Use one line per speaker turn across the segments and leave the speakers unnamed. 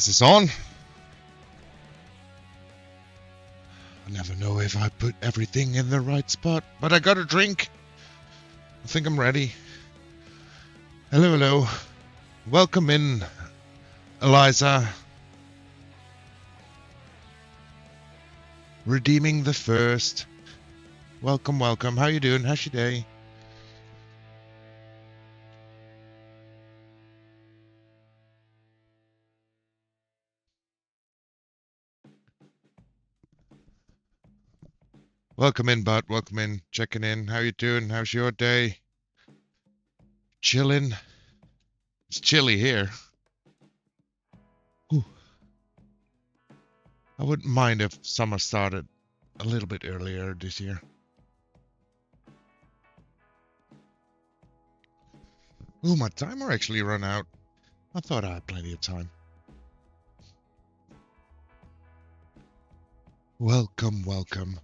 Is this on? I never know if I put everything in the right spot, but I got a drink. I think I'm ready. Hello, hello. Welcome in, Eliza. Redeeming the first. Welcome, welcome. How you doing? How's your day? Welcome in, bud. Welcome in. Checking in. How you doing? How's your day? Chilling. It's chilly here. Whew. I wouldn't mind if summer started a little bit earlier this year. Ooh, my timer actually ran out. I thought I had plenty of time. Welcome, welcome.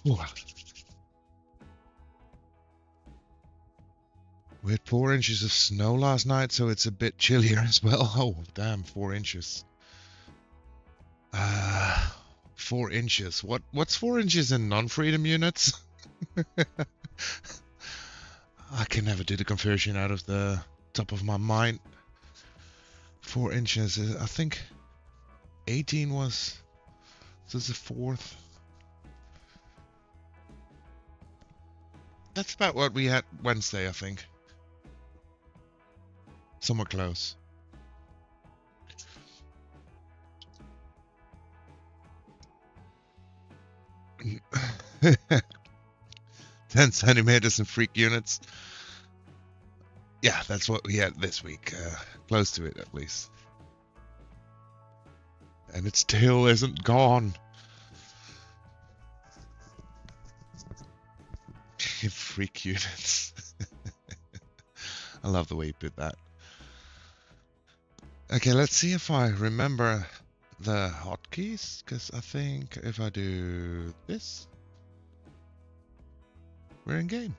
Ooh. We had 4 inches of snow last night, so it's a bit chillier as well. Oh, damn, 4 inches. 4 inches. What's 4 inches in non-freedom units? I can never do the conversion out of the top of my mind. 4 inches, I think 18 was, so it's the fourth. That's about what we had Wednesday, I think. Somewhere close. Ten centimeters in freak units. Yeah, that's what we had this week. Close to it, at least. And it still isn't gone. Freak units. I love the way you put that. Okay, let's see if I remember the hotkeys, because I think if I do this, we're in game.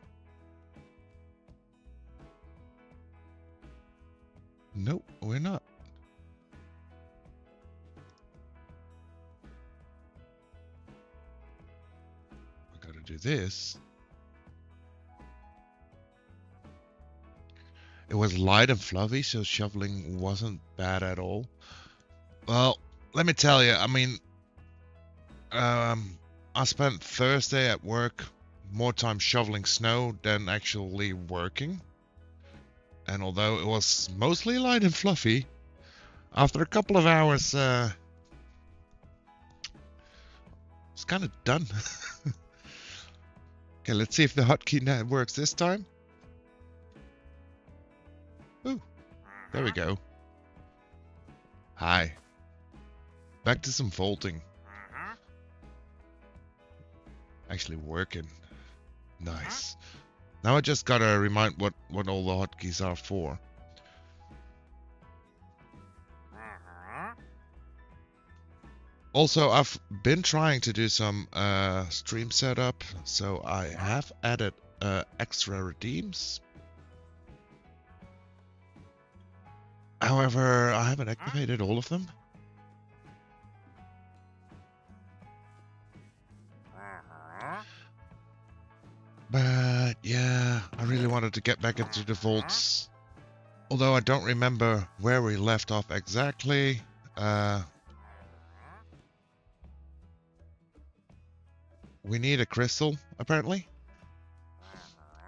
Nope, we're not. I gotta do this. It was light and fluffy, so shoveling wasn't bad at all. Well, let me tell you, I mean, I spent Thursday at work more time shoveling snow than actually working. And although it was mostly light and fluffy, after a couple of hours, it's kind of done. Okay, let's see if the hotkey works this time. Ooh, there we go. Hi. Back to some vaulting. Actually working. Nice. Now I just gotta remind what all the hotkeys are for. Also, I've been trying to do some stream setup, so I have added extra redeems. However, I haven't activated all of them. But yeah, I really wanted to get back into the vaults. Although I don't remember where we left off exactly. We need a crystal, apparently.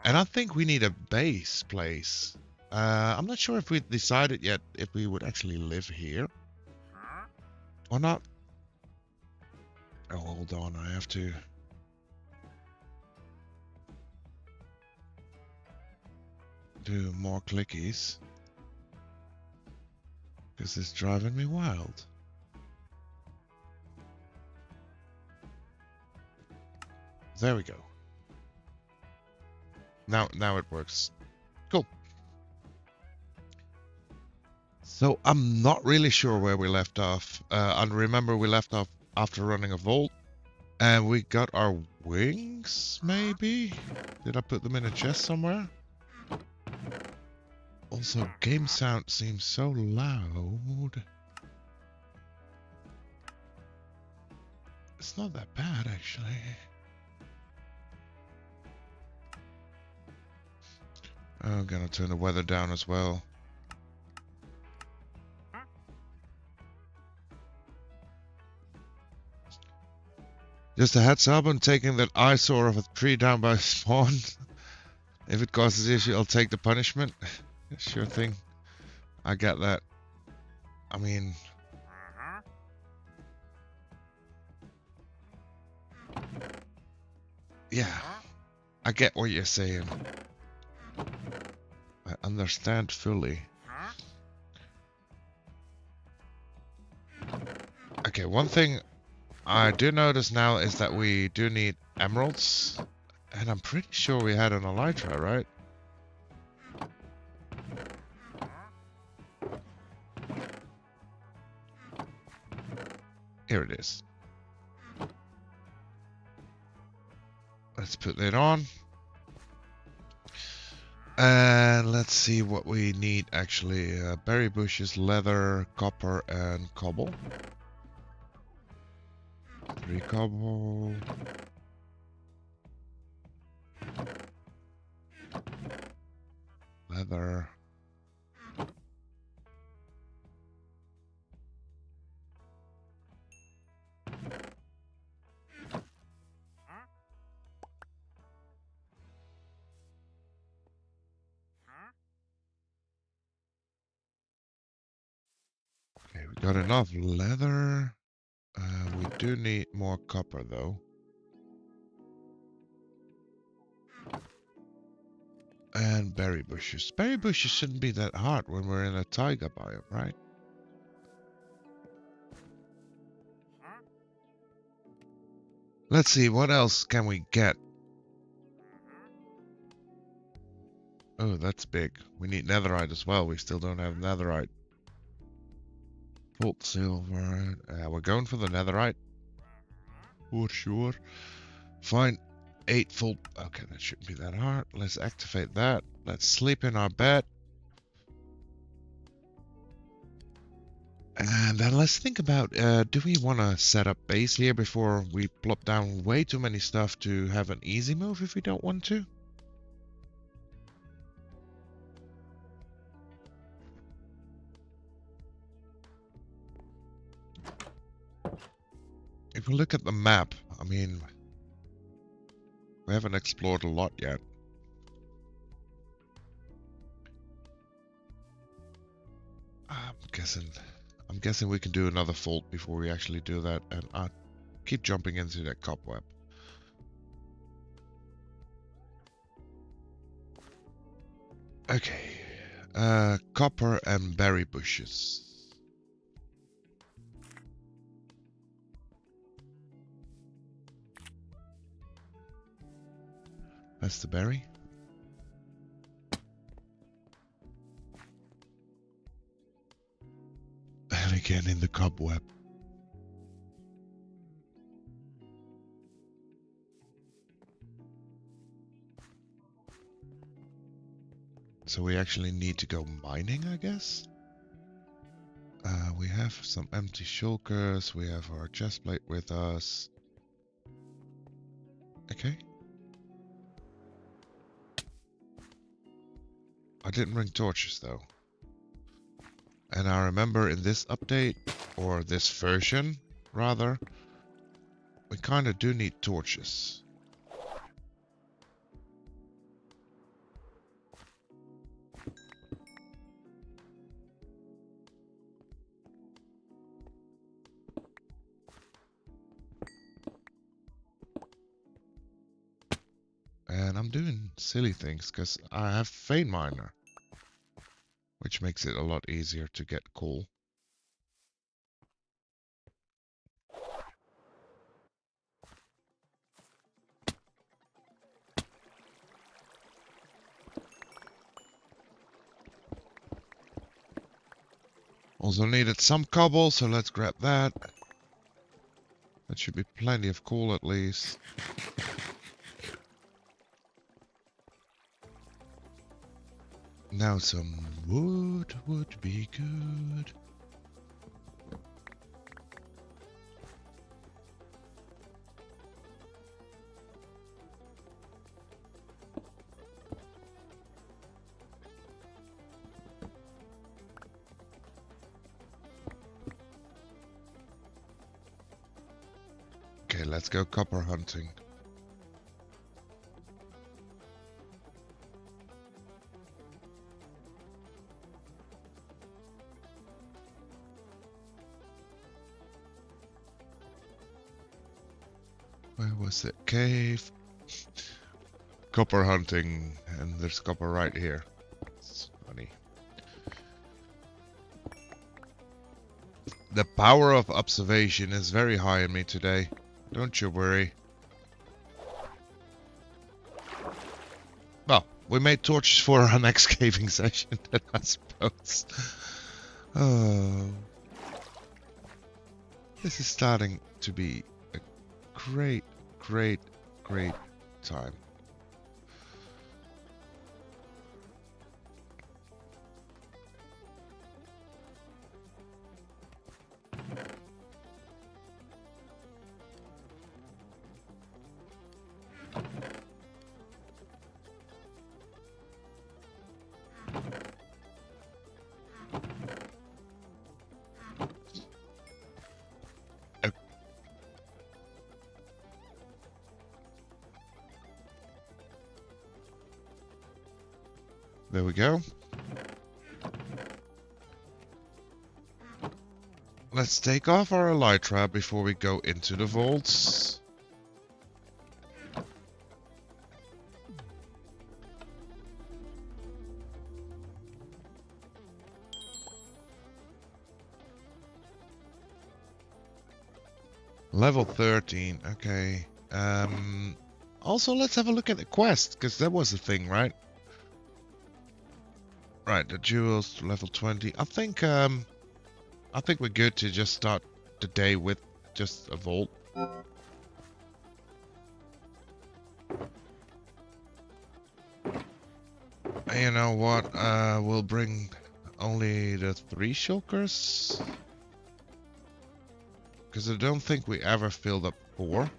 And I think we need a base place. I'm not sure if we decided yet if we would actually live here. Or not. Oh, hold on, I have to... do more clickies. Because it's driving me wild. There we go. Now it works. Cool. So I'm not really sure where we left off. I remember we left off after running a vault. And we got our wings, maybe? Did I put them in a chest somewhere? Also, game sound seems so loud. It's not that bad, actually. I'm gonna turn the weather down as well. Just a heads up, I'm taking that eyesore of a tree down by spawn. If it causes issue, I'll take the punishment. Sure thing. I get that. I mean... Yeah, I get what you're saying. I understand fully. Okay, one thing I do notice now is that we do need emeralds. And I'm pretty sure we had an elytra, right? Here it is. Let's put that on. And let's see what we need actually. Berry bushes, leather, copper, and cobble. 3 cobble. Leather. Okay, we got enough leather. We do need more copper though. And berry bushes. Berry bushes shouldn't be that hard when we're in a taiga biome, right? Let's see, what else can we get? Oh, that's big. We need netherite as well. We still don't have netherite. Volt silver. We're going for the netherite. For sure. Fine. 8 full. Okay, that shouldn't be that hard. Let's activate that. Let's sleep in our bed. And then let's think about, do we want to set up base here before we plop down way too many stuff to have an easy move if we don't want to? If we look at the map, I mean, we haven't explored a lot yet. I'm guessing we can do another fold before we actually do that, and I keep jumping into that cobweb. Okay, copper and berry bushes. That's the berry. And again in the cobweb. So we actually need to go mining, I guess. We have some empty shulkers. We have our chestplate with us. Okay. I didn't bring torches though. And I remember in this update, or this version rather, we kind of do need torches. And I'm doing silly things because I have Vein Miner, which makes it a lot easier to get coal. Also needed some cobble, so let's grab that. That should be plenty of coal at least. Now some wood would be good. Okay, let's go copper hunting. Where was the cave? Copper hunting, and there's copper right here. It's funny. The power of observation is very high in me today. Don't you worry. Well, we made torches for our next caving session, then, I suppose. Oh. This is starting to be a great, great, great time. There we go. Let's take off our elytra before we go into the vaults. Level 13, okay. Also, let's have a look at the quest, because that was the thing, right? Right, the jewels to level 20. I think we're good to just start the day with just a vault. And you know what? We'll bring only the 3 shulkers. Because I don't think we ever filled up 4.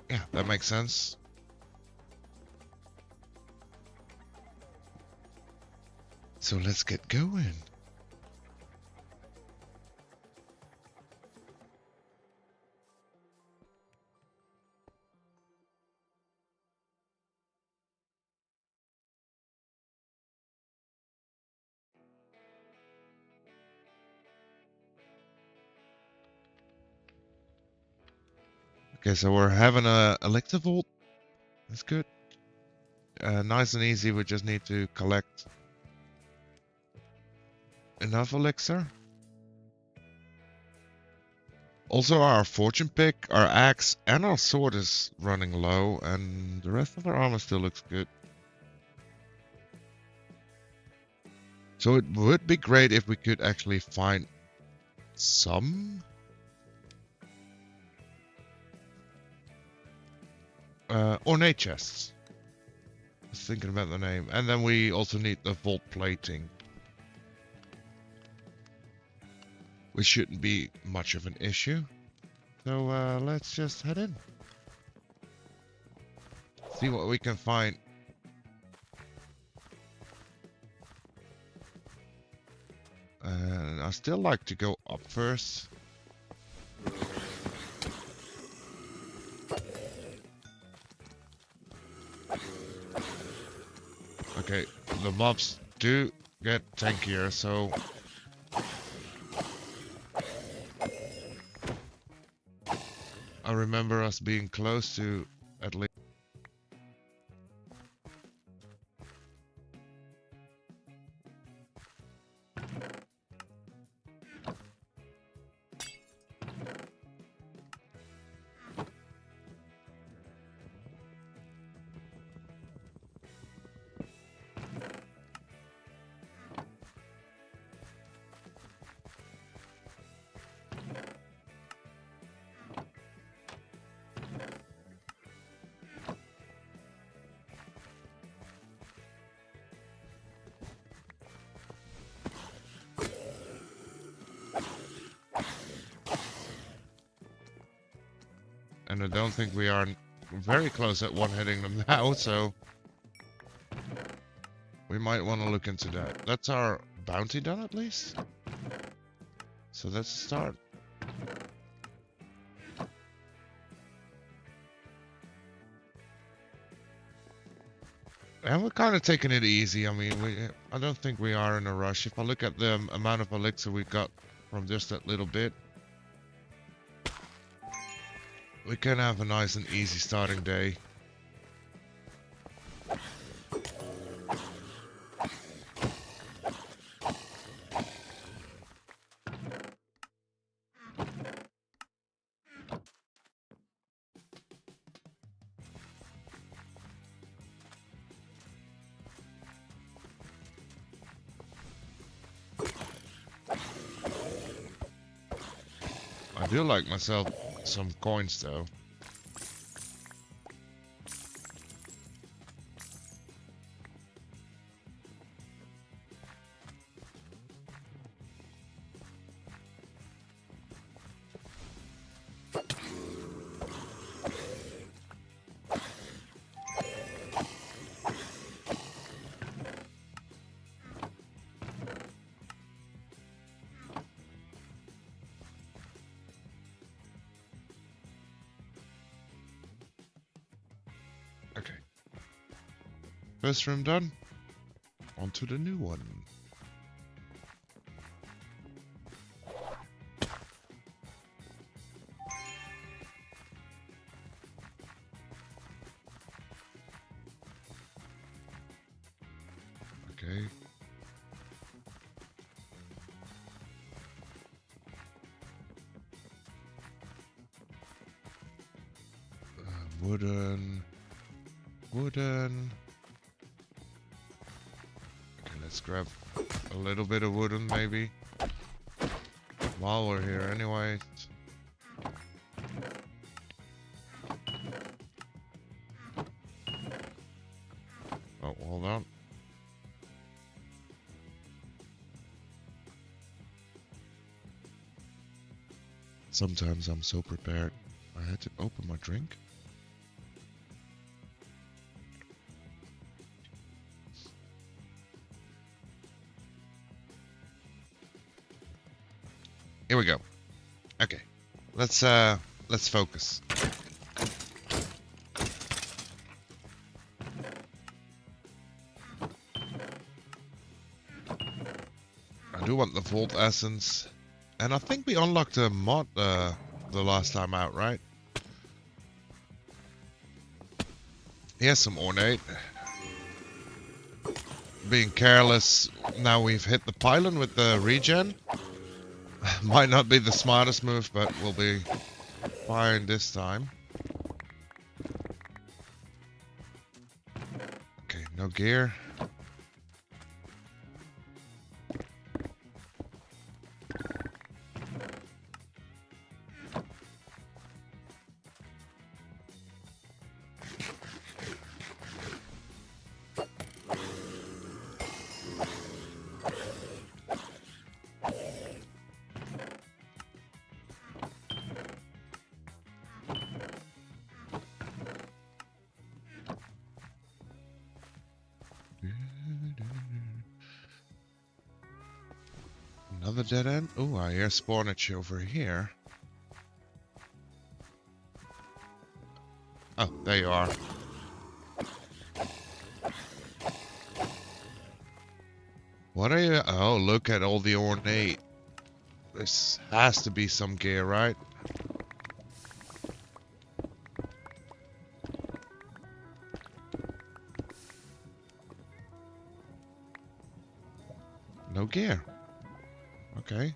Yeah, that makes sense. So let's get going. Okay, so we're having a elixir vault. That's good. Nice and easy. We just need to collect enough elixir. Also, our fortune pick, our axe, and our sword is running low, and the rest of our armor still looks good. So it would be great if we could actually find some ornate chests. I was thinking about the name. And then we also need the vault plating, which shouldn't be much of an issue. So let's just head in. See what we can find. And I still like to go up first. Okay, the mobs do get tankier, so I remember us being close to at least. And I don't think we are very close at one-hitting them now, so we might want to look into that. That's our bounty done, at least. So let's start. And we're kind of taking it easy. I mean, I don't think we are in a rush. If I look at the amount of elixir we got from just that little bit, we can have a nice and easy starting day. I do like myself some coins though. Okay. First room done. On to the new one. Okay. Wooden. Wooden. Okay, let's grab a little bit of wooden maybe. While we're here anyway. Oh, hold on. Sometimes I'm so prepared. I had to open my drink. Here we go. Okay. Let's focus. I do want the Vault Essence. And I think we unlocked a mod the last time out, right? Here's some ornate. Being careless, now we've hit the pylon with the regen. Might not be the smartest move, but we'll be fine this time. Okay, no gear. Another dead end? Oh, I hear spawnage over here. Oh, there you are. What are you? Oh, look at all the ornate. This has to be some gear, right? No gear. Okay.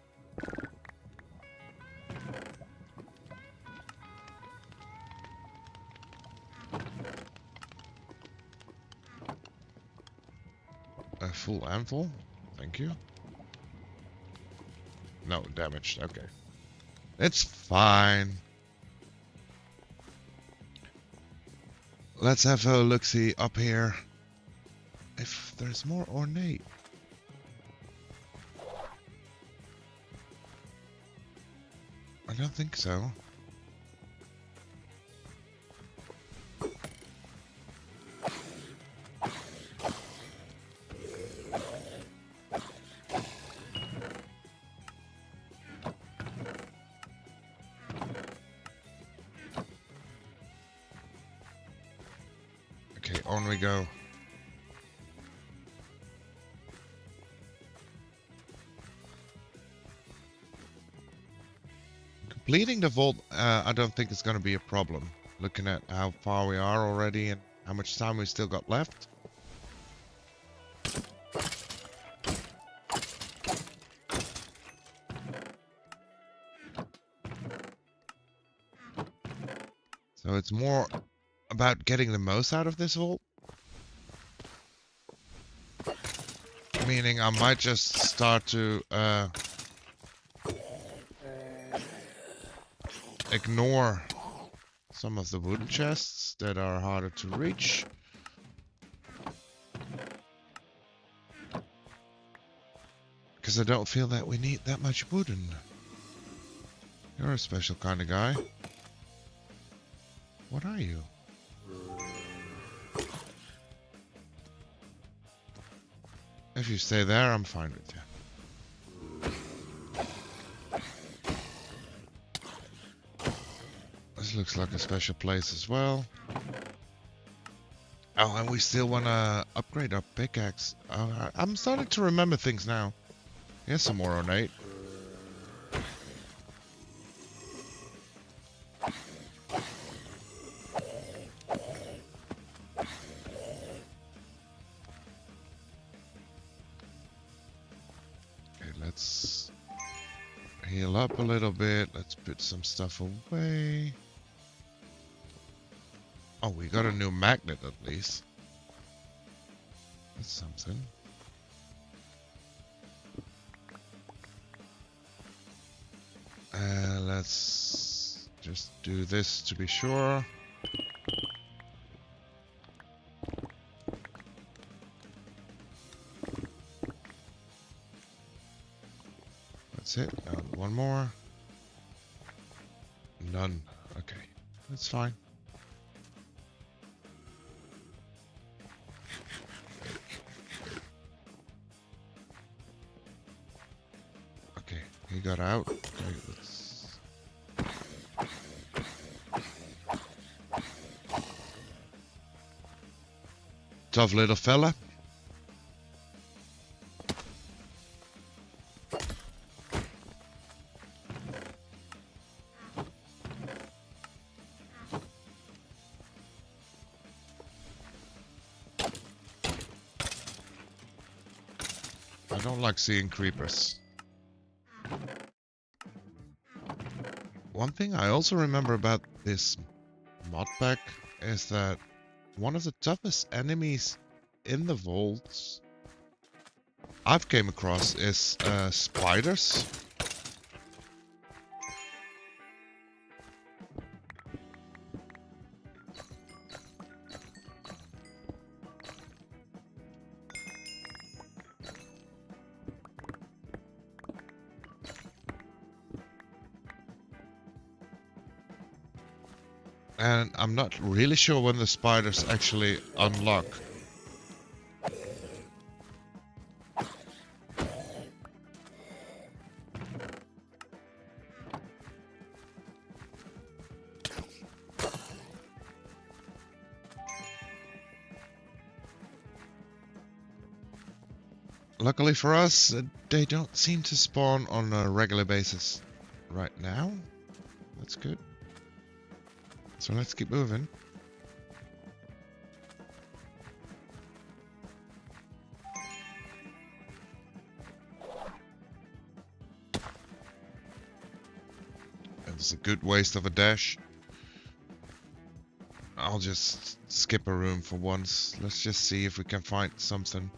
A full anvil? Thank you. No, damaged. Okay. It's fine. Let's have a look-see up here. If there's more ornate. I don't think so. on we go. Completing the vault, I don't think it's going to be a problem. Looking at how far we are already and how much time we still got left. So it's more about getting the most out of this vault. Meaning I might just start to ignore some of the wooden chests that are harder to reach. Because I don't feel that we need that much wooden. You're a special kind of guy. What are you? If you stay there, I'm fine with you. This looks like a special place as well. Oh, and we still want to upgrade our pickaxe. I'm starting to remember things now. Here's some more ornate. Okay, let's heal up a little bit. Let's put some stuff away. Oh, we got a new magnet at least. That's something. Let's just do this to be sure. That's it. One more. None. Okay, that's fine. Okay, he got out. Okay, let's... Tough little fella. I don't like seeing creepers. One thing I also remember about this mod pack is that one of the toughest enemies in the vaults I've came across is spiders. And I'm not really sure when the spiders actually unlock. Luckily for us, they don't seem to spawn on a regular basis right now. That's good. So let's keep moving. It's a good waste of a dash. I'll just skip a room for once. Let's just see if we can find something.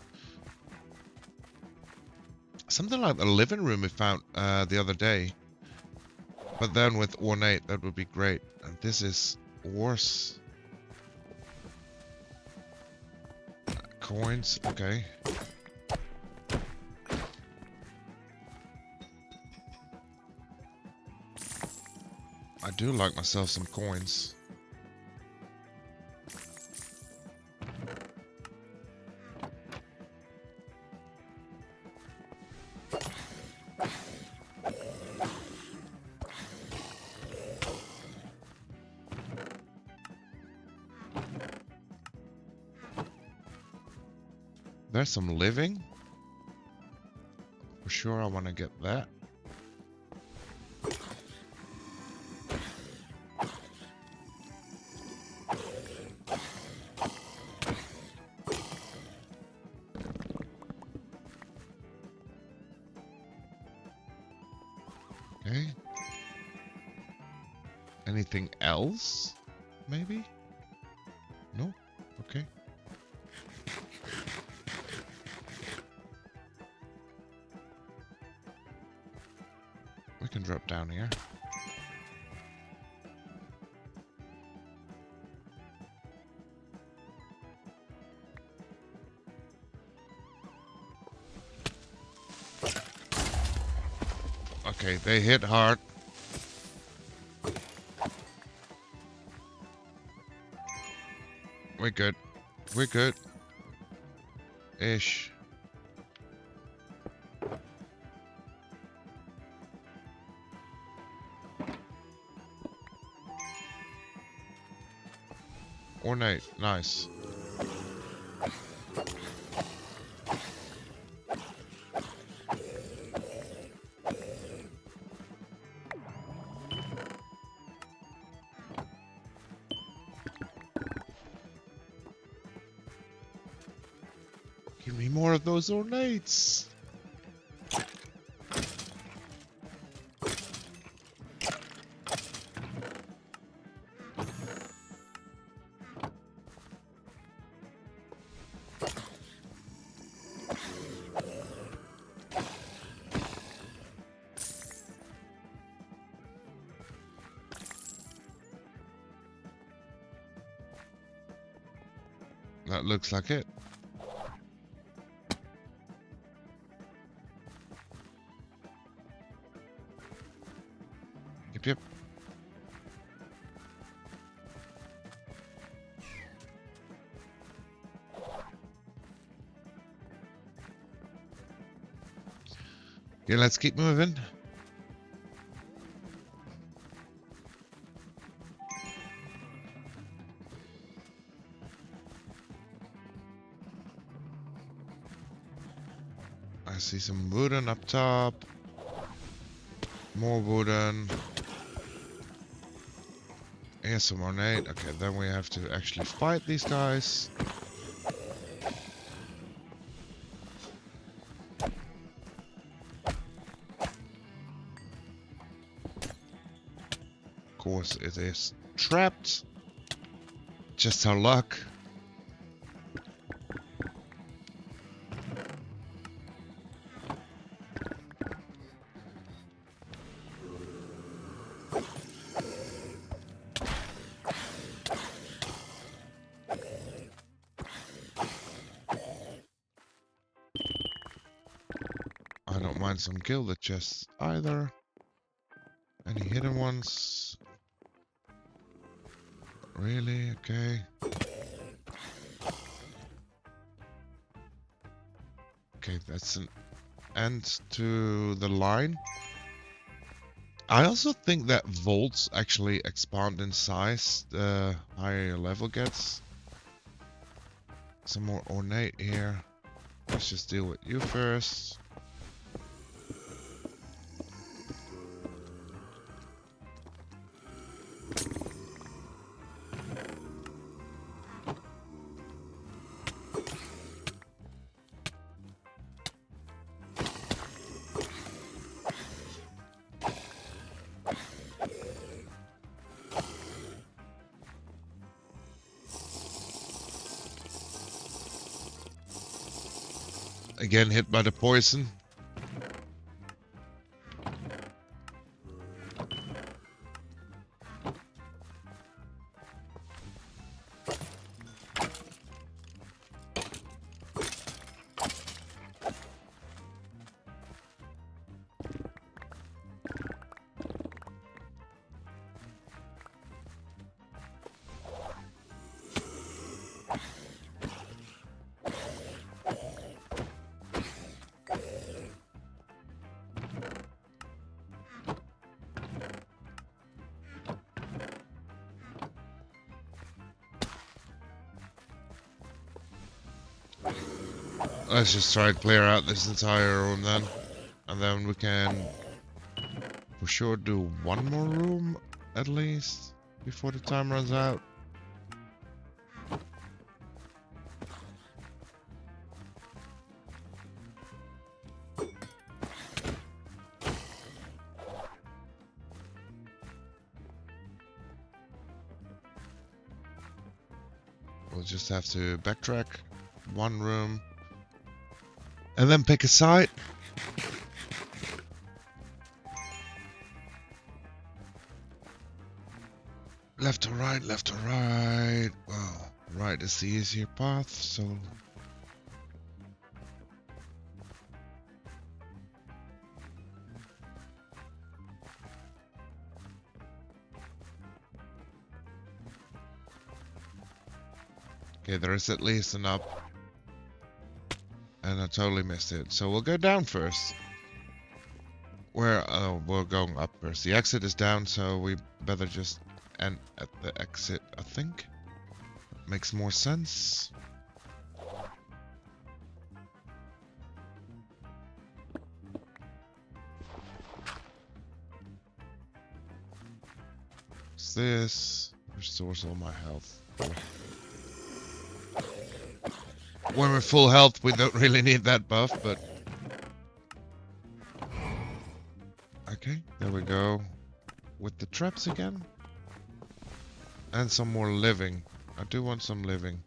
Something like the living room we found the other day. But then with ornate, that would be great. And this is ores. Coins, okay. I do like myself some coins. There's some living. For sure, I want to get that. Okay. Anything else? Maybe? No? Okay. We can drop down here. Okay, they hit hard. We're good. We're good. Ish. Ornate. Nice. Give me more of those ornates. That looks like it. Yep, yep. Okay, let's keep moving. I see some wooden up top. More wooden. Here's some ornate. Okay, then we have to actually fight these guys. Of course, it is trapped. Just our luck. I don't mind some gilded chests either. Any hidden ones? Really? Okay. Okay, that's an end to the line. I also think that vaults actually expand in size the higher your level gets. Some more ornate here. Let's just deal with you first. Again hit by the poison. Let's just try and clear out this entire room then. And then we can for sure do one more room at least before the time runs out. We'll just have to backtrack one room and then pick a side. Left to right, left to right. Well, right is the easier path, so... Okay, there is at least an up. And I totally missed it. So we'll go down first. We're going up first. The exit is down, so we better just end at the exit, I think. Makes more sense. What's this? Restores all my health. When we're full health, we don't really need that buff, but... Okay, there we go. With the traps again. And some more living. I do want some living.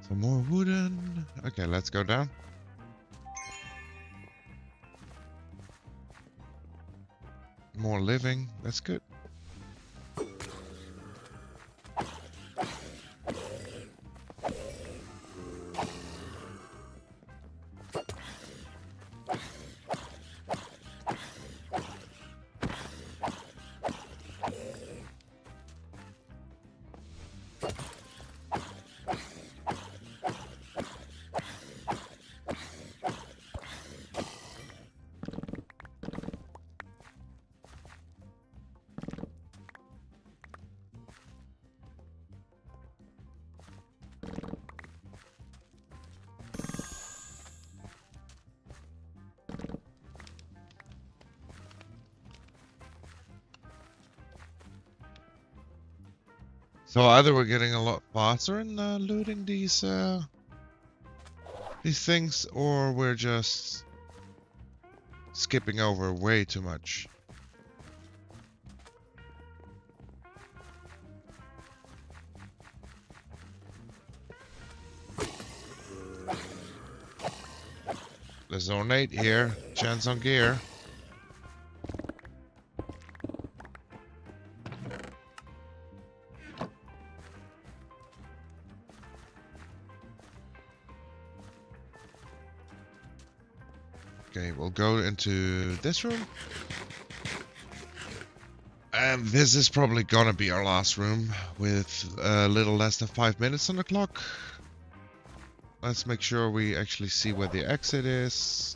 Some more wooden. Okay, let's go down. More living. That's good. So either we're getting a lot faster in looting these things, or we're just skipping over way too much. There's ornate here, chance on gear. Okay, we'll go into this room. And this is probably gonna be our last room with a little less than 5 minutes on the clock. Let's make sure we actually see where the exit is.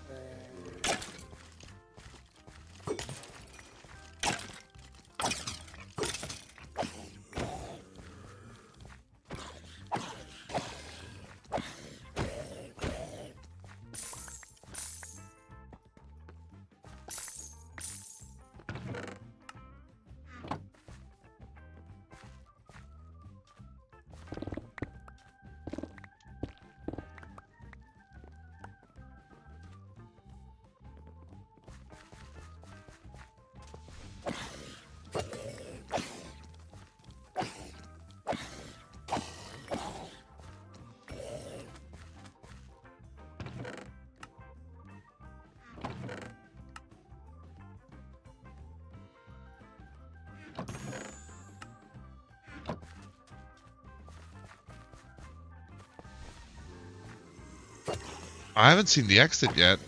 I haven't seen the exit yet.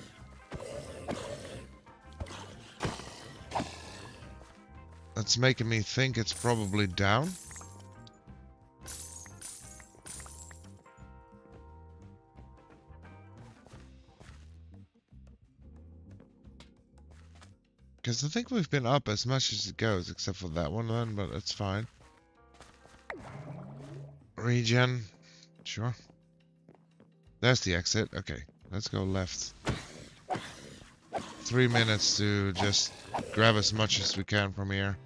That's making me think it's probably down. Because I think we've been up as much as it goes, except for that one then, but it's fine. Regen. Sure. There's the exit. Okay, let's go left. 3 minutes to just grab as much as we can from here.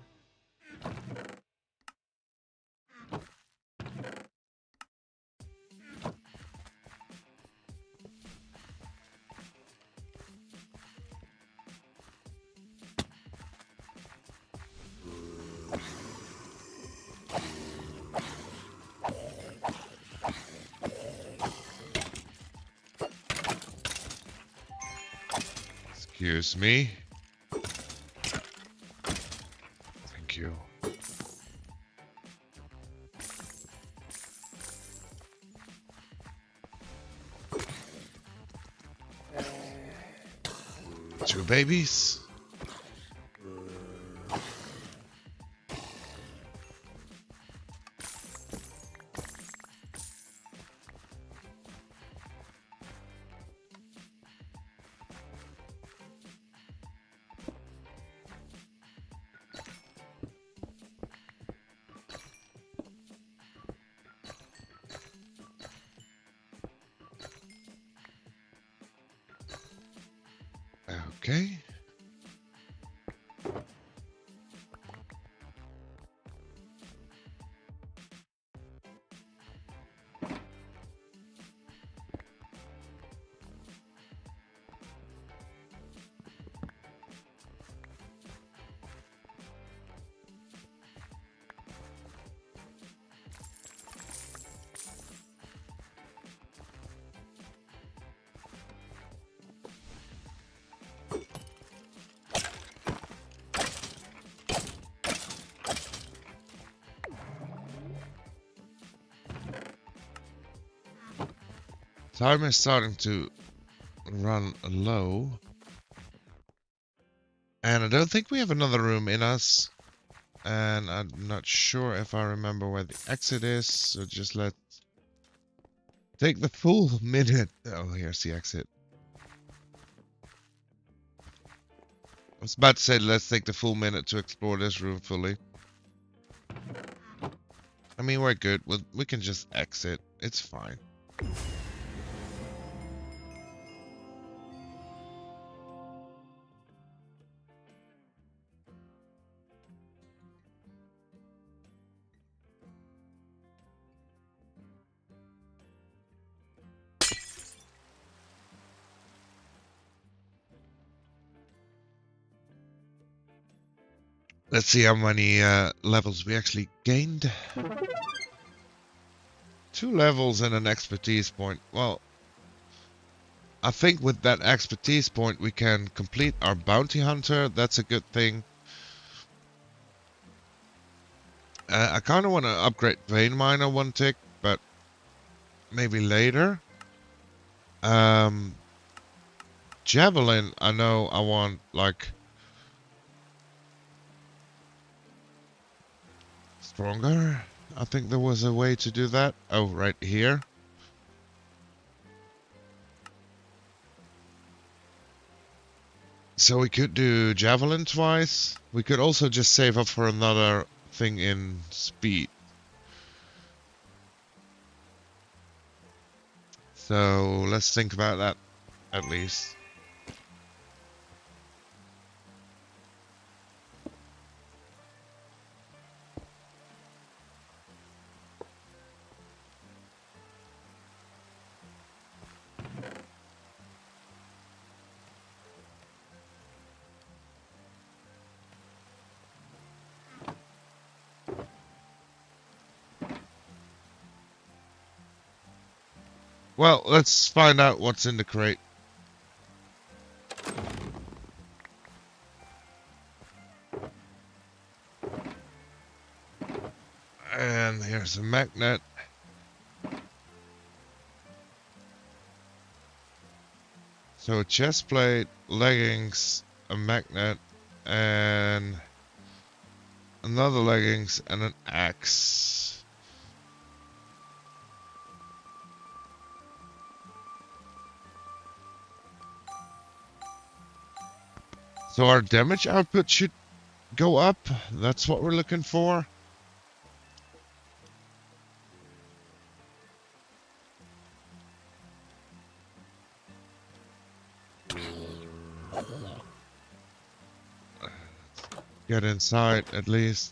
Excuse me. Thank you. Two babies. Okay. Time is starting to run low. And I don't think we have another room in us. And I'm not sure if I remember where the exit is. So just let's take the full minute. Oh, here's the exit. I was about to say let's take the full minute to explore this room fully. I mean, we're good. We can just exit. It's fine. Let's see how many levels we actually gained. 2 levels and an expertise point. Well, I think with that expertise point we can complete our bounty hunter. That's a good thing. I kind of want to upgrade vein miner 1 tick, but maybe later. Javelin, I know I want like stronger. I think there was a way to do that. Oh, right here. So we could do javelin twice. We could also just save up for another thing in speed. So let's think about that at least. Well, let's find out what's in the crate. And here's a magnet. So a chest plate, leggings, a magnet, and another leggings and an axe. So our damage output should go up. That's what we're looking for. Get inside at least.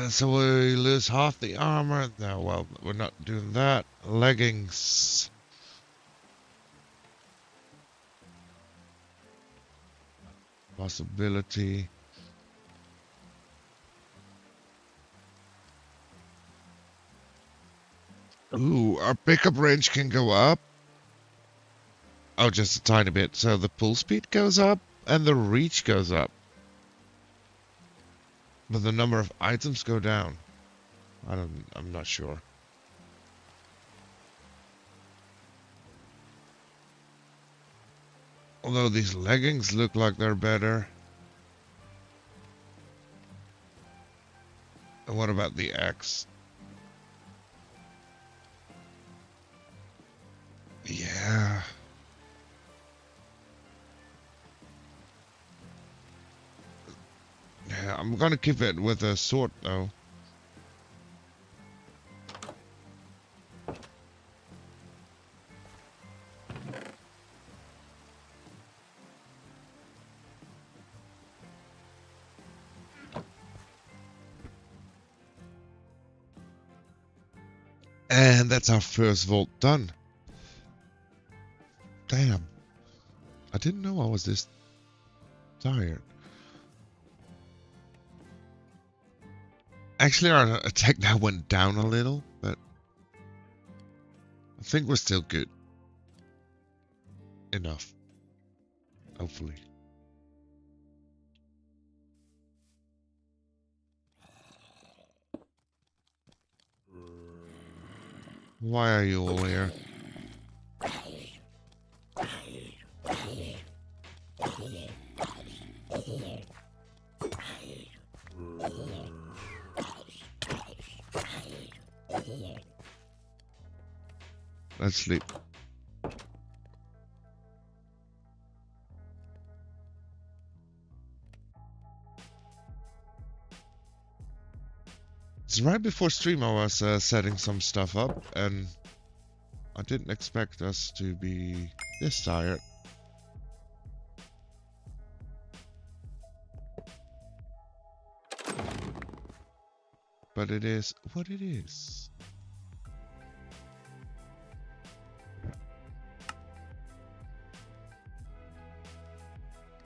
So we lose half the armor. No, well, we're not doing that. Leggings. Possibility. Ooh, our pickup range can go up. Oh, just a tiny bit. So the pull speed goes up and the reach goes up. But the number of items go down. I'm not sure. Although these leggings look like they're better. And what about the axe? Yeah. Yeah, I'm gonna keep it with a sword though. And that's our first vault done. Damn. I didn't know I was this tired. Actually, our attack now went down a little, but I think we're still good. Enough. Hopefully. Why are you all here? Let's sleep. It's right before stream I was setting some stuff up, and I didn't expect us to be this tired. But it is what it is.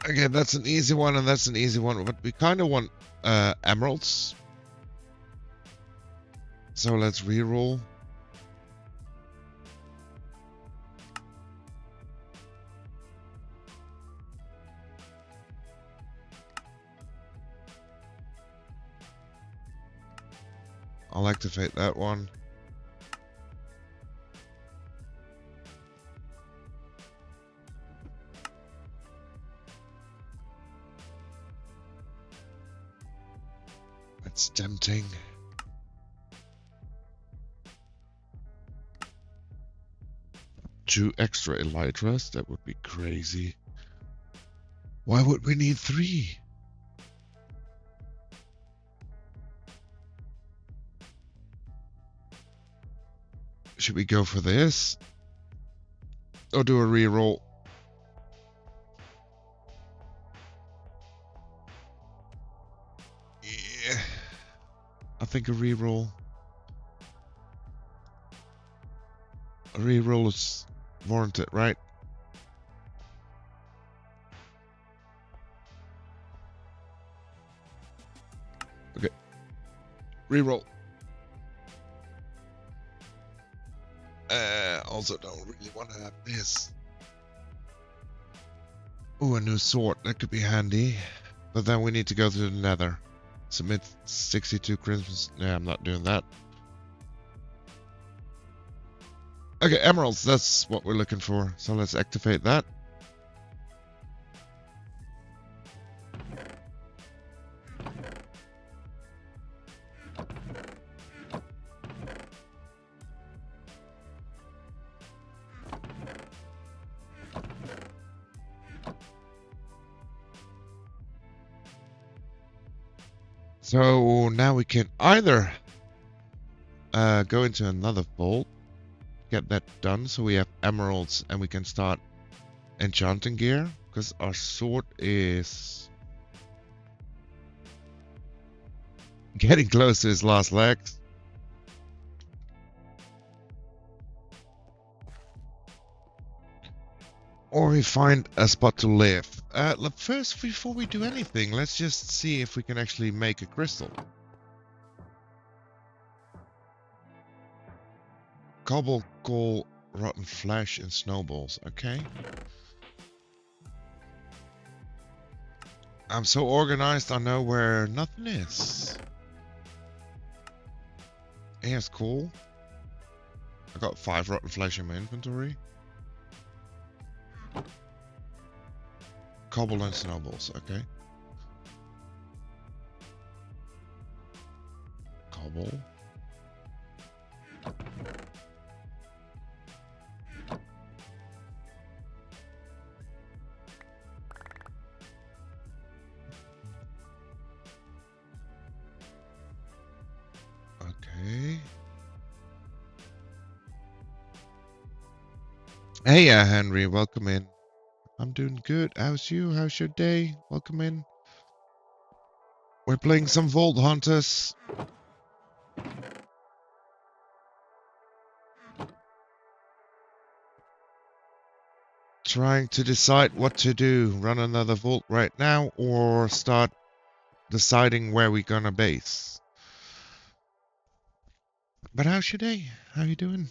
Again, that's an easy one, and that's an easy one, but we kind of want emeralds. So let's reroll. I'll activate that one. That's tempting. Two extra elytras? That would be crazy. Why would we need 3? Should we go for this? Or do a reroll? Yeah. I think a reroll. A reroll is warranted, right? Okay. Reroll. Also don't really want to have this. Ooh, a new sword. That could be handy. But then we need to go to the nether. Submit 62 Christmas. Yeah, I'm not doing that. Okay, emeralds. That's what we're looking for. So let's activate that. So now we can either go into another vault, get that done so we have emeralds and we can start enchanting gear, because our sword is getting close to his last legs. Or we find a spot to live. First, before we do anything, let's just see if we can actually make a crystal. Cobble, coal, rotten flesh, and snowballs. Okay. I'm so organized, I know where nothing is. Here's coal. I got 5 rotten flesh in my inventory. Cobble and snowballs, okay. Cobble. Okay. Hey, Henry, welcome in. I'm doing good. How's you? How's your day? Welcome in. We're playing some Vault Hunters. Trying to decide what to do. Run another vault right now or start deciding where we're gonna base. But how's your day? How you doing?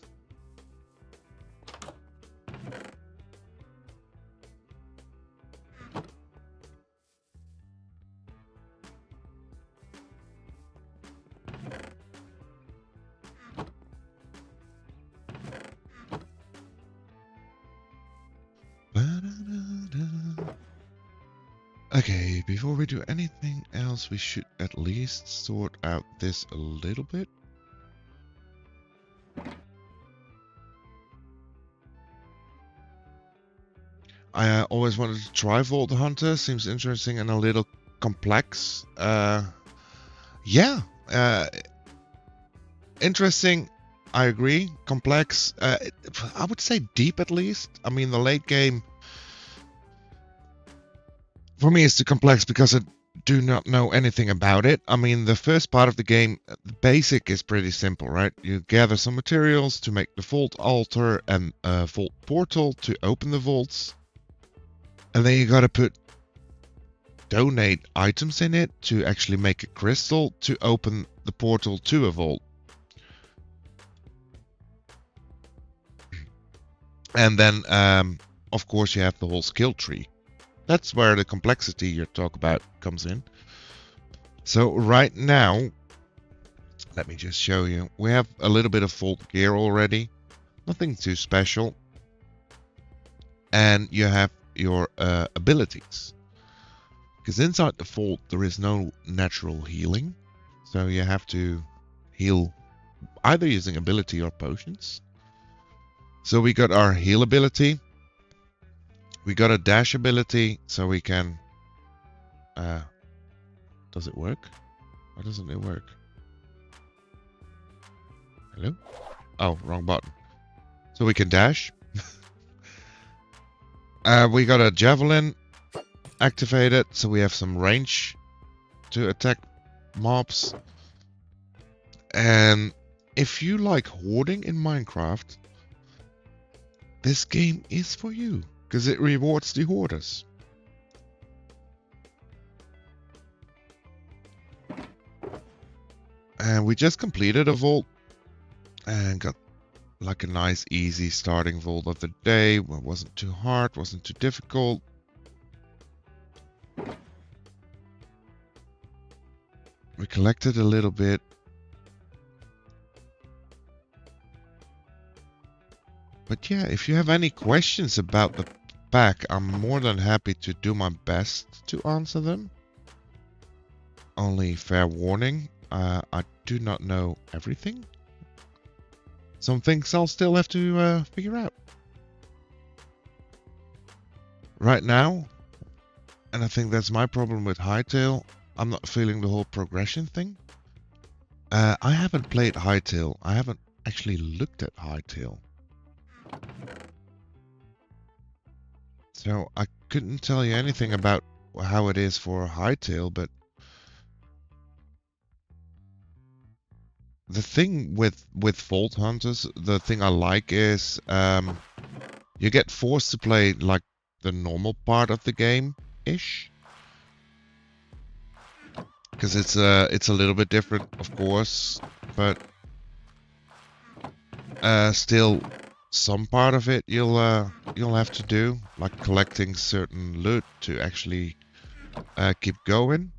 Okay, before we do anything else, we should at least sort out this a little bit. I always wanted to try Vault Hunter. Seems interesting and a little complex. Yeah, interesting. I agree. Complex. I would say deep at least. I mean, the late game for me is too complex because I do not know anything about it. I mean, the first part of the game, the basic is pretty simple, right? You gather some materials to make the vault altar and a vault portal to open the vaults. And then you gotta donate items in it to actually make a crystal to open the portal to a vault. And then, of course, you have the whole skill tree. That's where the complexity you talk about comes in. So right now, let me just show you. We have a little bit of vault gear already. Nothing too special. And you have your abilities. Because inside the vault, there is no natural healing. So you have to heal either using ability or potions. So we got our heal ability. We got a dash ability, so we can... does it work? Why doesn't it work? Hello? Oh, wrong button. So we can dash. We got a javelin activated, so we have some range to attack mobs. And if you like hoarding in Minecraft, this game is for you, because it rewards the hoarders. And we just completed a vault and got like a nice easy starting vault of the day. It wasn't too hard, wasn't too difficult. We collected a little bit. But yeah, if you have any questions about the pack, I'm more than happy to do my best to answer them. Only fair warning, I do not know everything. Some things I'll still have to figure out. Right now, and I think that's my problem with Hightail, I'm not feeling the whole progression thing. I haven't played Hightail. I haven't actually looked at Hightail. So I couldn't tell you anything about how it is for Hightail, but the thing with Vault Hunters, the thing I like is you get forced to play like the normal part of the game-ish. Because it's a little bit different, of course, but still some part of it you'll have to do, like collecting certain loot to actually keep going.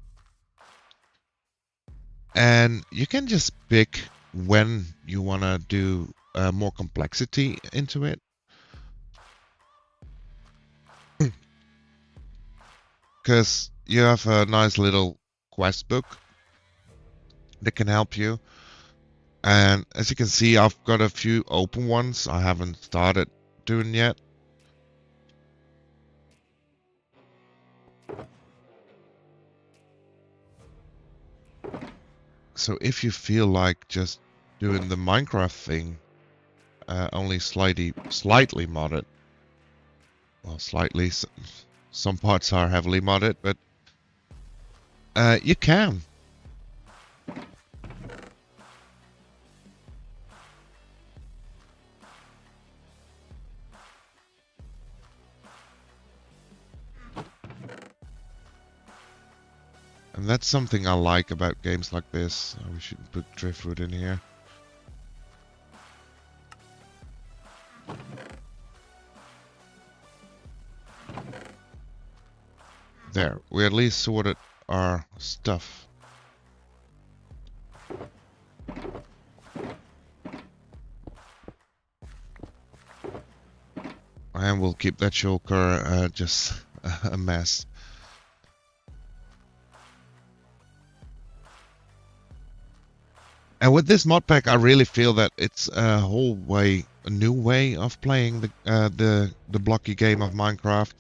And you can just pick when you want to do more complexity into it. Because you have a nice little quest book that can help you. And as you can see, I've got a few open ones I haven't started doing yet. So if you feel like just doing the Minecraft thing, only slightly modded, well, slightly, some parts are heavily modded, but you can. And that's something I like about games like this. We shouldn't put driftwood in here. There, we at least sorted our stuff. And we'll keep that shulker just a mess. And with this mod pack, I really feel that it's a new way of playing the blocky game of Minecraft,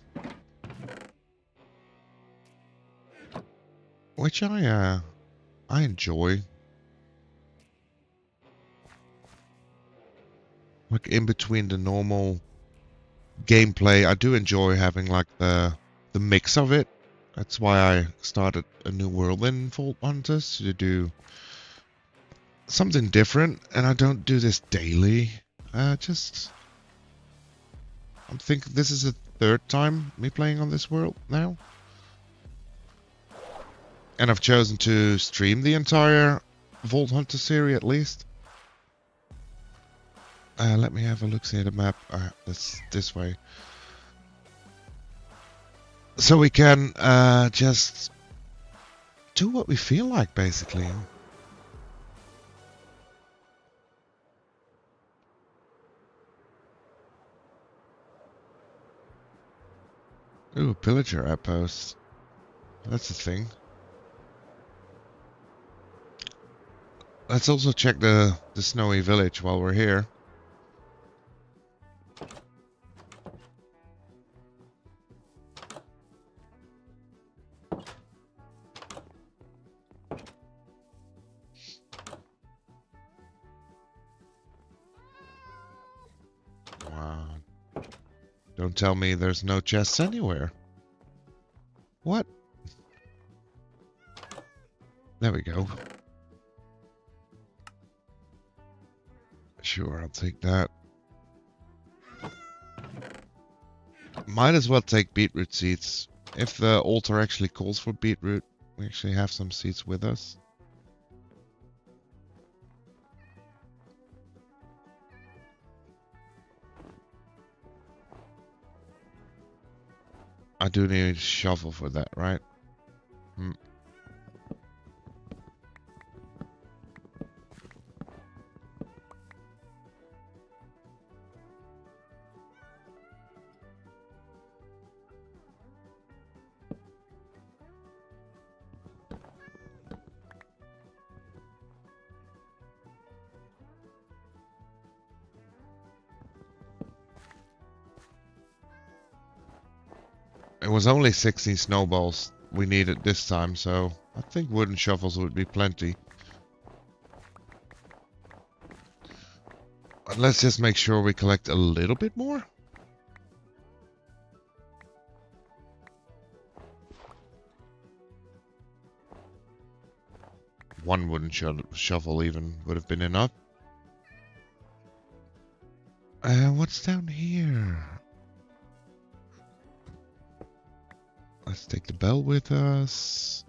which I enjoy. Like in between the normal gameplay, I do enjoy having like the mix of it. That's why I started a new world in Vault Hunters, to do something different, and I don't do this daily. I'm thinking this is the third time me playing on this world now. And I've chosen to stream the entire Vault Hunter series at least. Let me have a look, see at the map. That's this way. So we can just do what we feel like, basically. Ooh, pillager outpost. That's the thing. Let's also check the snowy village while we're here. Wow. Don't tell me there's no chests anywhere. What? There we go. Sure, I'll take that. Might as well take beetroot seeds. If the altar actually calls for beetroot, we actually have some seeds with us. I do need a shovel for that, right? was only 16 snowballs we needed this time, so I think wooden shovels would be plenty. But let's just make sure we collect a little bit more. One wooden shovel even would have been enough. What's down here? Let's take the bell with us.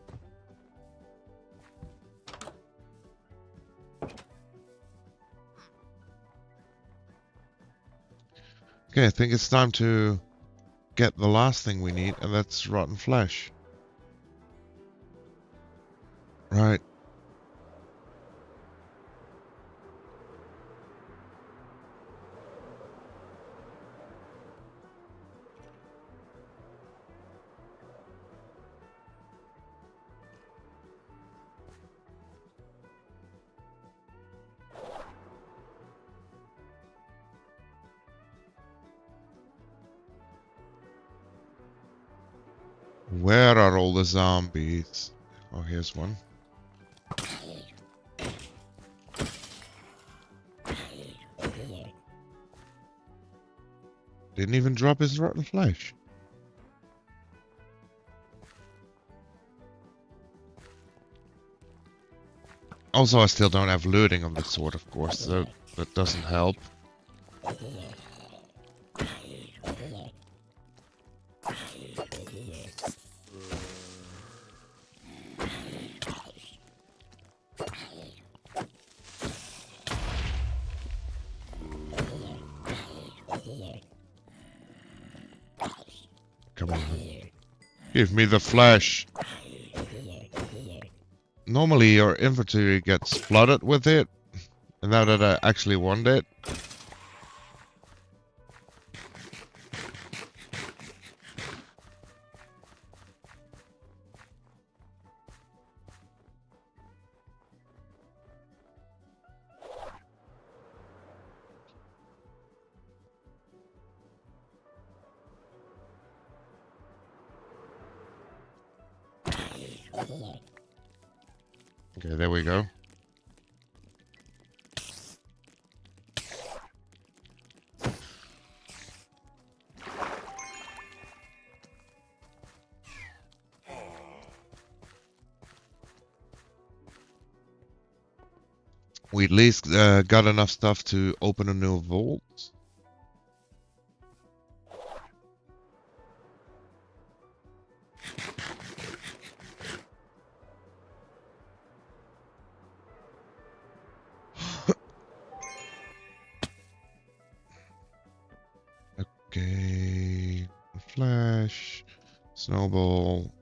Okay, I think it's time to get the last thing we need, and that's rotten flesh. Right. Where are all the zombies? Oh, here's one. Didn't even drop his rotten flesh. Also, I still don't have looting of the sword, of course, so that doesn't help. Come on. Give me the flesh. Normally your inventory gets flooded with it. And now that I actually want it. Okay, there we go. We at least got enough stuff to open a new vault. Okay, flash, snowball,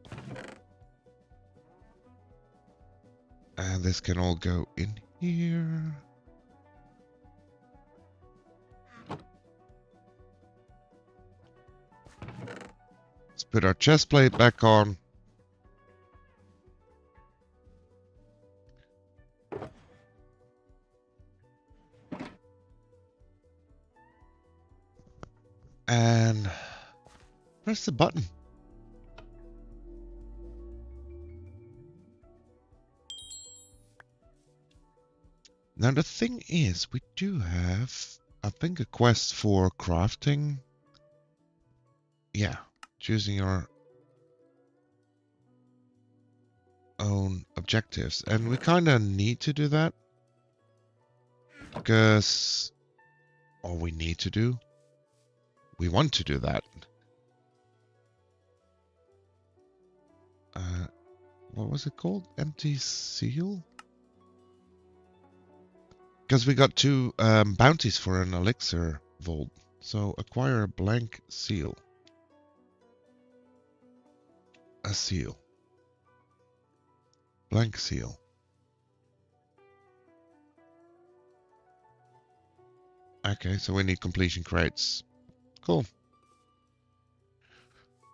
and this can all go in here. Let's put our chest plate back on. And press the button. Now the thing is, we do have, I think, a quest for crafting. Yeah, choosing your own objectives. And we kind of need to do that. Because all we need to do, we want to do that. What was it called? Empty seal? Because we got 2 bounties for an elixir vault. So acquire a blank seal. A seal. Blank seal. Okay, so we need completion crates. Cool.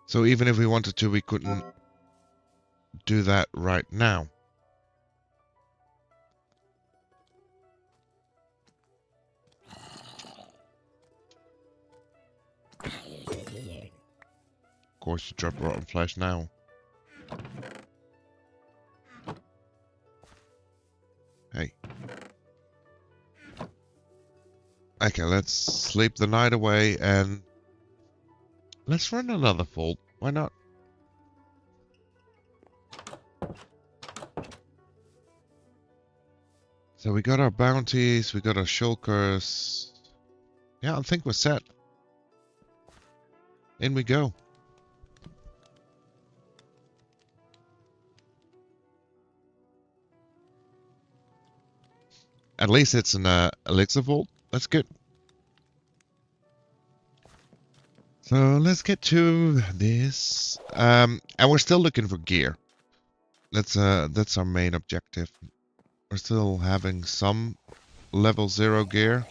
So even if we wanted to, we couldn't do that right now. course, you drop rotten flesh now. Hey. Okay, let's sleep the night away and let's run another vault. Why not? So we got our bounties, we got our shulkers. Yeah, I think we're set. In we go. At least it's an elixir vault. That's good. So let's get to this. And we're still looking for gear. That's our main objective. We're still having some level 0 gear.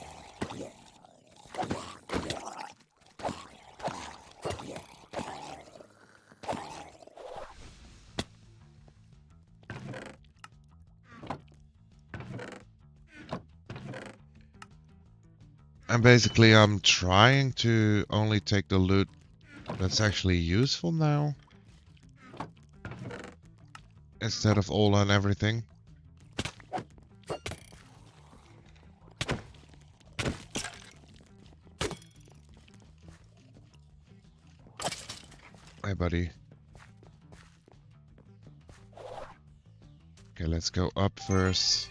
And basically I'm trying to only take the loot that's actually useful now. Instead of all and everything. Hey buddy. Okay, let's go up first.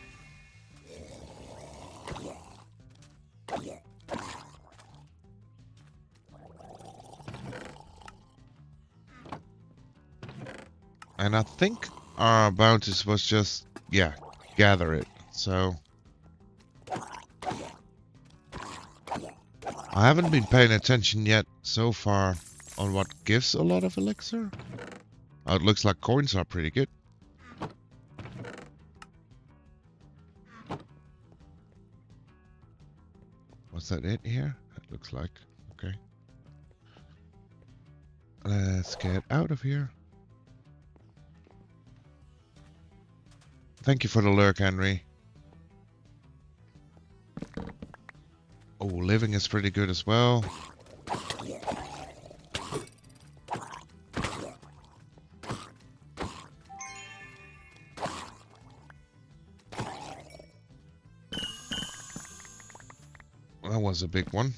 And I think our bounties was just, yeah, gather it. So I haven't been paying attention yet so far on what gives a lot of elixir. Oh, it looks like coins are pretty good. Was that it here? It looks like. Okay. Let's get out of here. Thank you for the lurk, Henry. Oh, living is pretty good as well. That was a big one.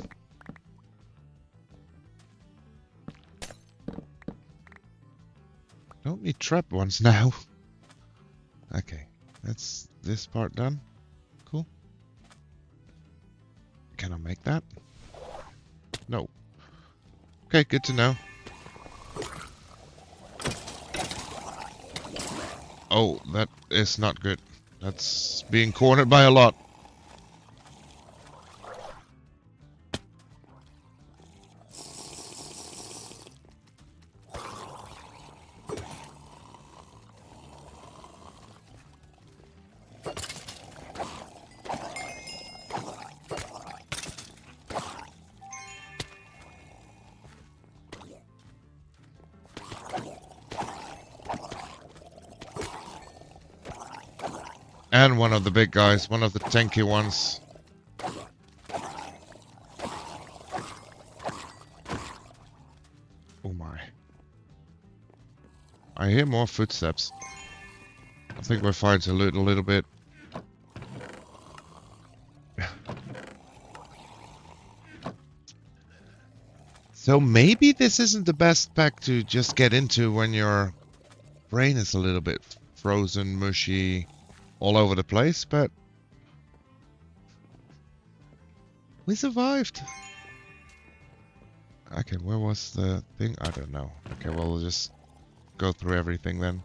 Don't need trap ones now. Okay, that's this part done. Cool. Can I make that? No. Okay, good to know. Oh, that is not good. That's being cornered by a lot. And one of the big guys, one of the tanky ones. Oh my. I hear more footsteps. I think we're fine to loot a little bit. So maybe this isn't the best pack to just get into when your brain is a little bit frozen, mushy, all over the place, but we survived. Okay, where was the thing? I don't know. Okay, well, we'll just go through everything then.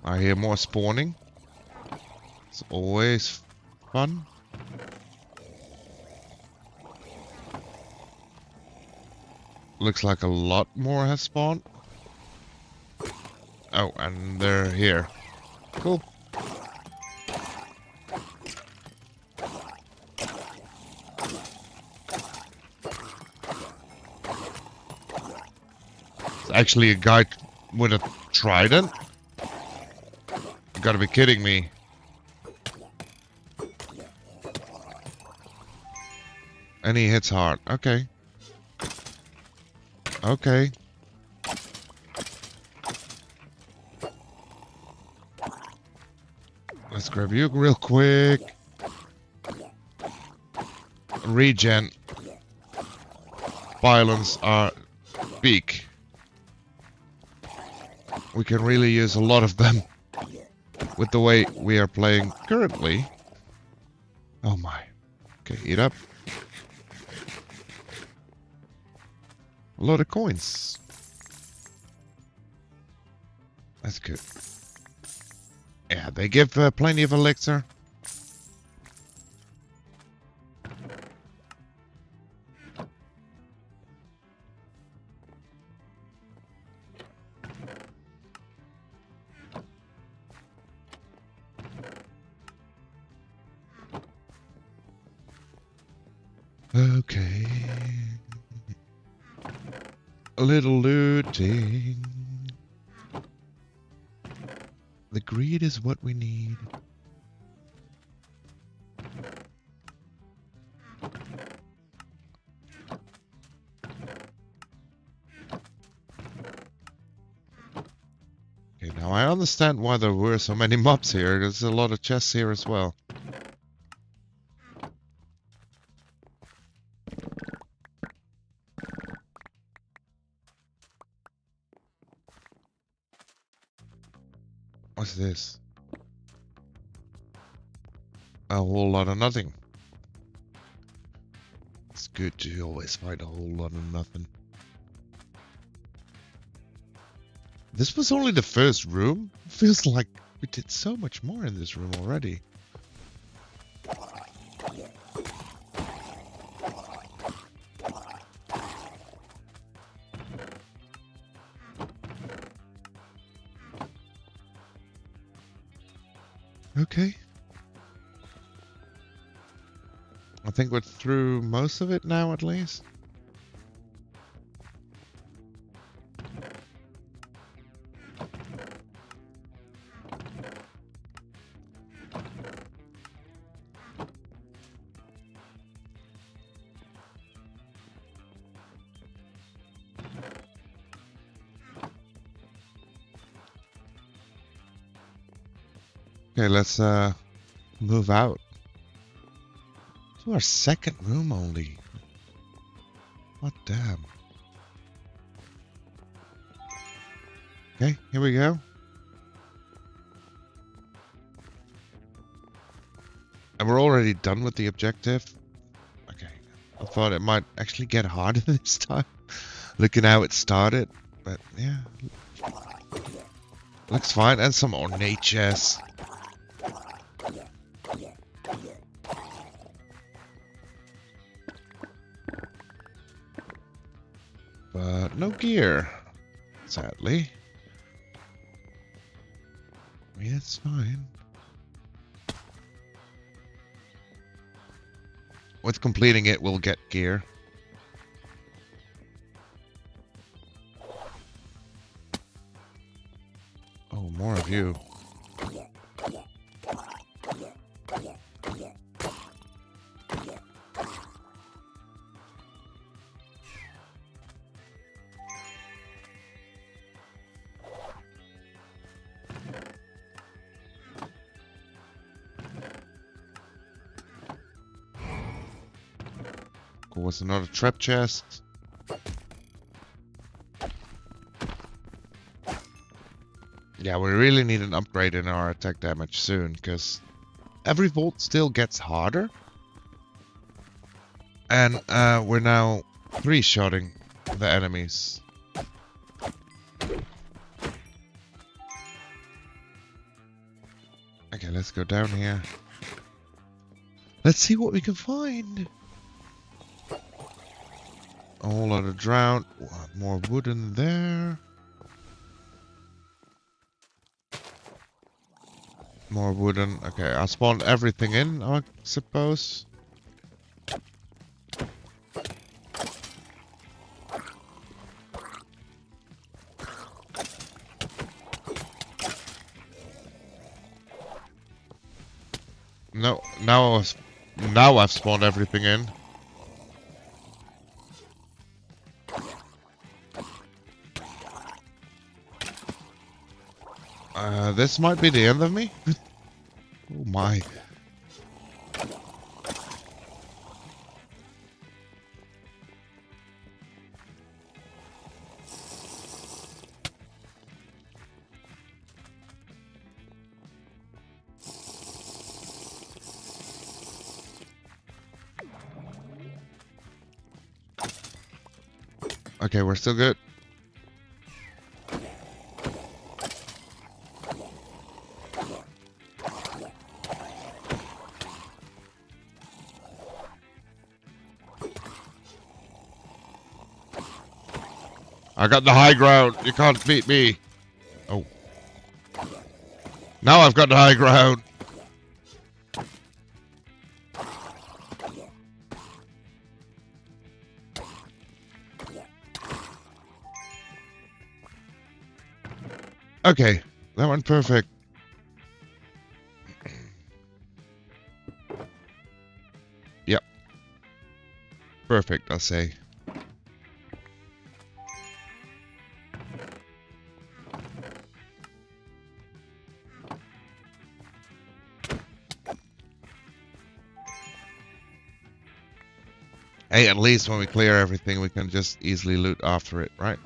I hear more spawning. It's always fun. Looks like a lot more has spawned. Oh, and they're here. Cool. It's actually a guy With a trident? You gotta be kidding me. And he hits hard. Okay. Okay. Let's grab you real quick. Regen. Violence are peak. We can really use a lot of them with the way we are playing currently. Oh my. Okay, eat up. A lot of coins. That's good. Yeah, they give plenty of elixir. Okay. A little looting. The greed is what we need. Okay, now I understand why there were so many mobs here. There's a lot of chests here as well. What's this? A whole lot of nothing. It's good to always find a whole lot of nothing. This was only the first room? Feels like we did so much more in this room already. Okay. I think we're through most of it now, at least. Okay, let's move out. To our second room only. What damn. Okay, here we go. And we're already done with the objective. Okay. I thought it might actually get harder this time. Looking how it started. But yeah. Looks fine. And some ornate chests. But no gear. Sadly. I mean, it's fine. With completing it, we'll get gear. Oh, more of you. Was another trap chest. Yeah, we really need an upgrade in our attack damage soon, because every volt still gets harder. And we're now 3-shotting the enemies. Okay, let's go down here. Let's see what we can find. A whole lot of drought. More wood in there. More wooden. Okay, I spawned everything in, I suppose. No, now I've spawned everything in. This might be the end of me. Oh my. Okay, we're still good. I got the high ground. You can't beat me. Oh. Now I've got the high ground. Okay, that went perfect. Yep. Perfect, I'll say. Hey, at least when we clear everything, we can just easily loot after it, right?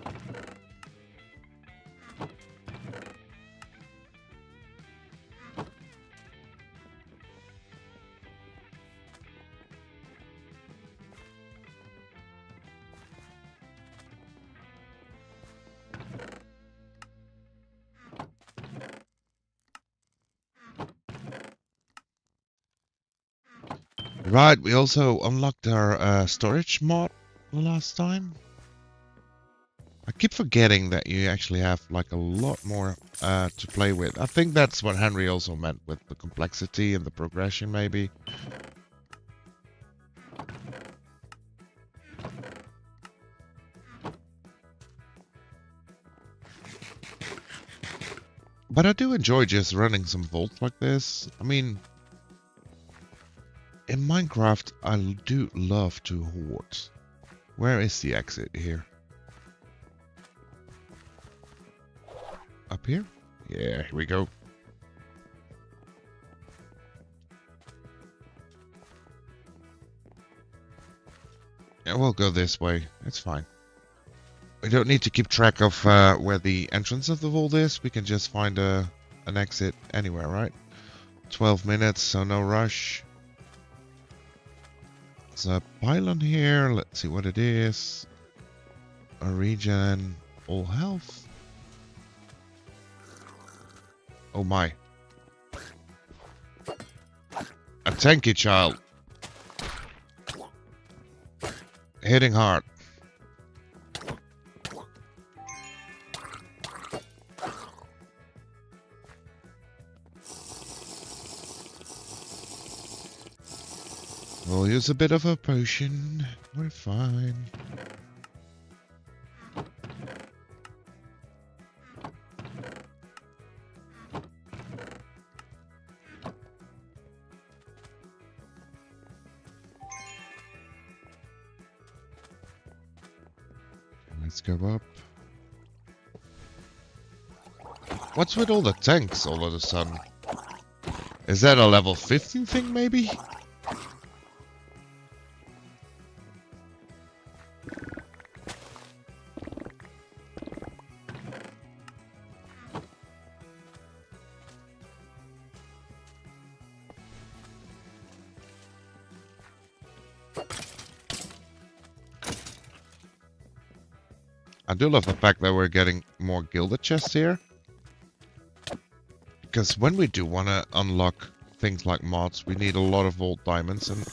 Right, we also unlocked our storage mod the last time. I keep forgetting that you actually have like a lot more to play with. I think that's what Henry also meant with the complexity and the progression, maybe. But I do enjoy just running some vaults like this. I mean, in Minecraft, I do love to hoard. Where is the exit here? Up here? Yeah, here we go. Yeah, we'll go this way. It's fine. We don't need to keep track of where the entrance of the vault is. We can just find an exit anywhere, right? 12 minutes, so no rush. There's a pylon here. Let's see what it is. A regen, all health. Oh my. A tanky child. Hitting hard. We'll use a bit of a potion. We're fine. Let's go up. What's with all the tanks all of a sudden? Is that a level 15 thing, maybe? I do love the fact that we're getting more gilded chests here. Because when we do want to unlock things like mods, we need a lot of old diamonds, and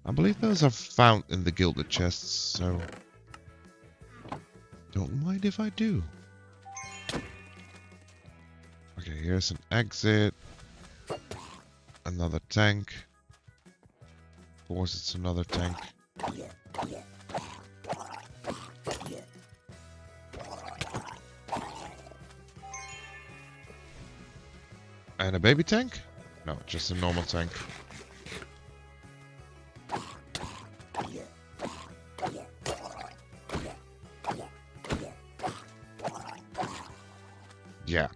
I believe those are found in the gilded chests, so don't mind if I do. Okay, here's an exit. Another tank. Of course, it's another tank. And a baby tank? No, just a normal tank. Yeah.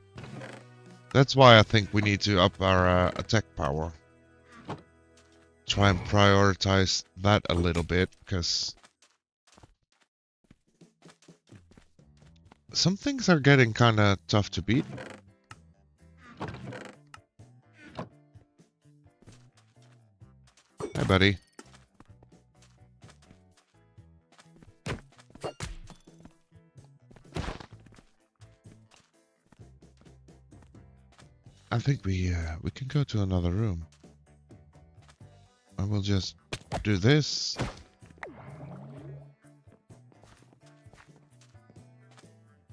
That's why I think we need to up our attack power. Try and prioritize that a little bit, because some things are getting kind of tough to beat. Hey, buddy. I think we can go to another room. I will just do this.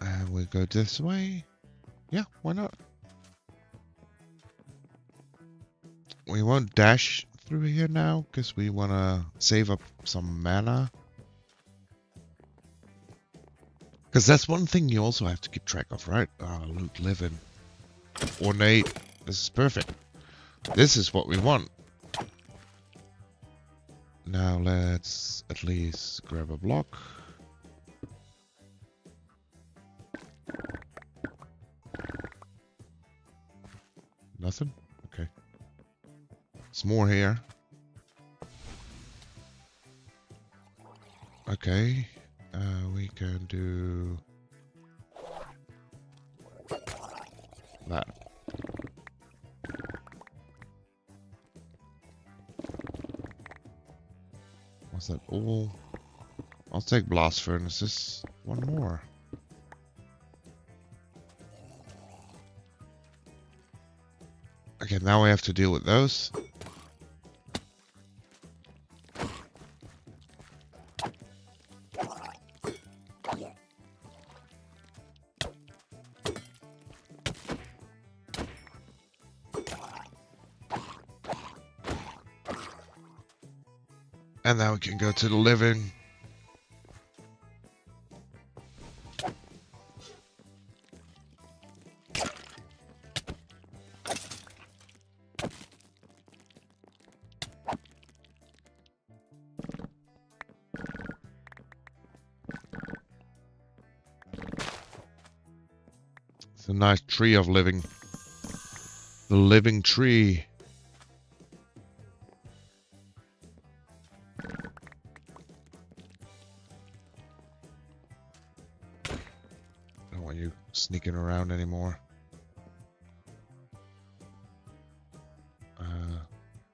And we go this way. Yeah, why not? We won't dash through here now because we want to save up some mana. Because that's one thing you also have to keep track of, right? Loot living. Ornate. This is perfect. This is what we want. Now let's at least grab a block. Nothing? Okay. It's more here. Okay. We can do that. Was that all? I'll take blast furnaces. One more. Okay, now we have to deal with those. And now we can go to the living. It's a nice tree of living. The living tree. Don't want you sneaking around anymore.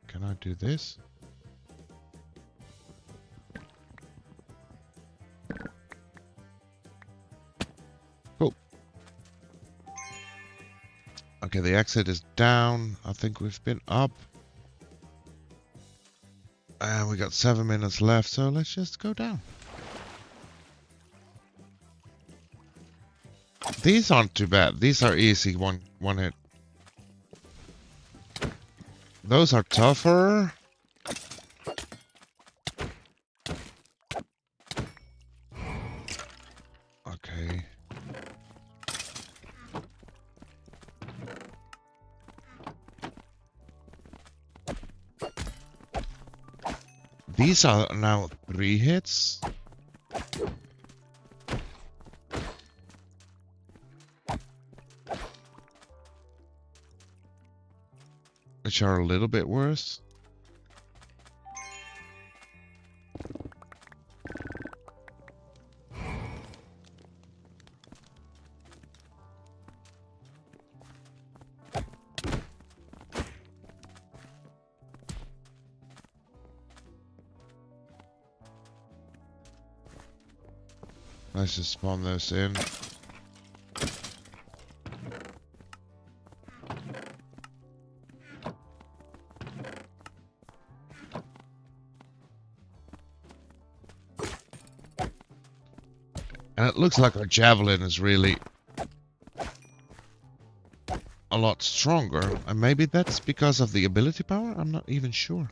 Can I do this? Cool. Okay, the exit is down. I think we've been up. And we got 7 minutes left, so let's just go down. These aren't too bad. These are easy one hit. Those are tougher. Okay. These are now 3 hits. Which are a little bit worse. Let's just spawn those in. And it looks like our javelin is really a lot stronger. And maybe that's because of the ability power? I'm not even sure.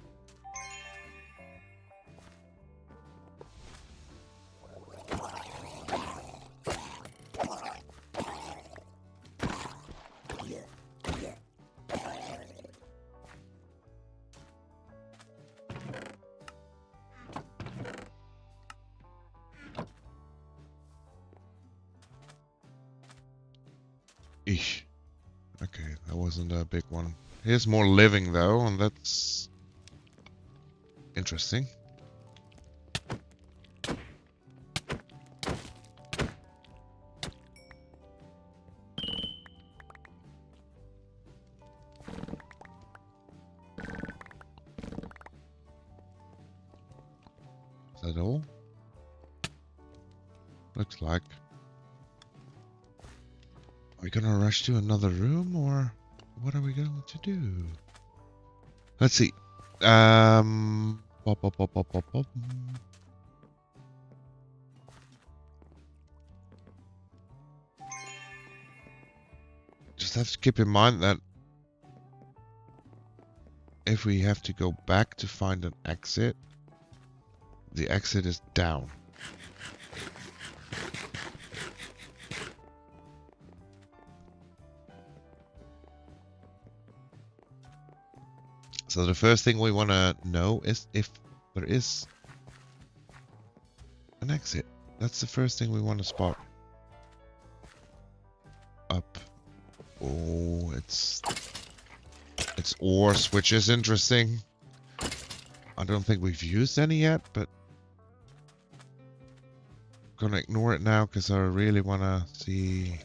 Eesh. Okay, that wasn't a big one. Here's more living though, and that's interesting. Is that all? Looks like. Are we gonna rush to another room, or what are we going to do? Let's see. Pop, pop, pop, pop, pop, pop. Just have to keep in mind that if we have to go back to find an exit, the exit is down. So the first thing we want to know is if there is an exit. That's the first thing we want to spot. Up. Oh, it's ores, which is interesting. I don't think we've used any yet, but I'm gonna ignore it now because I really want to see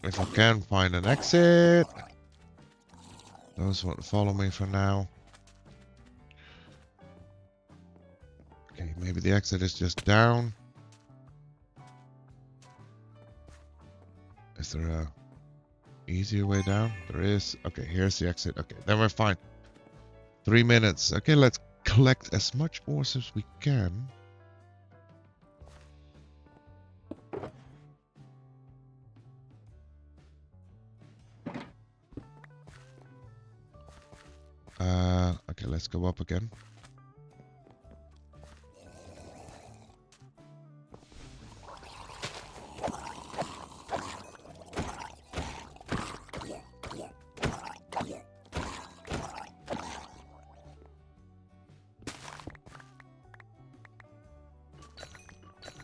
if I can find an exit. Those won't follow me for now. Okay, maybe the exit is just down. Is there a easier way down? There is. Okay, here's the exit. Okay, then we're fine. 3 minutes. Okay, let's collect as much ores as we can. Okay, let's go up again.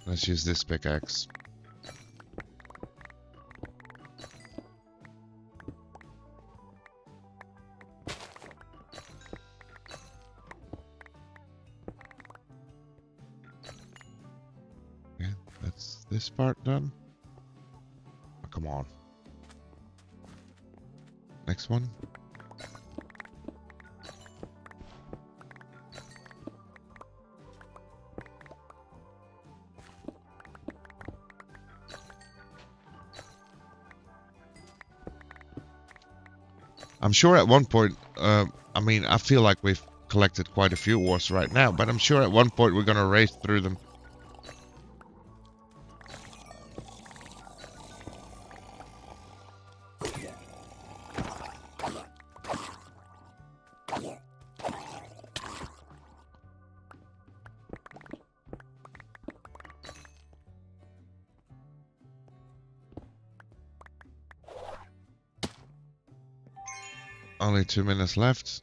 Let's use this pickaxe. Okay, that's this part done. Oh, come on. Next one. I'm sure at one point, I mean, I feel like we've collected quite a few ores right now, but I'm sure at one point we're gonna race through them. Only 2 minutes left.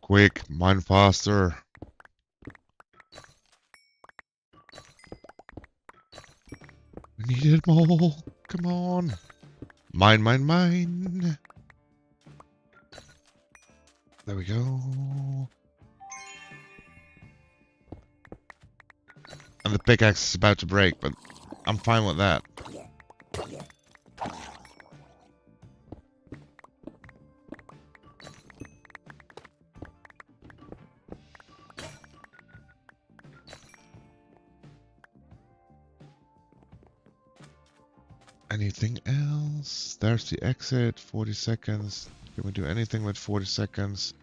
Quick, mine faster. We need it more. Come on. Mine, mine, mine. There we go. And the pickaxe is about to break, but I'm fine with that. Anything else? There's the exit, 40 seconds. Can we do anything with 40 seconds?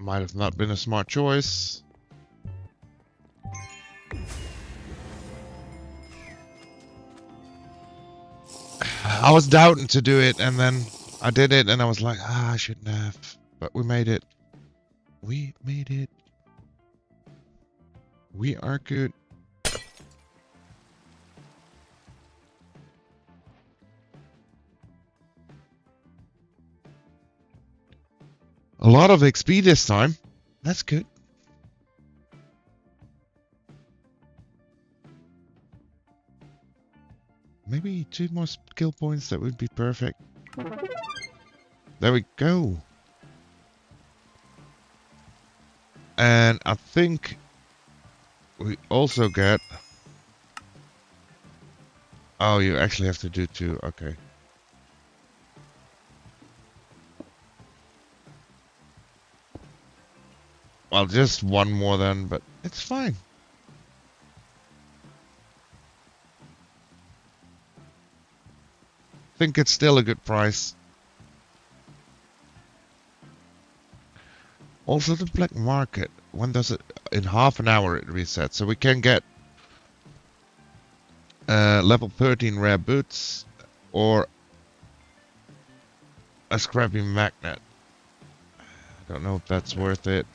Might have not been a smart choice. I was doubting to do it, and then I did it, and I was like, I shouldn't have. But we made it. We made it. We are good. A lot of XP this time. That's good. Maybe 2 more skill points, that would be perfect. There we go. And I think we also get... Oh, you actually have to do 2. Okay. Well, just 1 more then, but it's fine. I think it's still a good price. Also, the black market, when does it? In half an hour it resets, so we can get level 13 rare boots or a scrappy magnet. I don't know if that's worth it.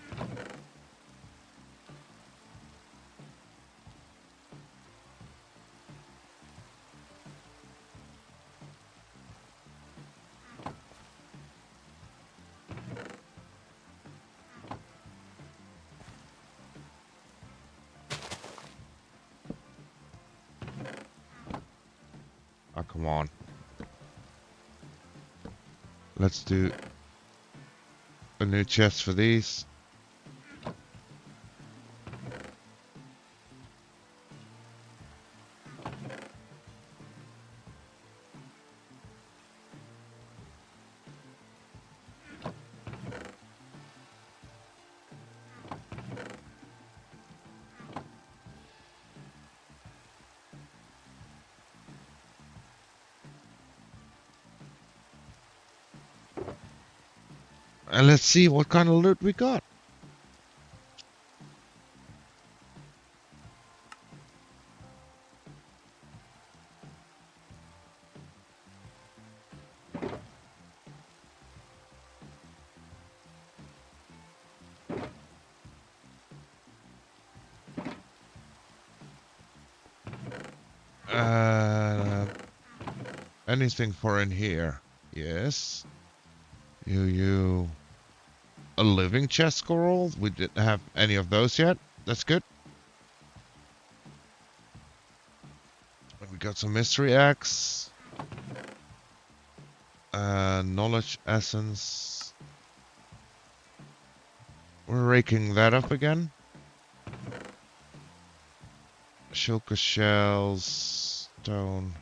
Oh, come on. Let's do a new chest for these. And let's see what kind of loot we got. Anything for in here? Yes. You. A living chest scroll? We didn't have any of those yet. That's good. We got some mystery axe. Knowledge essence. We're raking that up again. Shulker shells. Stone.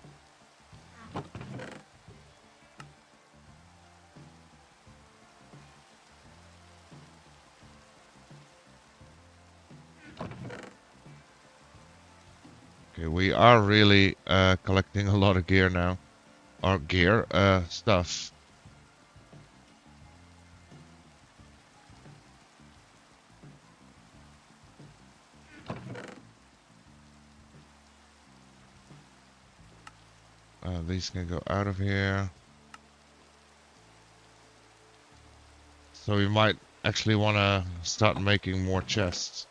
Okay, we are really collecting a lot of gear now. Or gear, stuff. These can go out of here. So we might actually want to start making more chests.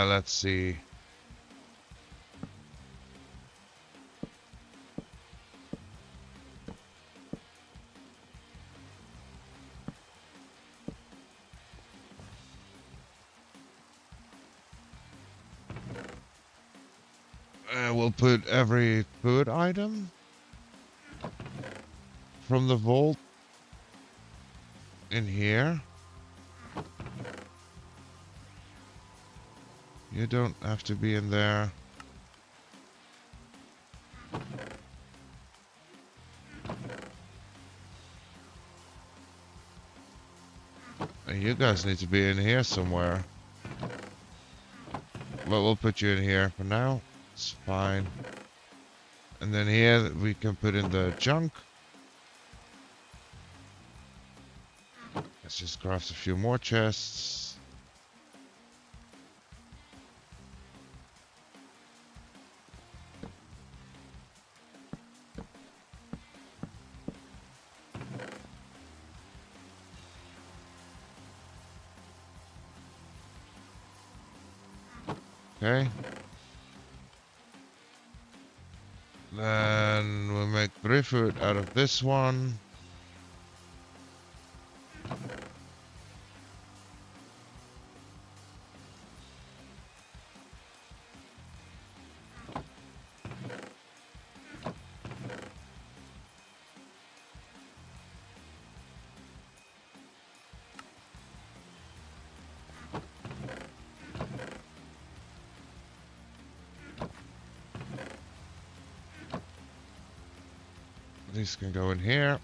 Let's see. We'll put every food item from the vault in here. You don't have to be in there. And you guys need to be in here somewhere. But we'll put you in here for now. It's fine. And then here we can put in the junk. Let's just craft a few more chests. Okay. Then we'll make 3 food out of this one. These can go in here.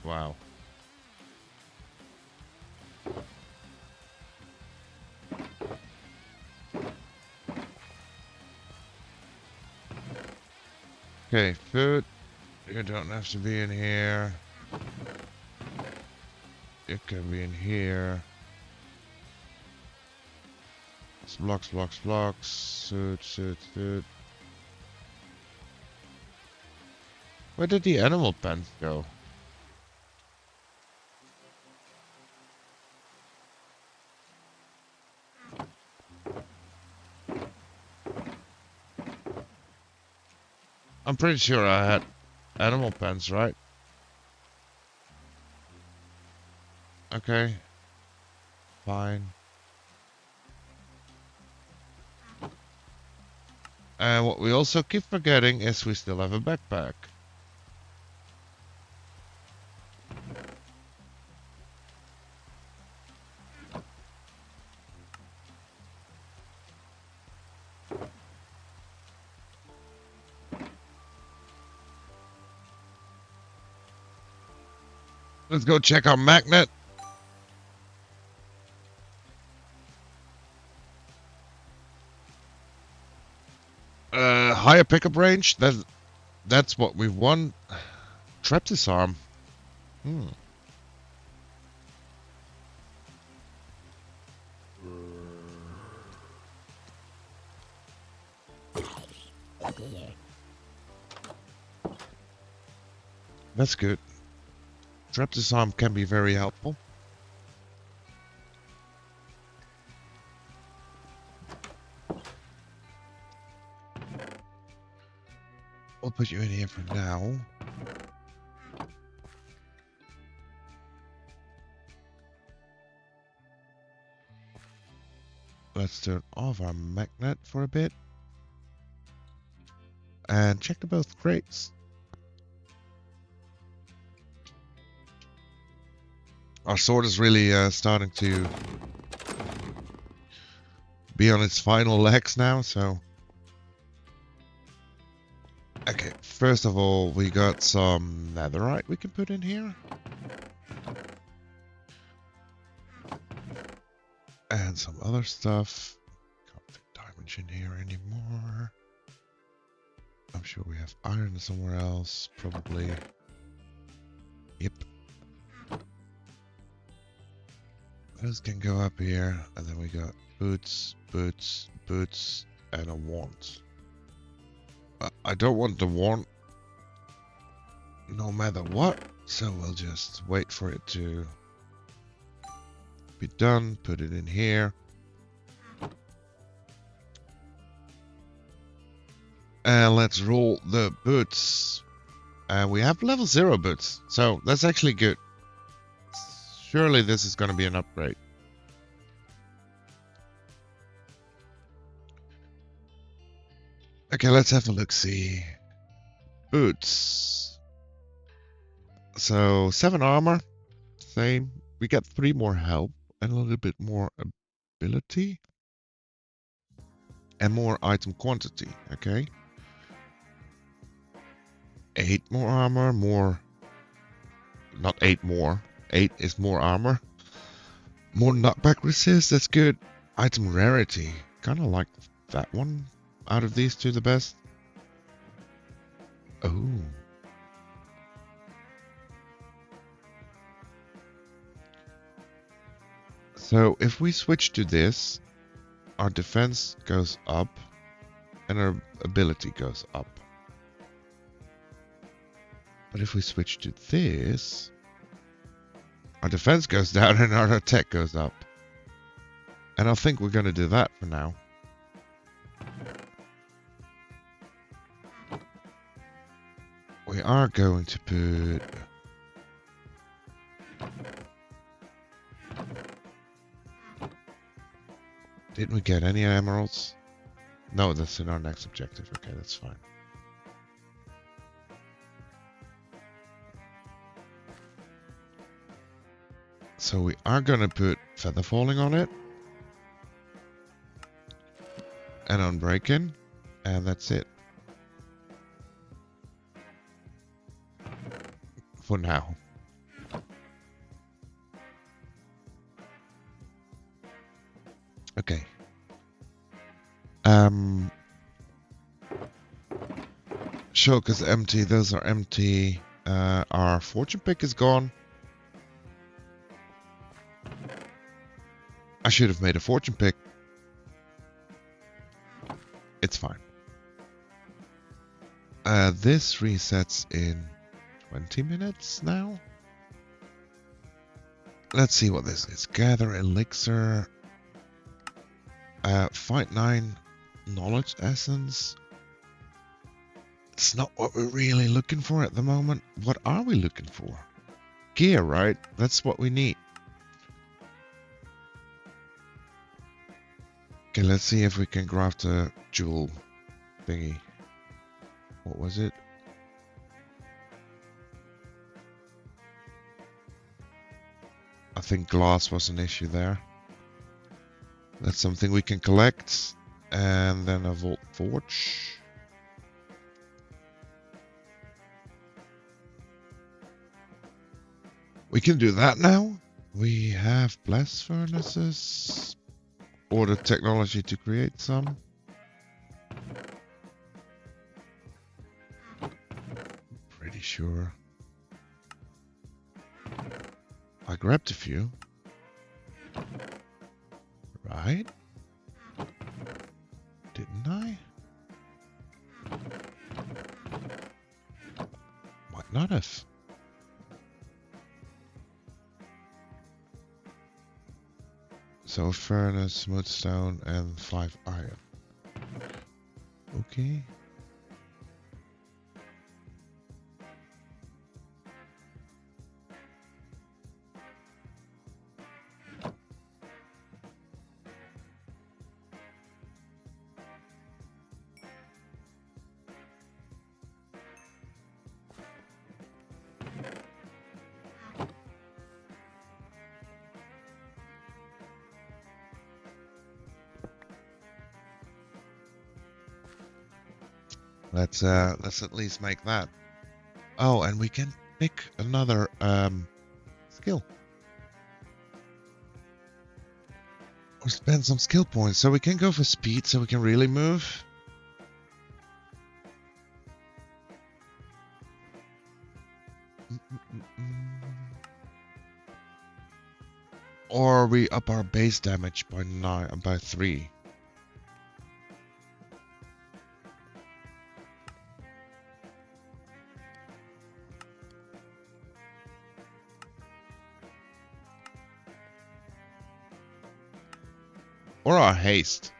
Wow. Okay, food. You don't have to be in here. It can be in here. It's blocks, blocks, blocks. Food. Where did the animal pen go? I'm pretty sure I had animal pens, right? Okay. Fine. And what we also keep forgetting is we still have a backpack. Let's go check our magnet. Higher pickup range. That's what we want. Trap disarm. That's good. Trap disarm can be very helpful. We'll put you in here for now. Let's turn off our magnet for a bit. And check the both crates. Our sword is really starting to be on its final legs now, so... Okay, first of all, we got some netherite we can put in here. And some other stuff. Can't fit diamonds in here anymore. I'm sure we have iron somewhere else, probably. Yep. Those can go up here, and then we got boots, boots, boots, and a wand. I don't want the wand no matter what, so we'll just wait for it to be done, put it in here. And let's roll the boots. We have level 0 boots, so that's actually good. Surely this is going to be an upgrade. Okay, let's have a look-see. Boots. So 7 armor, same. We get 3 more health and a little bit more ability. And more item quantity, okay. 8 more armor, more... Not 8 more. 8 is more armor. More knockback resist, that's good. Item rarity. Kinda like that one out of these two the best. Oh. So if we switch to this, our defense goes up and our ability goes up. But if we switch to this, our defense goes down and our attack goes up. And I think we're going to do that for now. We are going to put... Didn't we get any emeralds? No, that's in our next objective. Okay, that's fine. So we are going to put feather falling on it. And unbreaking. And that's it. For now. Okay. Shulk is empty. Those are empty. Our fortune pick is gone. I should have made a fortune pick. It's fine. This resets in 20 minutes now. Let's see what this is. Gather elixir. Fight 9 knowledge essence. It's not what we're really looking for at the moment. What are we looking for? Gear, right? That's what we need. Okay, let's see if we can craft a jewel thingy. What was it? I think glass was an issue there. That's something we can collect. And then a Vault Forge. We can do that now. We have blast furnaces. Or the technology to create some. Pretty sure. I grabbed a few. Right? Didn't I? Might not have. So furnace, smooth stone, and 5 iron. Okay. Let's at least make that. Oh, and we can pick another skill. Or spend some skill points. So we can go for speed so we can really move. Or we up our base damage by 3. Or our haste.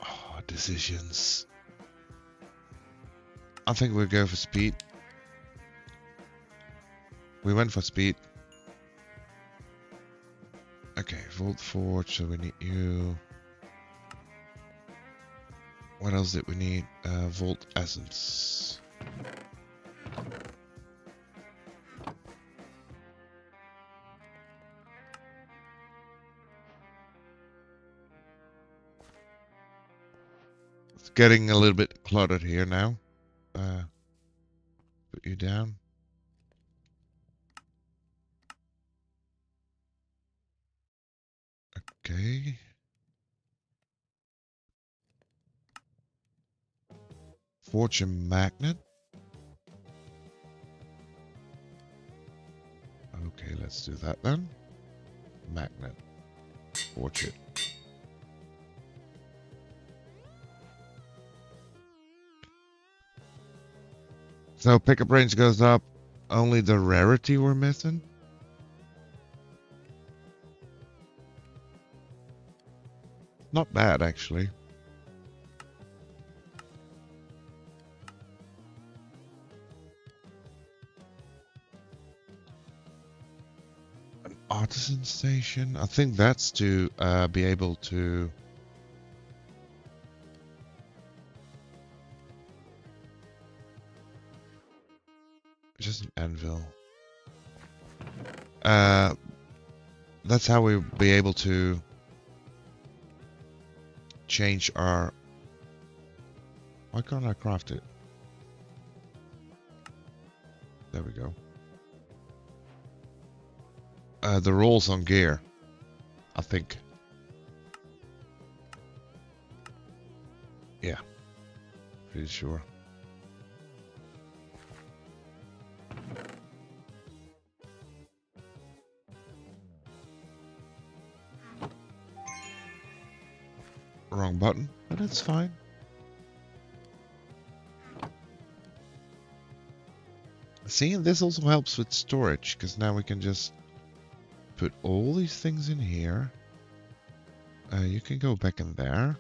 Oh, decisions. I think we'll go for speed. We went for speed. Okay, Volt Forge, so we need you. What else did we need? Volt Essence. It's getting a little bit cluttered here now. Put you down. Okay. Fortune Magnet. Okay, let's do that then. Magnet. Fortune. So pickup range goes up. Only the rarity we're missing. Not bad, actually. An artisan station. I think that's to be able to. Just an anvil. That's how we'll be able to change our... Why can't I craft it? There we go. The rolls on gear, I think. Yeah, pretty sure. Wrong button, but it's fine. See, and this also helps with storage, because now we can just put all these things in here. You can go back in there.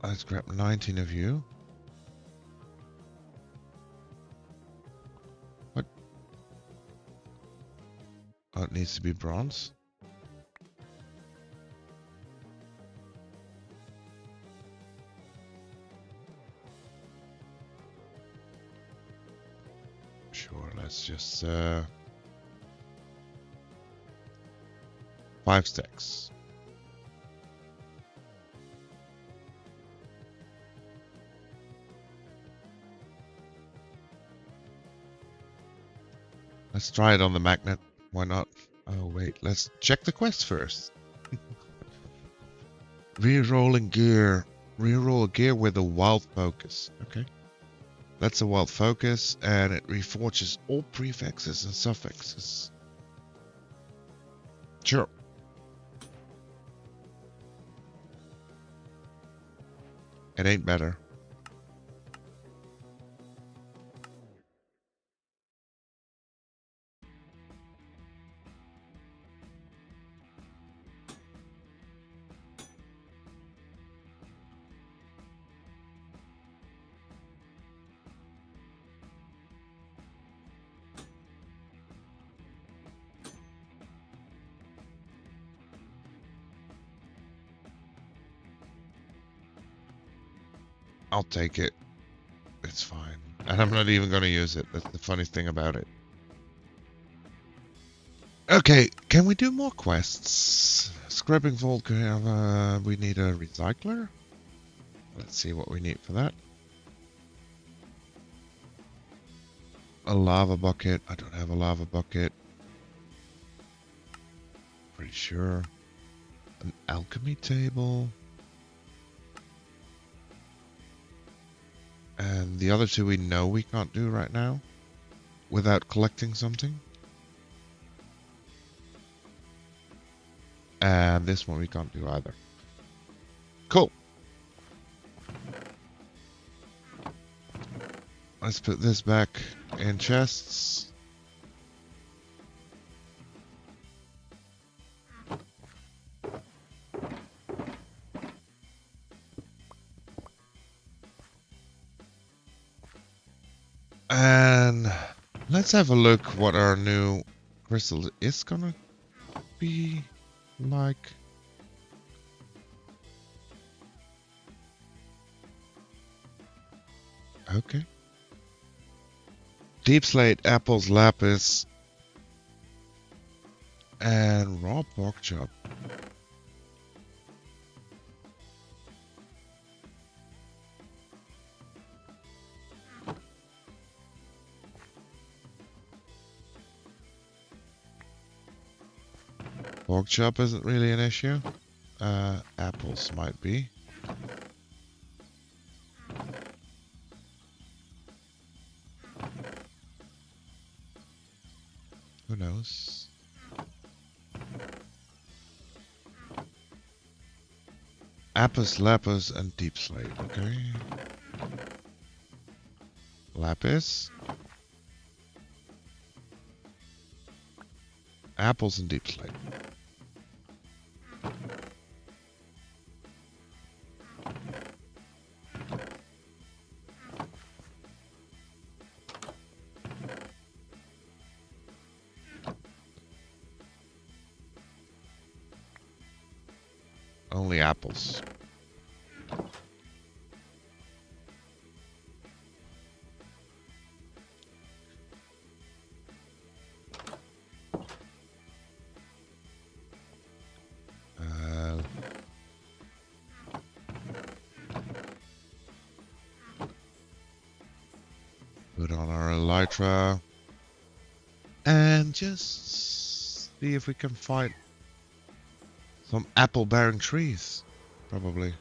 Let's grab 19 of you. What? Oh, it needs to be bronze. Sure, let's just 5 stacks. Let's try it on the magnet. Why not? Oh wait, let's check the quest first. Rerolling gear. Reroll a gear with a wild focus. Okay. That's a wild focus, and it reforges all prefixes and suffixes. Sure. It ain't better. I'll take it. It's fine. And I'm not even going to use it. That's the funny thing about it. Okay, can we do more quests? Scrapping vault, we need a recycler. Let's see what we need for that. A lava bucket. I don't have a lava bucket. Pretty sure. An alchemy table. And the other two we know we can't do right now without collecting something. And this one we can't do either. Cool. Let's put this back in chests. And let's have a look what our new crystal is gonna be like. Okay. Deep slate, apples, lapis, and raw pork chop. Pork chop isn't really an issue. Apples might be. Who knows? Apples, lapis, and deep slate. Okay. Lapis. Apples and deep slate. Only apples. Put on our elytra. And just see if we can find some apple-bearing trees. Probably.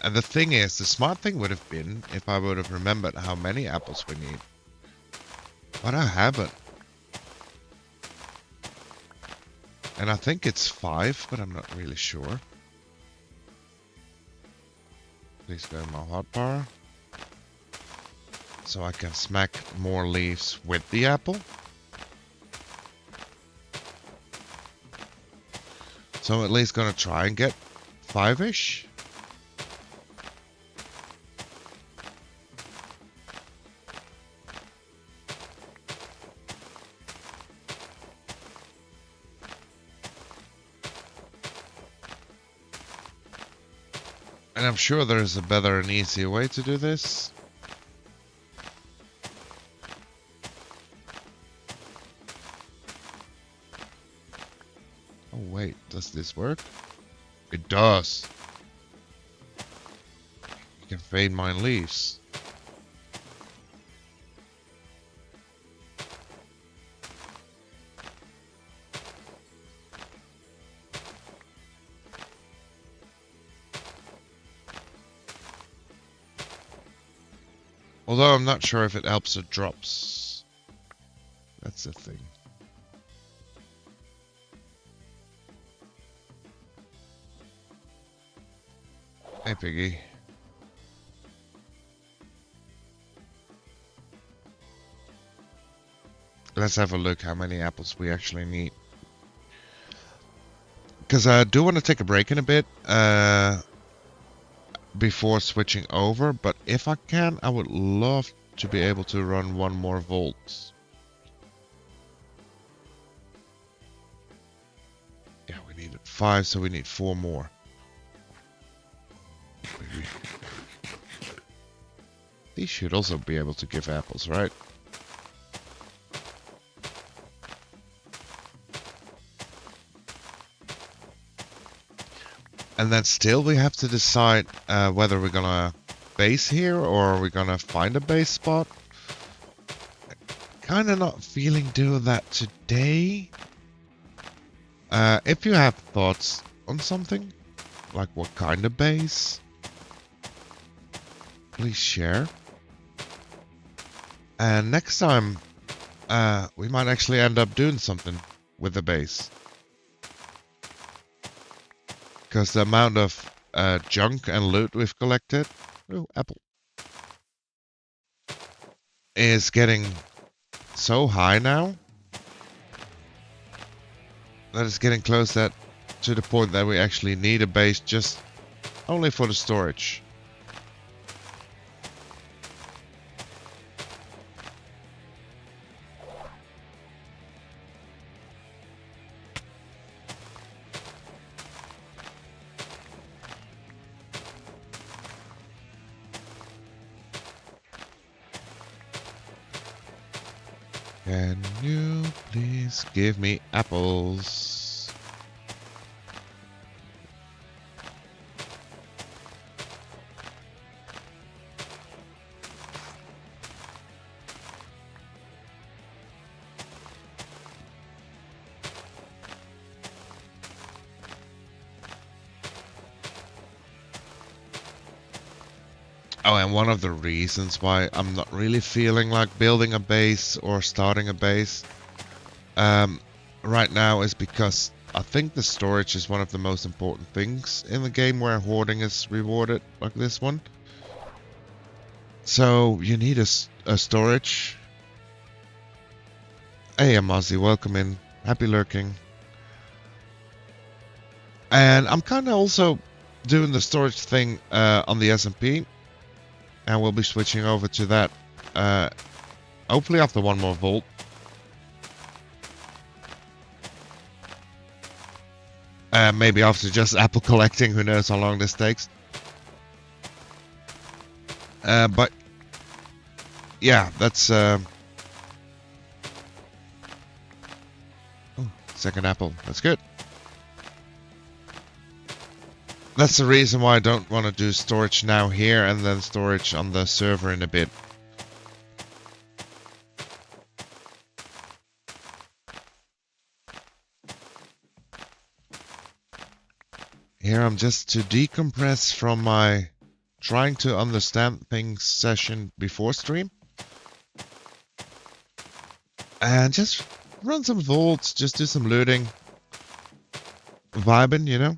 And the thing is, the smart thing would have been if I would have remembered how many apples we need. But I haven't. And I think it's 5, but I'm not really sure. Please go in my hotbar. So I can smack more leaves with the apple. So I'm at least gonna try and get 5-ish. And I'm sure there's a better and easier way to do this. Oh wait, does this work? It does. You can fade mine leaves. Although I'm not sure if it helps the drops. That's the thing. Hey, Piggy. Let's have a look how many apples we actually need. Because I do want to take a break in a bit before switching over. But if I can, I would love to be able to run one more volt. Yeah, we needed 5, so we need 4 more. Maybe. These should also be able to give apples, right? And then still we have to decide whether we're gonna base here or are we gonna find a base spot. Kinda not feeling doing that today. If you have thoughts on something, like what kind of base, please share. And next time, we might actually end up doing something with the base. Because the amount of junk and loot we've collected, oh, apple, is getting so high now that it's getting close to the point that we actually need a base just only for the storage. Can you please give me apples? Oh, and one of the reasons why I'm not really feeling like building a base or starting a base right now is because I think the storage is one of the most important things in the game where hoarding is rewarded, like this one. So you need a storage. Hey, Amazi, welcome in. Happy lurking. And I'm kind of also doing the storage thing on the SMP. And we'll be switching over to that hopefully after one more vault. Maybe after just apple collecting, who knows how long this takes. But yeah, that's oh, second apple. That's good. That's the reason why I don't want to do storage now here and then storage on the server in a bit. Here I'm just to decompress from my trying to understand things session before stream. And just run some vaults, just do some looting. Vibing, you know?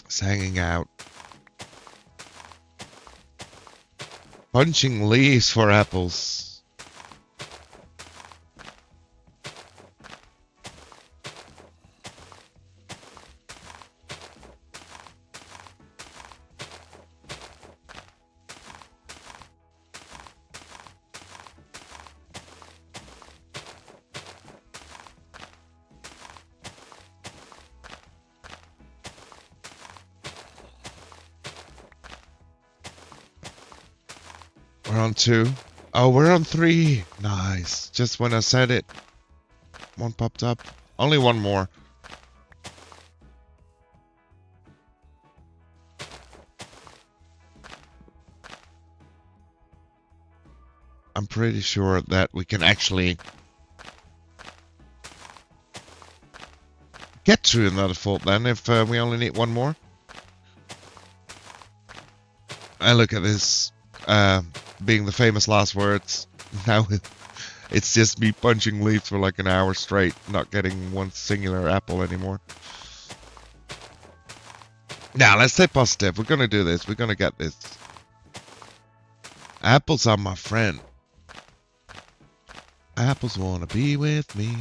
Just hanging out. Punching leaves for apples. We're on 2. Oh, we're on 3. Nice. Just when I said it, one popped up. Only one more. I'm pretty sure that we can actually get to another vault then if we only need one more. And look at this. Being the famous last words. Now it's just me punching leaves for like an hour straight, not getting one singular apple anymore. Now, let's stay positive. We're gonna do this. We're gonna get this. Apples are my friend. Apples wanna be with me.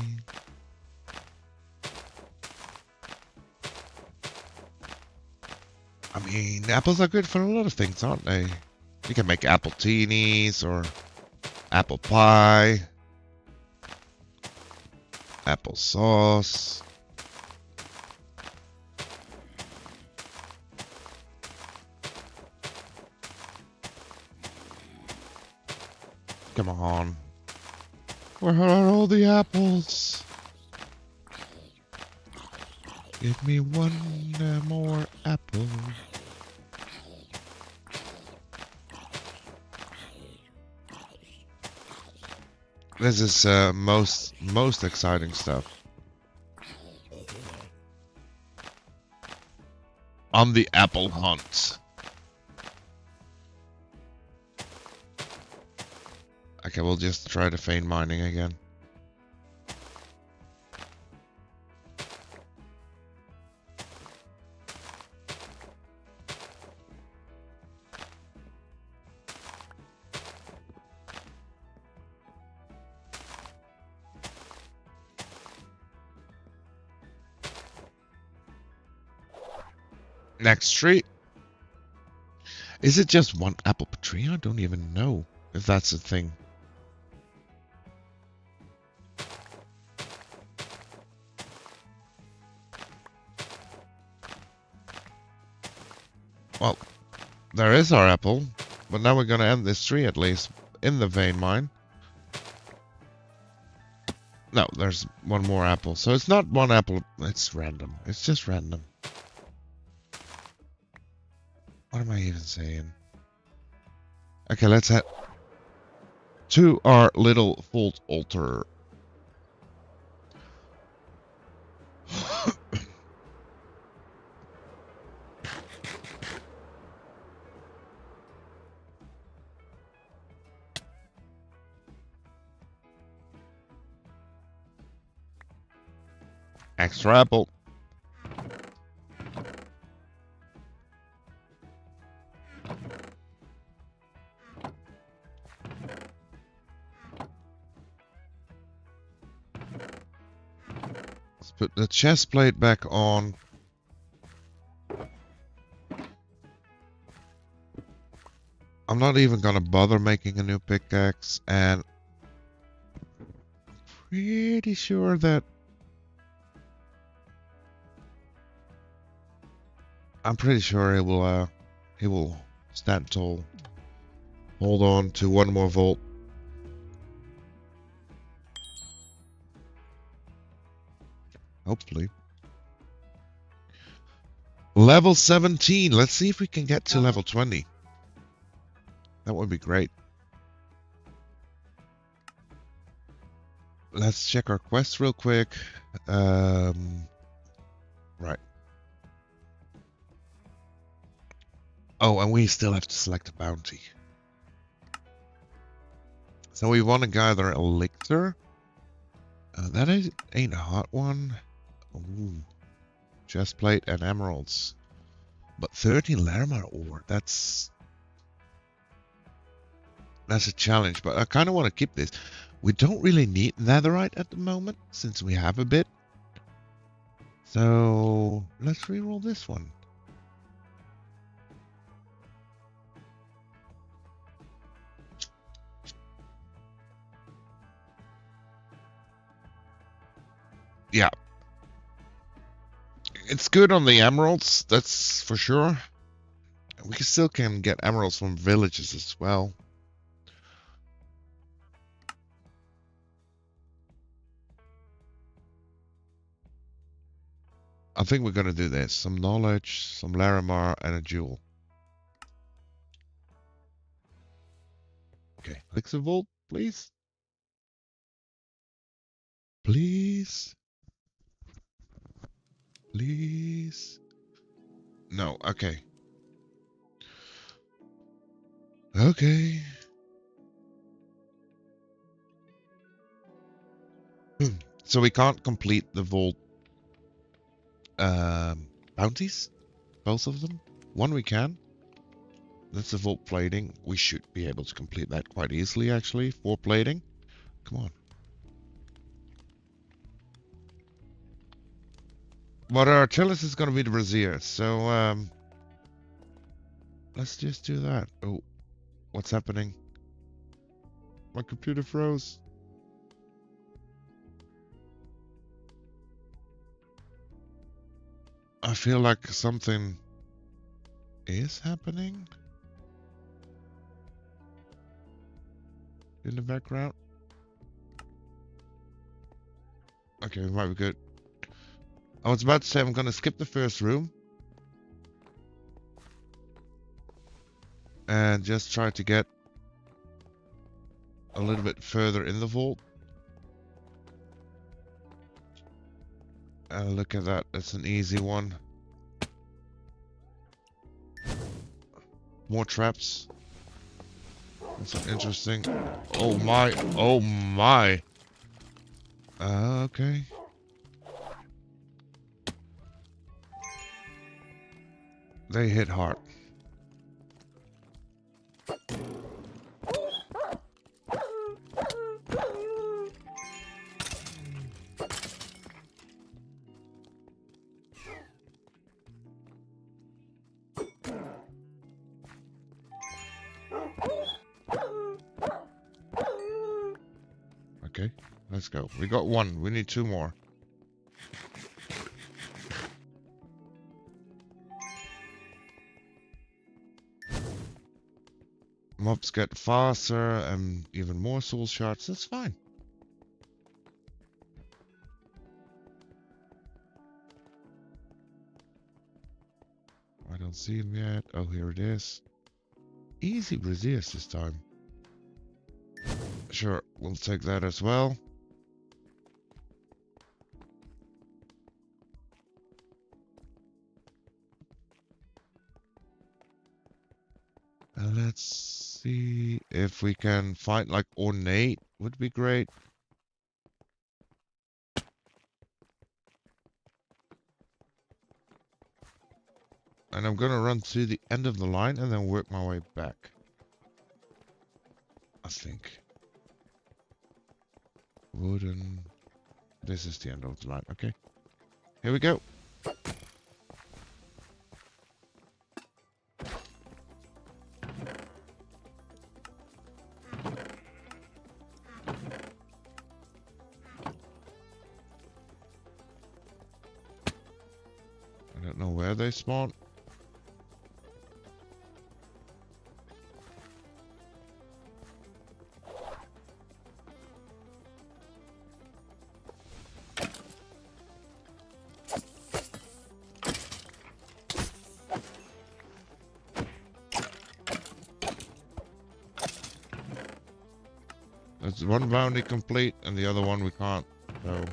I mean, apples are good for a lot of things, aren't they? You can make apple teenies or apple pie, apple sauce. Come on. Where are all the apples? Give me one more apple. This is most exciting stuff. On the apple hunt. Okay, we'll just try to feign mining again. Next tree. Is it just one apple per tree? I don't even know if that's a thing. Well, there is our apple, but now we're gonna end this tree at least in the vein mine. No, there's one more apple. So it's not one apple, it's random. It's just random. What am I even saying? Okay, let's head to our little vault altar. Extra apple. Let's put the chest plate back on. I'm not even gonna bother making a new pickaxe, and pretty sure that he will stand tall. Hold on to one more volt. Hopefully. Level 17. Let's see if we can get to level 20. That would be great. Let's check our quest real quick. Right. Oh, and we still have to select a bounty. So we want to gather elixir. That ain't a hot one. Ooh. Chestplate and emeralds. But 13 Larimar ore, that's a challenge, but I kind of want to keep this. We don't really need netherite at the moment, since we have a bit. So let's reroll this one. Yeah. It's good on the emeralds, that's for sure. We still can get emeralds from villages as well. I think we're gonna do this. Some knowledge, some Larimar, and a jewel. Okay, elixir vault, please. Please. Please. No, okay. Okay. So we can't complete the vault bounties, both of them. One we can. That's the vault plating. We should be able to complete that quite easily, actually. 4 plating. Come on. But our Achilles is going to be the brazier, so let's just do that. Oh, what's happening? My computer froze. I feel like something is happening in the background. Okay, we might be good. I was about to say I'm gonna skip the first room and just try to get a little bit further in the vault. And look at that, that's an easy one. More traps. That's interesting. Oh my, oh my. Okay. They hit hard. Okay, let's go. We got one. We need 2 more. Mobs get faster and even more soul shards. That's fine. I don't see him yet. Oh, here it is. Easy resist this time. Sure, we'll take that as well. Let's see if we can find like ornate would be great. And I'm gonna run to the end of the line and then work my way back. I think. Wooden. This is the end of the line. Okay. Here we go. I don't know where they spawn. That's one bounty complete and the other one we can't. So.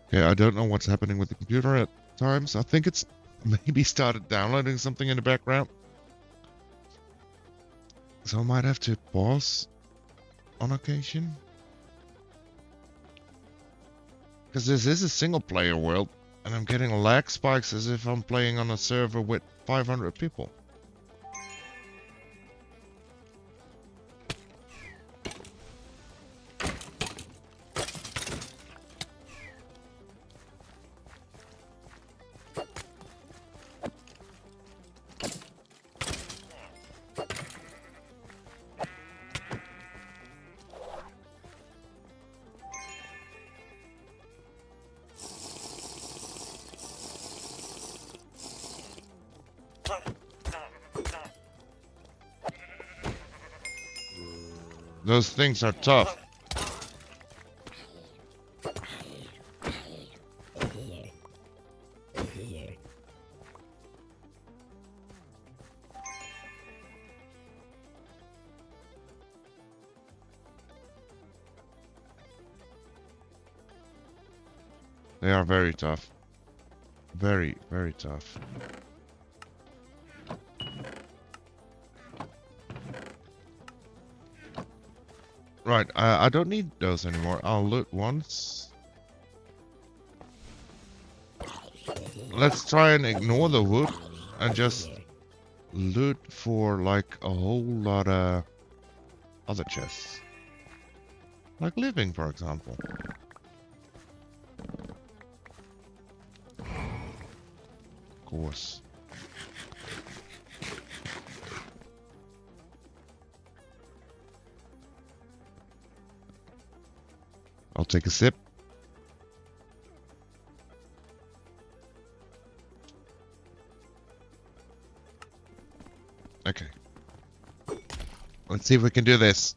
Okay, I don't know what's happening with the computer at times. I think it's maybe started downloading something in the background. So I might have to pause on occasion. Because this is a single player world, and I'm getting lag spikes as if I'm playing on a server with 500 people. Those things are tough. They are very tough. Very, very tough. Right, I don't need those anymore. I'll loot once. Let's try and ignore the wood and just loot for like a whole lot of other chests. Like living, for example. Of course. I'll take a sip. Okay. Let's see if we can do this.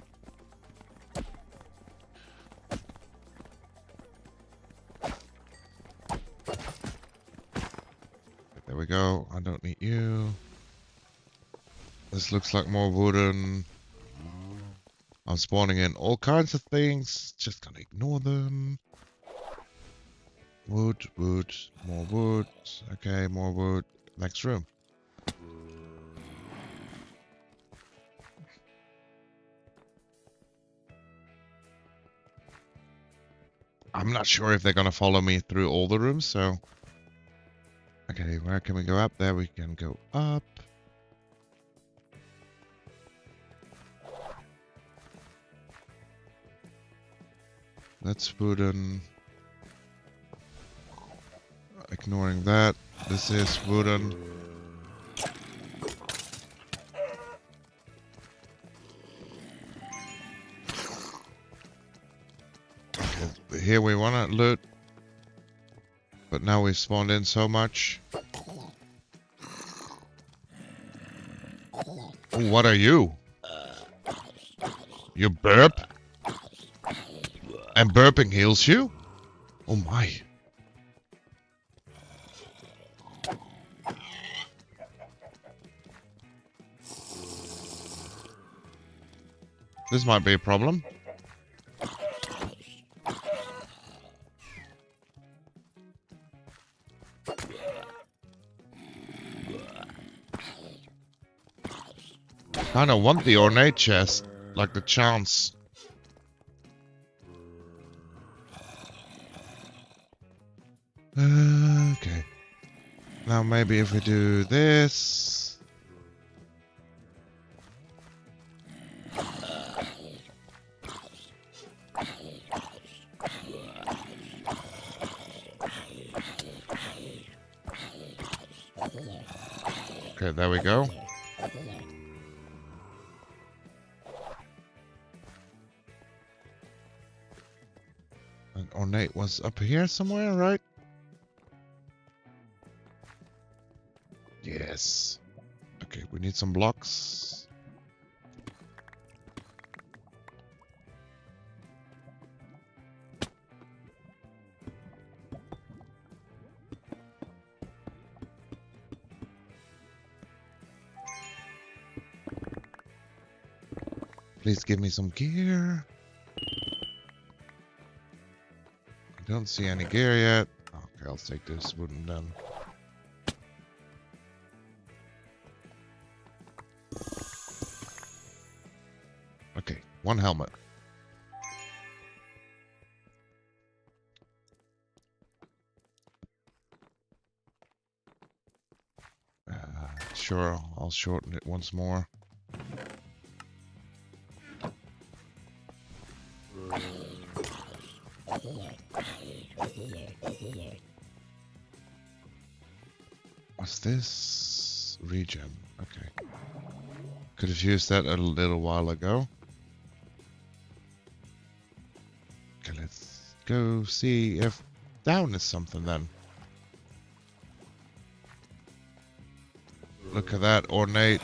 There we go. I don't need you. This looks like more wooden. I'm spawning in all kinds of things. Just gonna ignore them. Wood, wood, more wood. Okay, more wood. Next room. I'm not sure if they're gonna follow me through all the rooms, so... Okay, where can we go up? There we can go up. That's wooden. Ignoring that. This is wooden. Here we want to loot. But now we've spawned in so much. Ooh, what are you? You burp? And burping heals you? Oh my. This might be a problem. Kinda want the ornate chest, like the chance. Okay. Now maybe if we do this. Okay, there we go. And ornate was up here somewhere, right? Yes. Okay, we need some blocks. Please give me some gear. I don't see any gear yet. Okay, I'll take this wooden then. Okay, one helmet. Sure, I'll shorten it once more. What's this? Regen. Okay. Could have used that a little while ago. Okay, let's go see if down is something then. Look at that, ornate.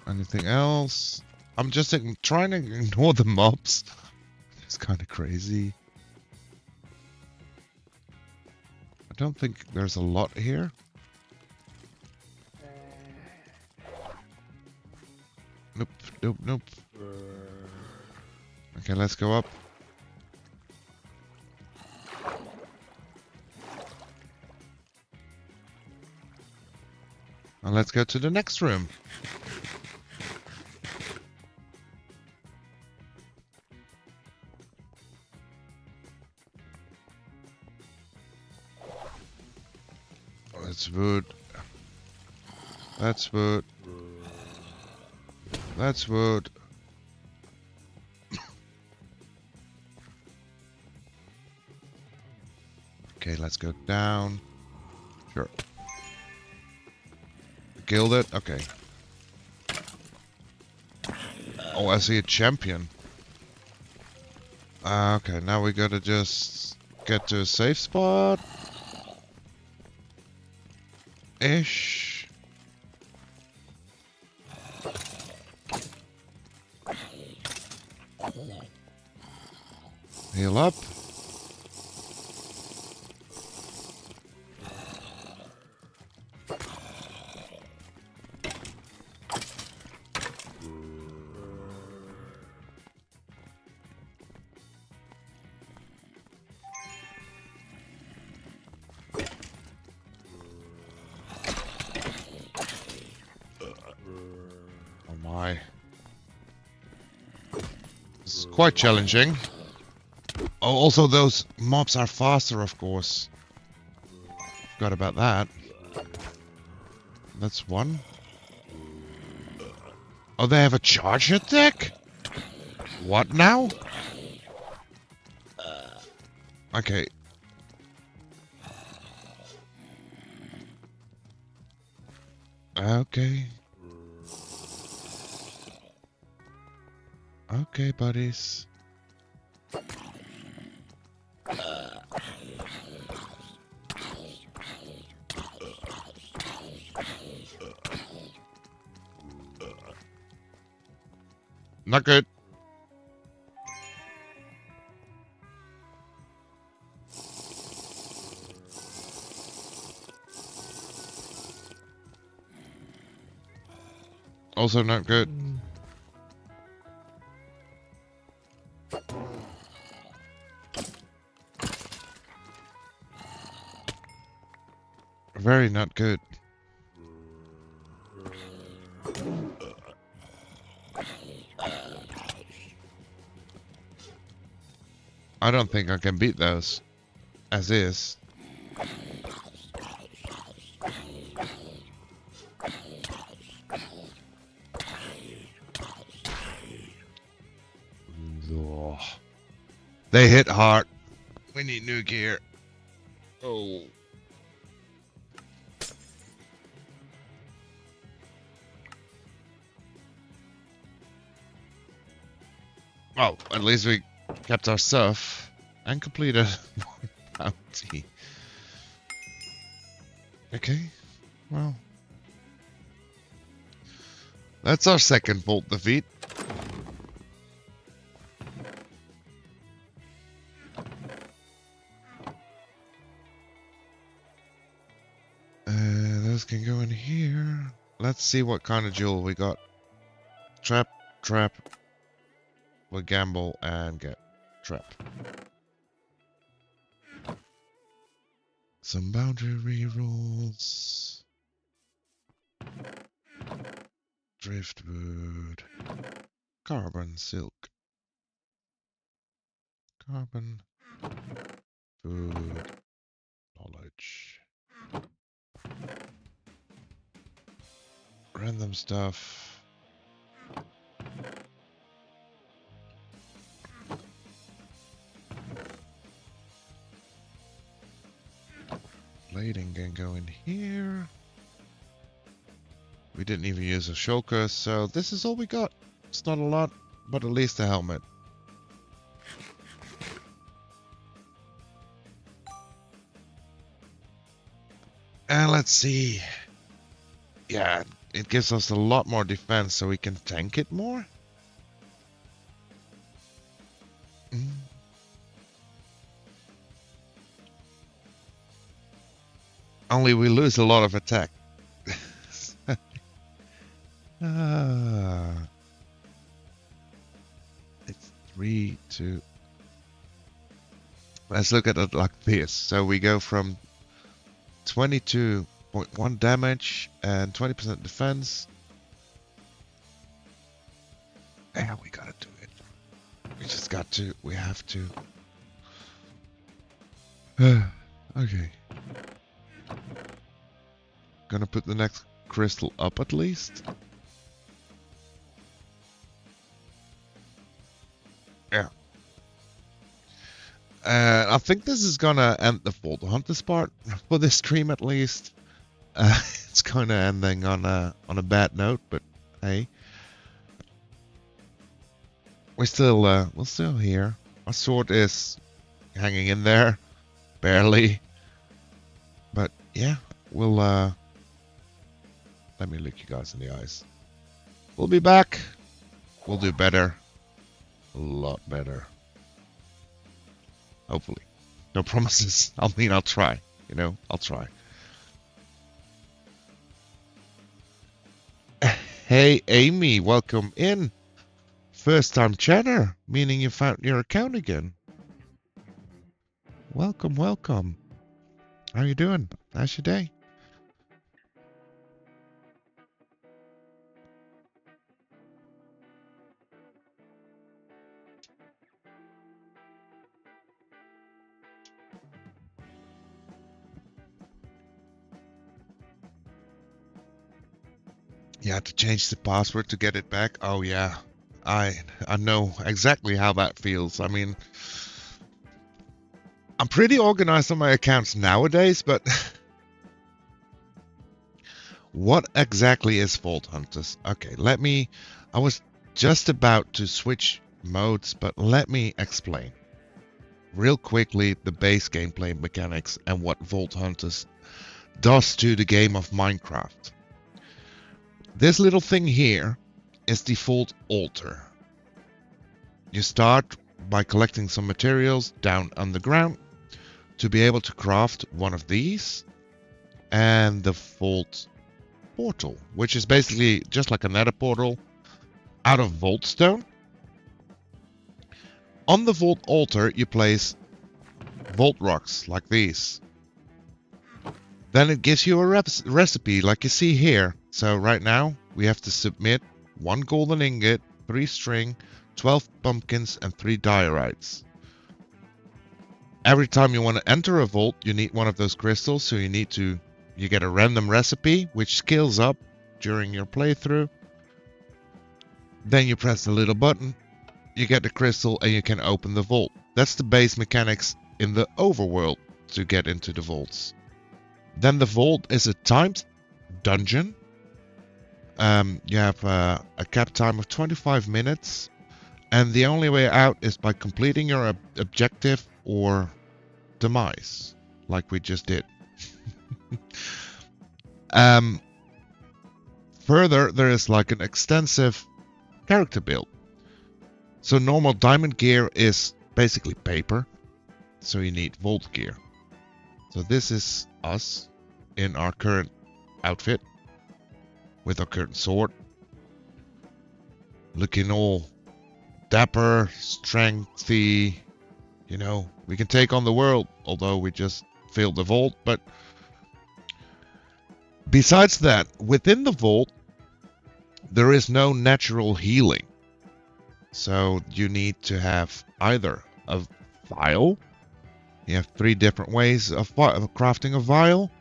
Anything else? I'm just trying to ignore the mobs. It's kind of crazy. I don't think there's a lot here. Nope, nope, nope. Okay, let's go up. And let's go to the next room. That's wood. That's wood. That's wood. Okay, let's go down. Sure. Killed it? Okay. Oh, I see a champion. Okay, now we gotta just get to a safe spot. Ish. Heal up. This is quite challenging. Oh, also those mobs are faster, of course. Forgot about that. That's one. Oh, they have a charge attack? What now? Okay. Okay. Okay, buddies. Not good. Also not good. Very not good. I don't think I can beat those. As is. Ugh. They hit hard. We need new gear. Oh. Well, at least we kept our stuff and completed one bounty. Okay, well. That's our second Volt defeat. Those can go in here. Let's see what kind of jewel we got. Trap, trap. We'll gamble and get trap. Some boundary rerolls. Driftwood. Carbon silk. Carbon. Food. Knowledge. Random stuff. Blading can go in here. We didn't even use a shulker, so this is all we got. It's not a lot, but at least a helmet. And let's see. Yeah, it gives us a lot more defense, so we can tank it more. Only we lose a lot of attack. It's 3, 2. Let's look at it like this. So we go from 22.1 damage and 20% defense. Yeah, we gotta do it. We just got to. We have to. Okay. Gonna put the next crystal up at least. Yeah. I think this is gonna end the Vault Hunters part for this stream at least. It's kinda ending on a bad note, but hey. We're still here. Our sword is hanging in there. Barely. But yeah, we'll let me look you guys in the eyes. We'll be back. We'll do better. A lot better. Hopefully. No promises. I mean, I'll try. You know, I'll try. Hey, Amy, welcome in. First time chatter, meaning you found your account again. Welcome, welcome. How you doing? How's your day? You had to change the password to get it back. Oh yeah, I know exactly how that feels. I mean, I'm pretty organized on my accounts nowadays, but what exactly is Vault Hunters? Okay, I was just about to switch modes, but let me explain real quickly the base gameplay mechanics and what Vault Hunters does to the game of Minecraft. This little thing here is the Vault Altar. You start by collecting some materials down underground to be able to craft one of these and the Vault Portal, which is basically just like a nether portal out of Vault Stone. On the Vault Altar, you place Vault Rocks like these. Then it gives you a recipe like you see here. So right now we have to submit 1 golden ingot, 3 string, 12 pumpkins and 3 diorites. Every time you want to enter a vault, you need one of those crystals, so you get a random recipe which scales up during your playthrough. Then you press the little button, you get the crystal and you can open the vault. That's the base mechanics in the overworld to get into the vaults. Then the vault is a timed dungeon. You have a cap time of 25 minutes. And the only way out is by completing your objective or demise, like we just did. Further, there is like an extensive character build. So normal diamond gear is basically paper. So you need vault gear. So this is us in our current outfit with our current sword. Looking all dapper, strengthy, you know, we can take on the world, although we just failed the vault. But besides that, within the vault, there is no natural healing. So you need to have either a vial. You have 3 different ways of crafting a vial.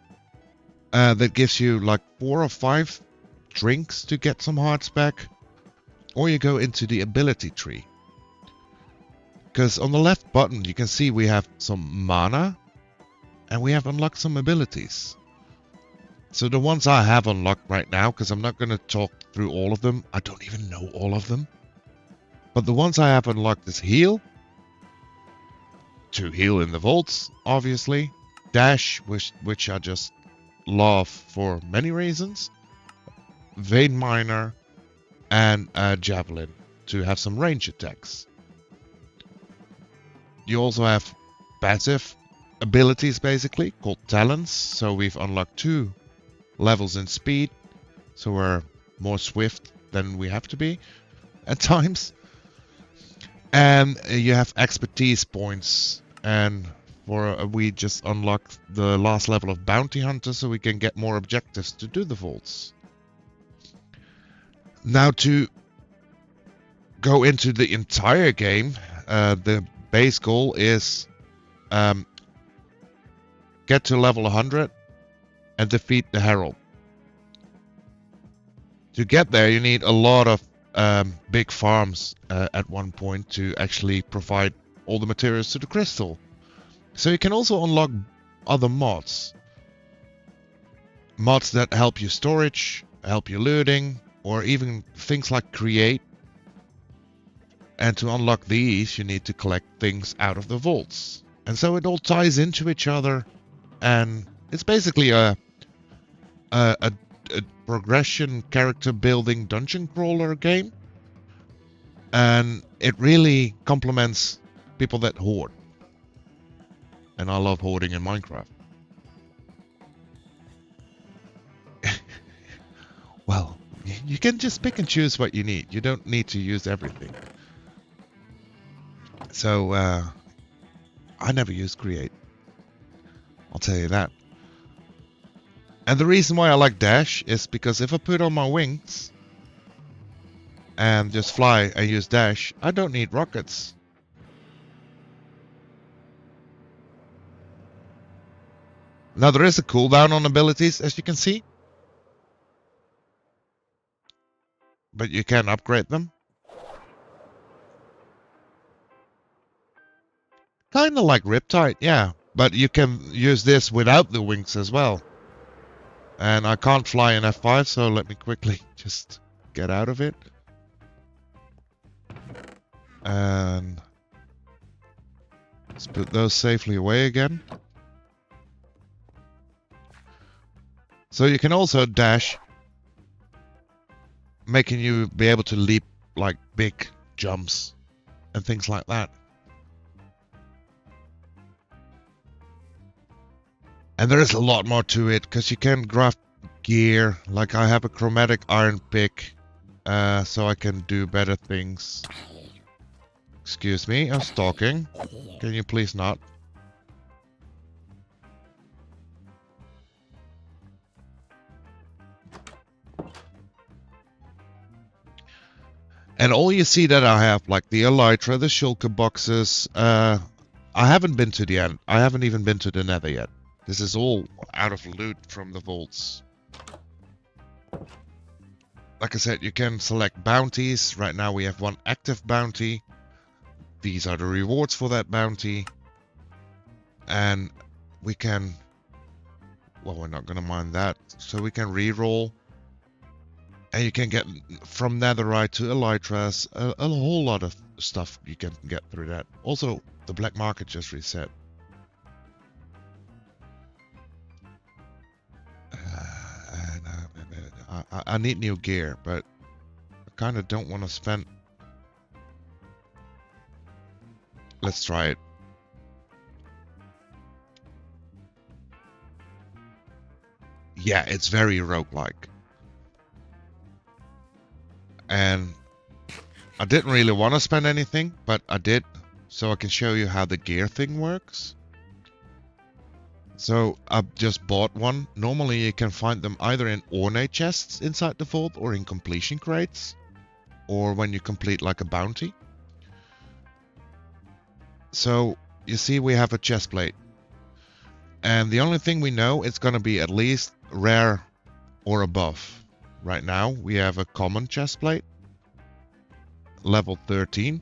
That gives you like 4 or 5 drinks to get some hearts back. Or you go into the ability tree. Because on the left button you can see we have some mana. And we have unlocked some abilities. So the ones I have unlocked right now, because I'm not going to talk through all of them. I don't even know all of them. But the ones I have unlocked is heal. To heal in the vaults, obviously. Dash, which I just love for many reasons. Vein Miner. And Javelin to have some range attacks. You also have passive abilities basically called talents. So we've unlocked 2 levels in speed. So we're more swift than we have to be at times. And you have expertise points. And we just unlocked the last level of Bounty Hunter so we can get more objectives to do the vaults. Now to go into the entire game, the base goal is get to level 100 and defeat the Herald. To get there you need a lot of big farms at one point to actually provide all the materials to the crystal. So you can also unlock other mods. Mods that help you storage, help you looting, or even things like create. And to unlock these, you need to collect things out of the vaults. And so it all ties into each other. And it's basically a progression character building dungeon crawler game. And it really complements people that hoard. And I love hoarding in Minecraft. Well, you can just pick and choose what you need. You don't need to use everything. So, I never use create. I'll tell you that. And the reason why I like dash is because if I put on my wings and just fly and use dash, I don't need rockets. Now there is a cooldown on abilities, as you can see. but you can upgrade them. Kind of like Riptide, yeah. But you can use this without the wings as well. And I can't fly in F5, so let me quickly just get out of it. And let's put those safely away again. So you can also dash, making you be able to leap like big jumps and things like that. And there is a lot more to it, because you can craft gear. Like I have a chromatic iron pick, so I can do better things. Excuse me, I'm stalking. Can you please not? And all you see that I have, like the elytra, the shulker boxes, I haven't been to the end. I haven't even been to the nether yet. This is all out of loot from the vaults. Like I said, you can select bounties. Right now we have one active bounty. These are the rewards for that bounty. And we can... Well, we're not going to mind that. So we can reroll. And you can get from netherite to elytras, a whole lot of stuff you can get through that. Also, the black market just reset. I need new gear, but I kind of don't want to spend... Let's try it. Yeah, it's very roguelike. And I didn't really want to spend anything, but I did, so I can show you how the gear thing works. So I just bought one. Normally you can find them either in ornate chests inside the vault or in completion crates, or when you complete like a bounty. So you see we have a chest plate, and the only thing we know it's gonna be at least rare or above. Right now we have a common chest plate, level 13,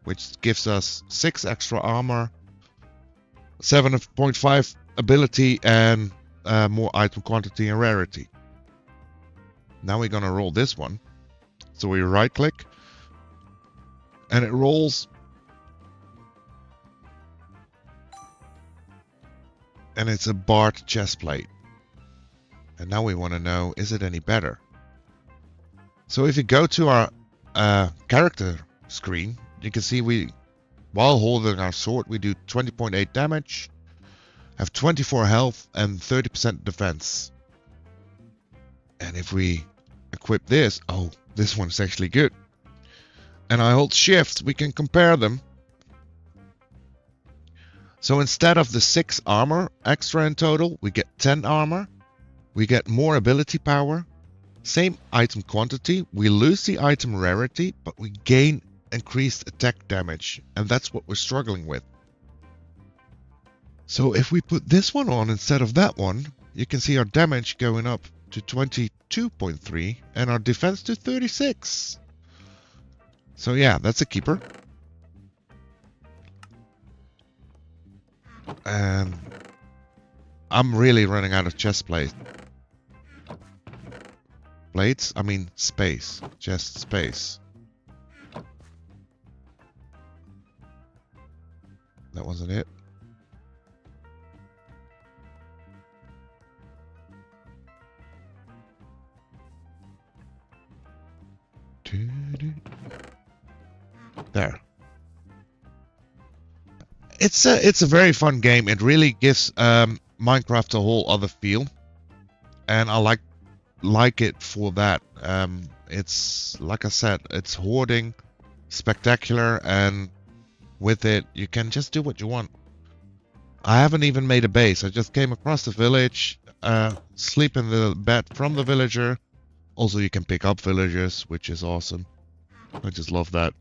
which gives us 6 extra armor, 7.5 ability, and more item quantity and rarity. Now we're gonna roll this one. So we right click and it rolls, and it's a barred chest plate. And now we want to know, is it any better? So if you go to our character screen, you can see while holding our sword, we do 20.8 damage, have 24 health and 30% defense. And if we equip this, oh, this one's actually good. And I hold shift, we can compare them. So instead of the 6 armor extra in total, we get 10 armor. We get more ability power. Same item quantity. We lose the item rarity, but we gain increased attack damage. And that's what we're struggling with. So if we put this one on instead of that one, you can see our damage going up to 22.3 and our defense to 36. So yeah, that's a keeper. And I'm really running out of chest plates. I mean space. Chest space. That wasn't it. There. It's a very fun game. It really gives Minecraft a whole other feel, and I like it for that. It's like I said, it's hoarding, spectacular, and with it you can just do what you want. I haven't even made a base. I just came across the village, sleep in the bed from the villager. Also, you can pick up villagers, which is awesome. I just love that.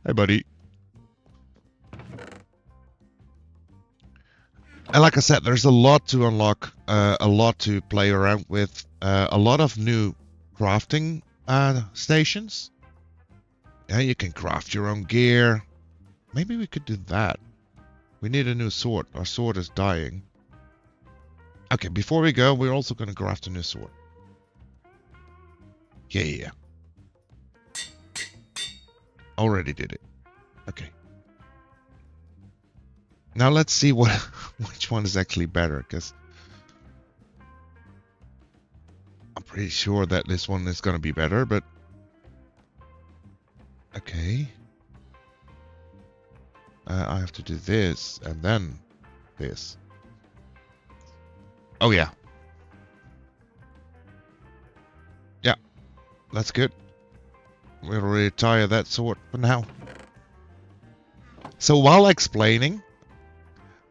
Hey, buddy. And like I said, there's a lot to unlock, a lot to play around with, a lot of new crafting stations. Yeah, you can craft your own gear. Maybe we could do that. We need a new sword. Our sword is dying. Okay, before we go, we're also going to craft a new sword. Yeah. Already did it. Okay. Now let's see which one is actually better, because I'm pretty sure that this one is going to be better, but okay. I have to do this and then this. Oh yeah. Yeah, that's good. We'll retire that sword for now. So while explaining,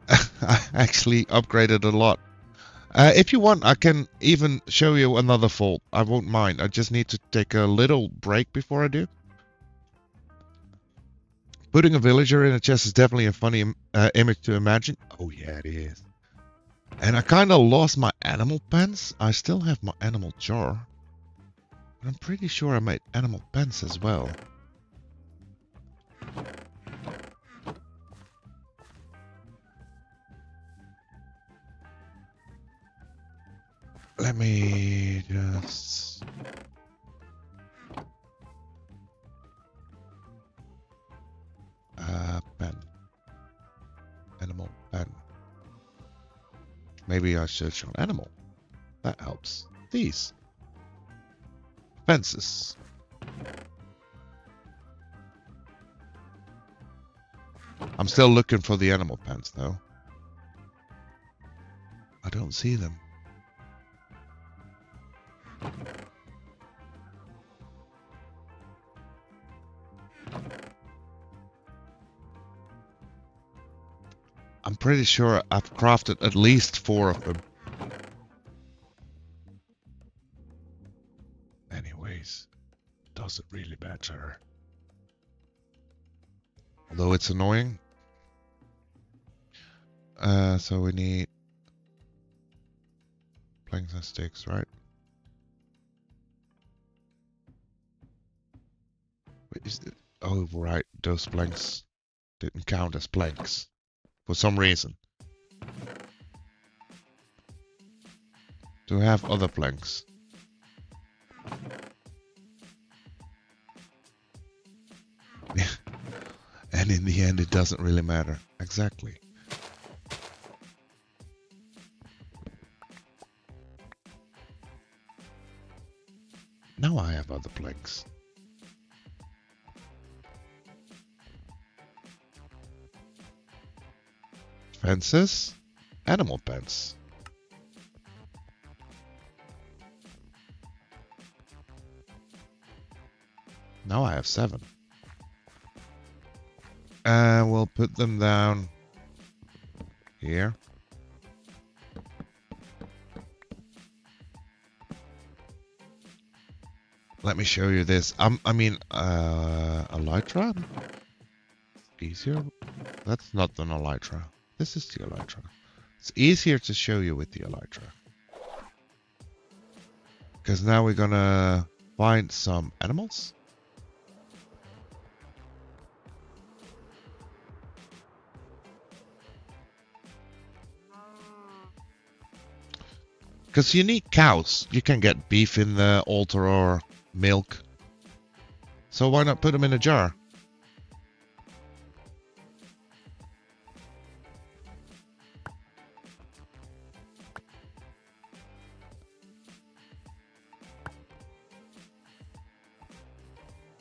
I actually upgraded a lot. If you want, I can even show you another fault. I won't mind. I just need to take a little break before I do. Putting a villager in a chest is definitely a funny image to imagine. Oh yeah, it is. And I kind of lost my animal pens. I still have my animal jar. But I'm pretty sure I made animal pens as well. Let me just... pen. Animal pen. Maybe I search on animal. That helps. These. Fences. I'm still looking for the animal pens though. I don't see them. I'm pretty sure I've crafted at least 4 of them. Anyways, does it really matter? Although it's annoying. So we need planks and sticks, right? Wait, is it? Oh, right. Those planks didn't count as planks for some reason. Do we have other planks? And in the end, it doesn't really matter. Exactly. Now I have other planks. Fences. Animal pens. Now I have 7. And we'll put them down here. Let me show you this. Elytra? Easier? That's not an elytra. This is the elytra. It's easier to show you with the elytra. Because now we're gonna find some animals. Because you need cows. You can get beef in the altar or milk. So why not put them in a jar?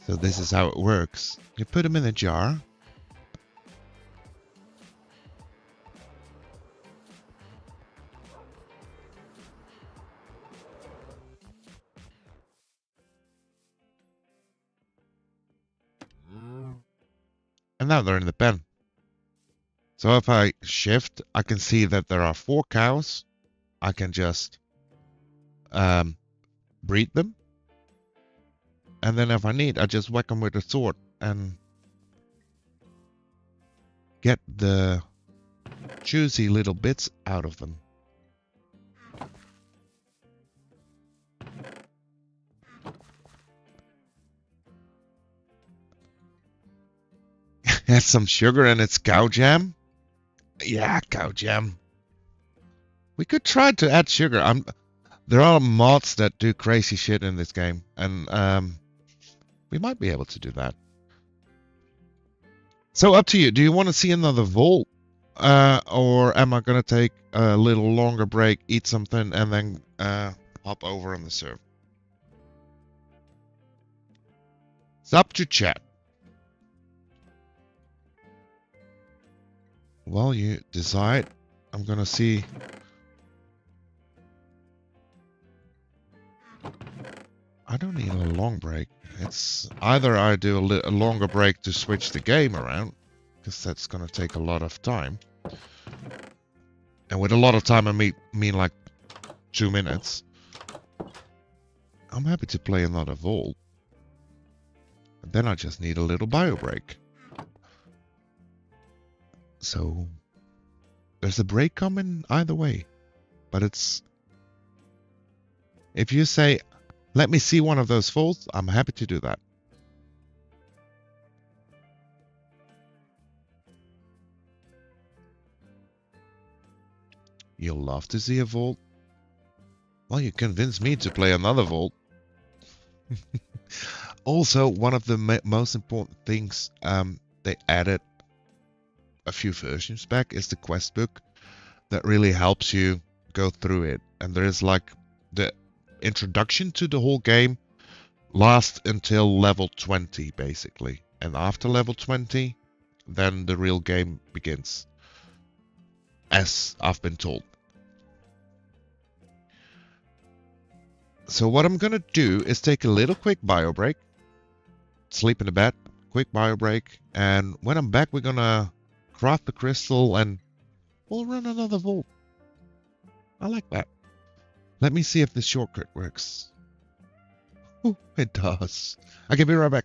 So this is how it works. You put them in a jar. And now they're in the pen. So if I shift, I can see that there are 4 cows. I can just breed them. And then if I need, I just whack them with a sword and get the juicy little bits out of them. Has some sugar and it's cow jam. Yeah, cow jam. We could try to add sugar. There are mods that do crazy shit in this game, and we might be able to do that. So up to you. Do you want to see another vault, or am I gonna take a little longer break, eat something, and then hop over on the server? It's up to chat. Well, you decide. I'm gonna see. I don't need a long break. It's either I do a longer break to switch the game around, because that's gonna take a lot of time. And with a lot of time, I mean like 2 minutes. I'm happy to play another vault. And then I just need a little bio break. So there's a break coming either way. But it's... If you say, let me see one of those vaults, I'm happy to do that. You'll love to see a vault? Well, you convinced me to play another vault. Also, one of the most important things they added a few versions back is the quest book that really helps you go through it. And there's like the introduction to the whole game lasts until level 20 basically. And after level 20, then the real game begins, as I've been told. So what I'm gonna do is take a little quick bio break, sleep in the bed, quick bio break, and when I'm back we're gonna craft the crystal and we'll run another vault. I like that. Let me see if this shortcut works. Ooh, it does. I'll be right back.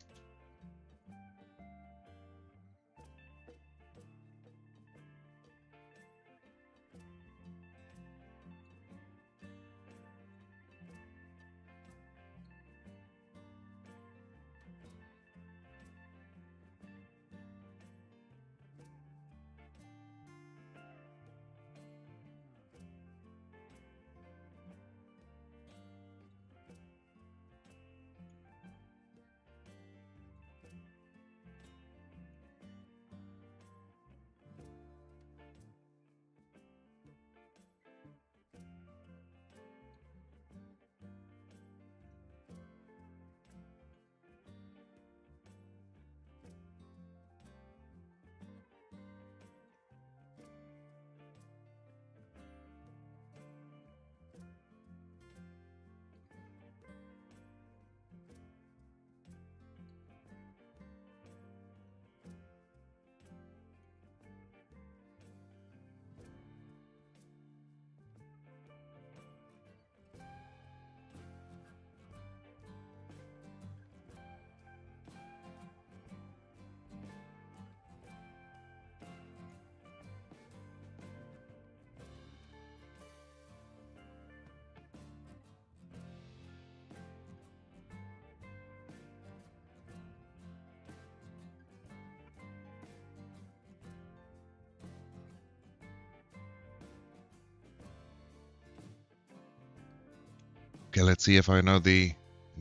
Okay, let's see if I know the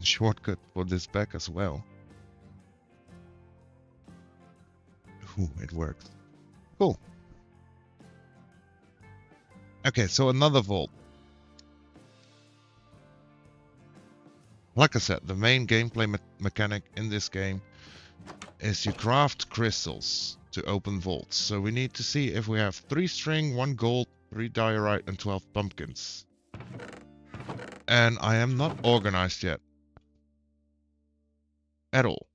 shortcut for this back as well. Ooh, it works. Cool. Okay, so another vault. Like I said, the main gameplay mechanic in this game is you craft crystals to open vaults. So we need to see if we have 3 string, 1 gold, 3 diorite, and 12 pumpkins. And I am not organized yet. At all.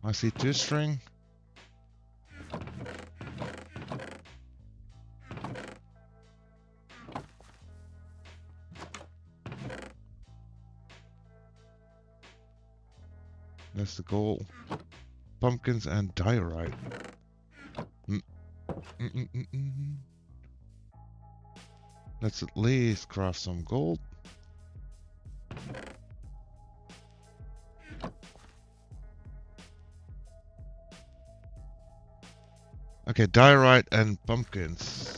I see 2 string. That's the gold. Pumpkins and diorite. Let's at least craft some gold. Okay, diorite and pumpkins.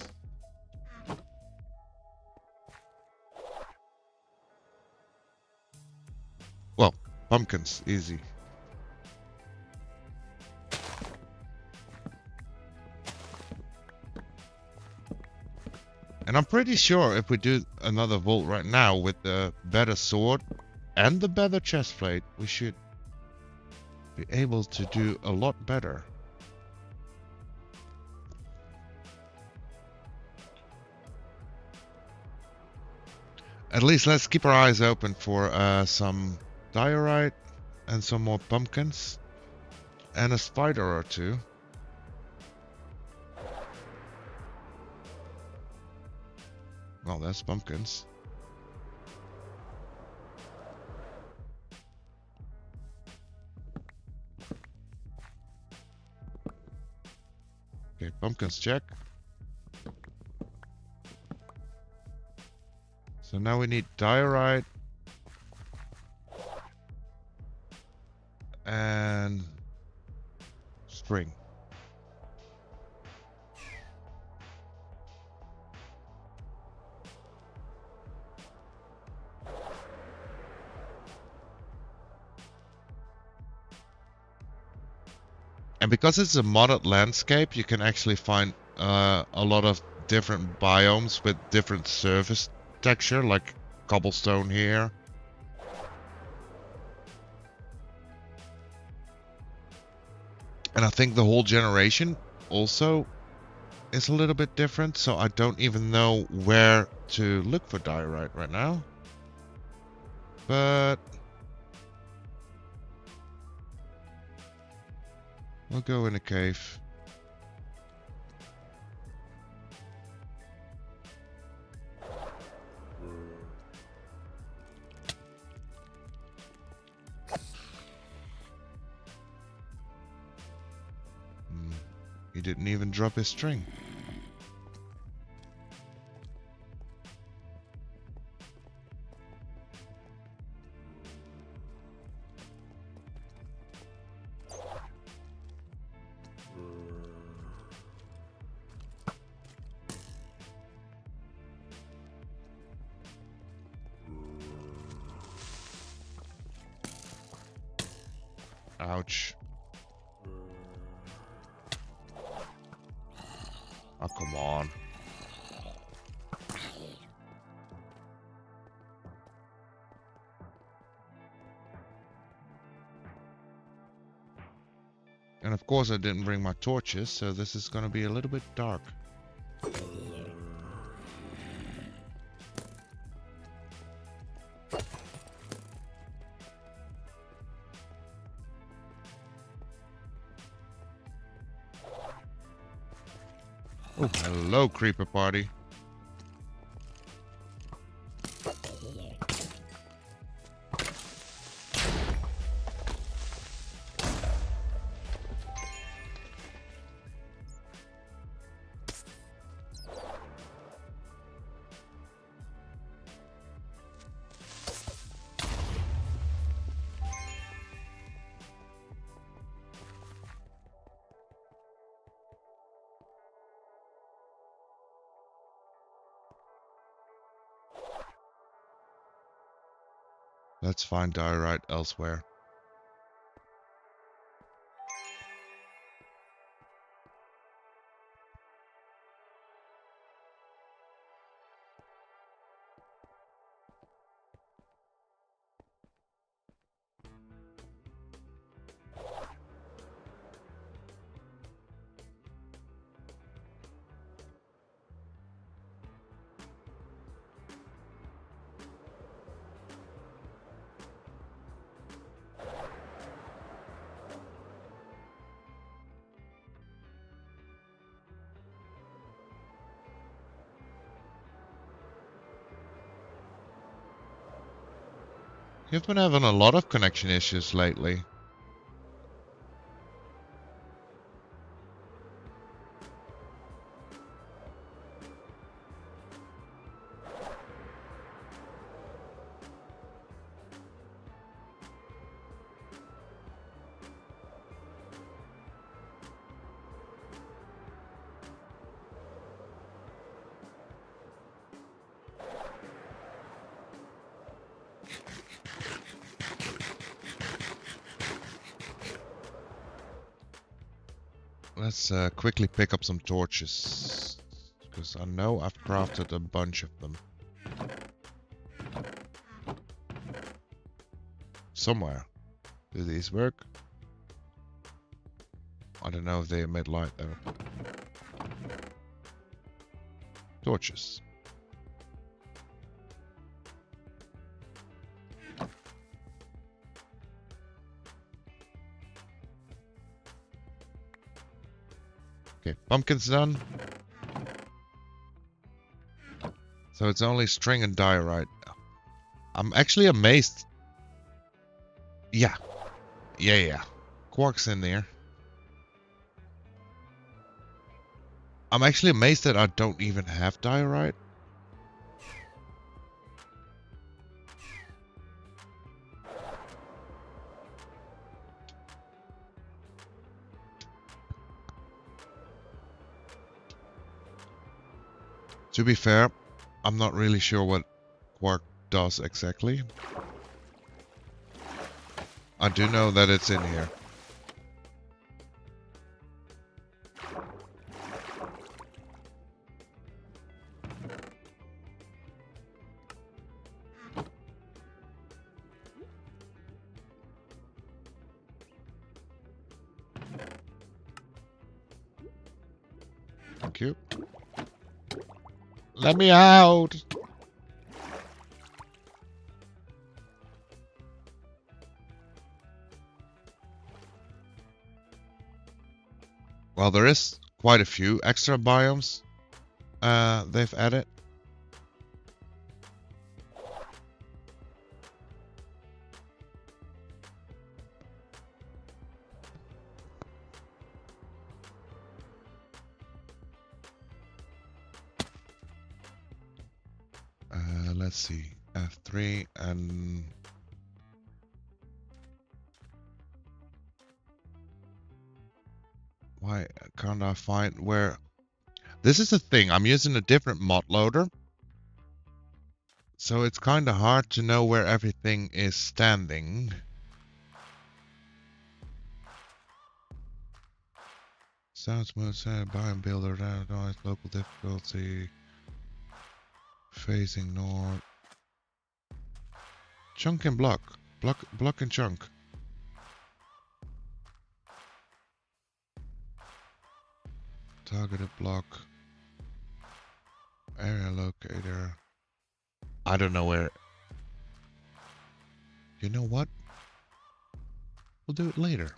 Well, pumpkins, easy. And I'm pretty sure if we do another vault right now with the better sword and the better chest plate, we should be able to do a lot better. At least let's keep our eyes open for some diorite and some more pumpkins and a spider or two. Well, that's pumpkins. Okay, pumpkins check. So now we need diorite and string. And because it's a modded landscape, you can actually find a lot of different biomes with different surface texture, like cobblestone here. And I think the whole generation also is a little bit different, so I don't even know where to look for diorite right now. But we'll go in a cave. He didn't even drop his string. Ouch. Oh, come on. And of course I didn't bring my torches, so this is gonna be a little bit dark. Oh, hello, creeper party. Let's find diorite elsewhere. You've been having a lot of connection issues lately. Let's quickly pick up some torches. Because I know I've crafted a bunch of them. Somewhere. Do these work? I don't know if they emit light though. Torches. Okay, pumpkin's done. So it's only string and diorite. I'm actually amazed. Yeah. Yeah. Quark's in there. I'm actually amazed that I don't even have diorite. To be fair, I'm not really sure what Quark does exactly. I do know that it's in here. Thank you. Let me out! Well, there is quite a few extra biomes they've added. Let's see. F3 and... Why can't I find where... This is the thing, I'm using a different mod loader. So it's kind of hard to know where everything is standing. Sound smooth, sound, biome builder, randomized, local difficulty. Phasing north. Chunk and block. Block and chunk. Targeted block. Area locator. I don't know where. You know what? We'll do it later.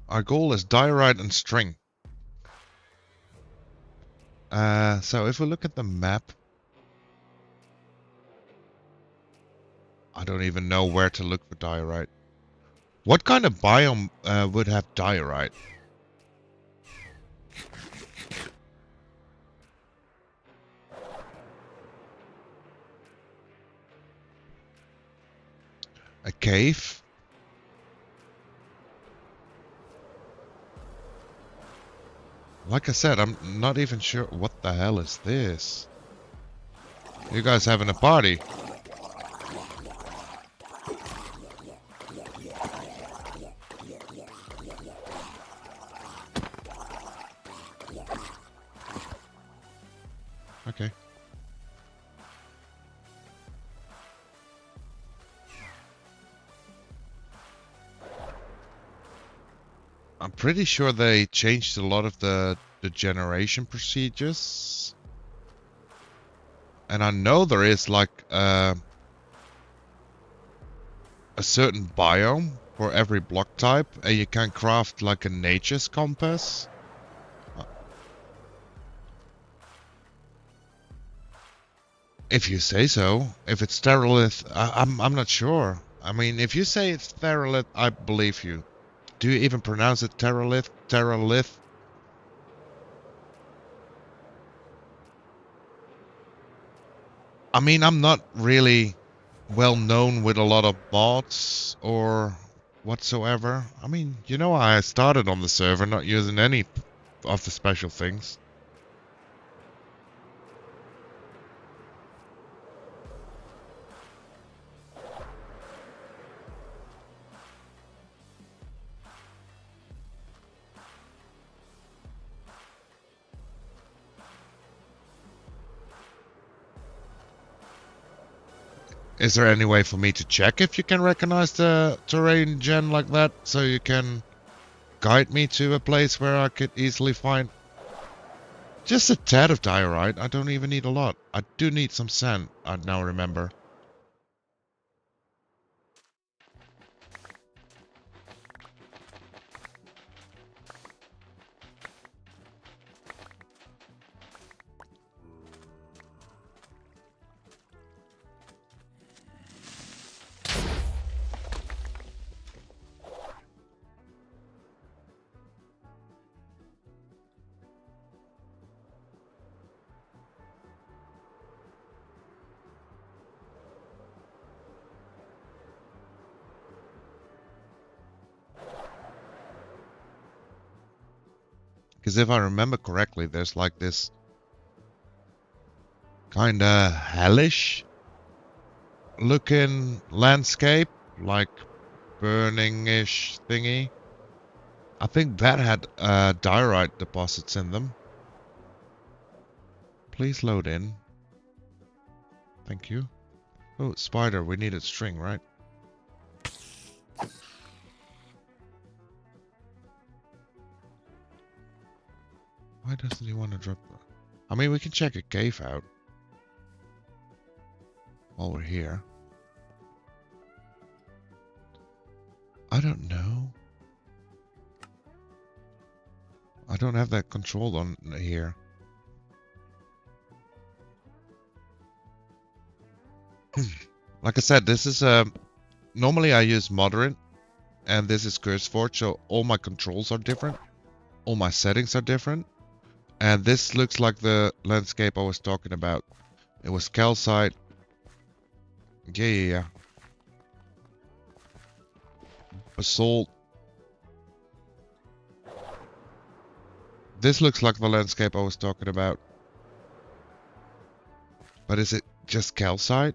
Our goal is diorite and string. So if we look at the map, I don't even know where to look for diorite. What kind of biome would have diorite? A cave? Like I said, I'm not even sure what the hell is this. You guys having a party? Okay. I'm pretty sure they changed a lot of the generation procedures. And I know there is like a certain biome for every block type, and you can craft like a nature's compass. If you say so. If it's Sterilith, I'm not sure. I mean, if you say it's Sterilith, I believe you. Do you even pronounce it Terralith? Terralith? I mean, I'm not really well known with a lot of mods or whatsoever. I mean, you know, I started on the server not using any of the special things. Is there any way for me to check if you can recognize the terrain gen like that, so you can guide me to a place where I could easily find just a tad of diorite? I don't even need a lot. I do need some sand, I now remember. Because if I remember correctly, there's like this kinda hellish looking landscape, like burning-ish thingy. I think that had diorite deposits in them. Please load in. Thank you. Oh, spider, we needed string, right? Why doesn't he want to drop that? I mean, we can check a cave out while we're here. I don't know. I don't have that controlled on here. Like I said, this is normally I use moderate, and this is CurseForge, so all my controls are different. All my settings are different. And this looks like the landscape I was talking about. It was calcite. Yeah. Basalt. This looks like the landscape I was talking about. But is it just calcite?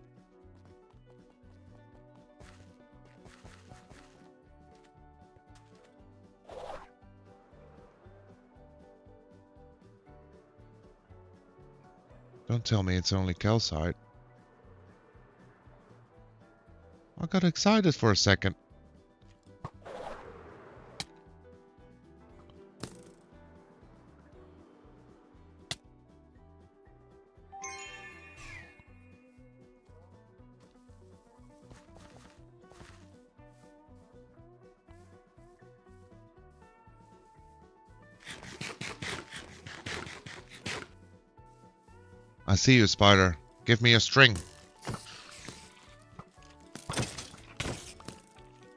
Don't tell me it's only calcite. I got excited for a second. I see you, spider. Give me a string.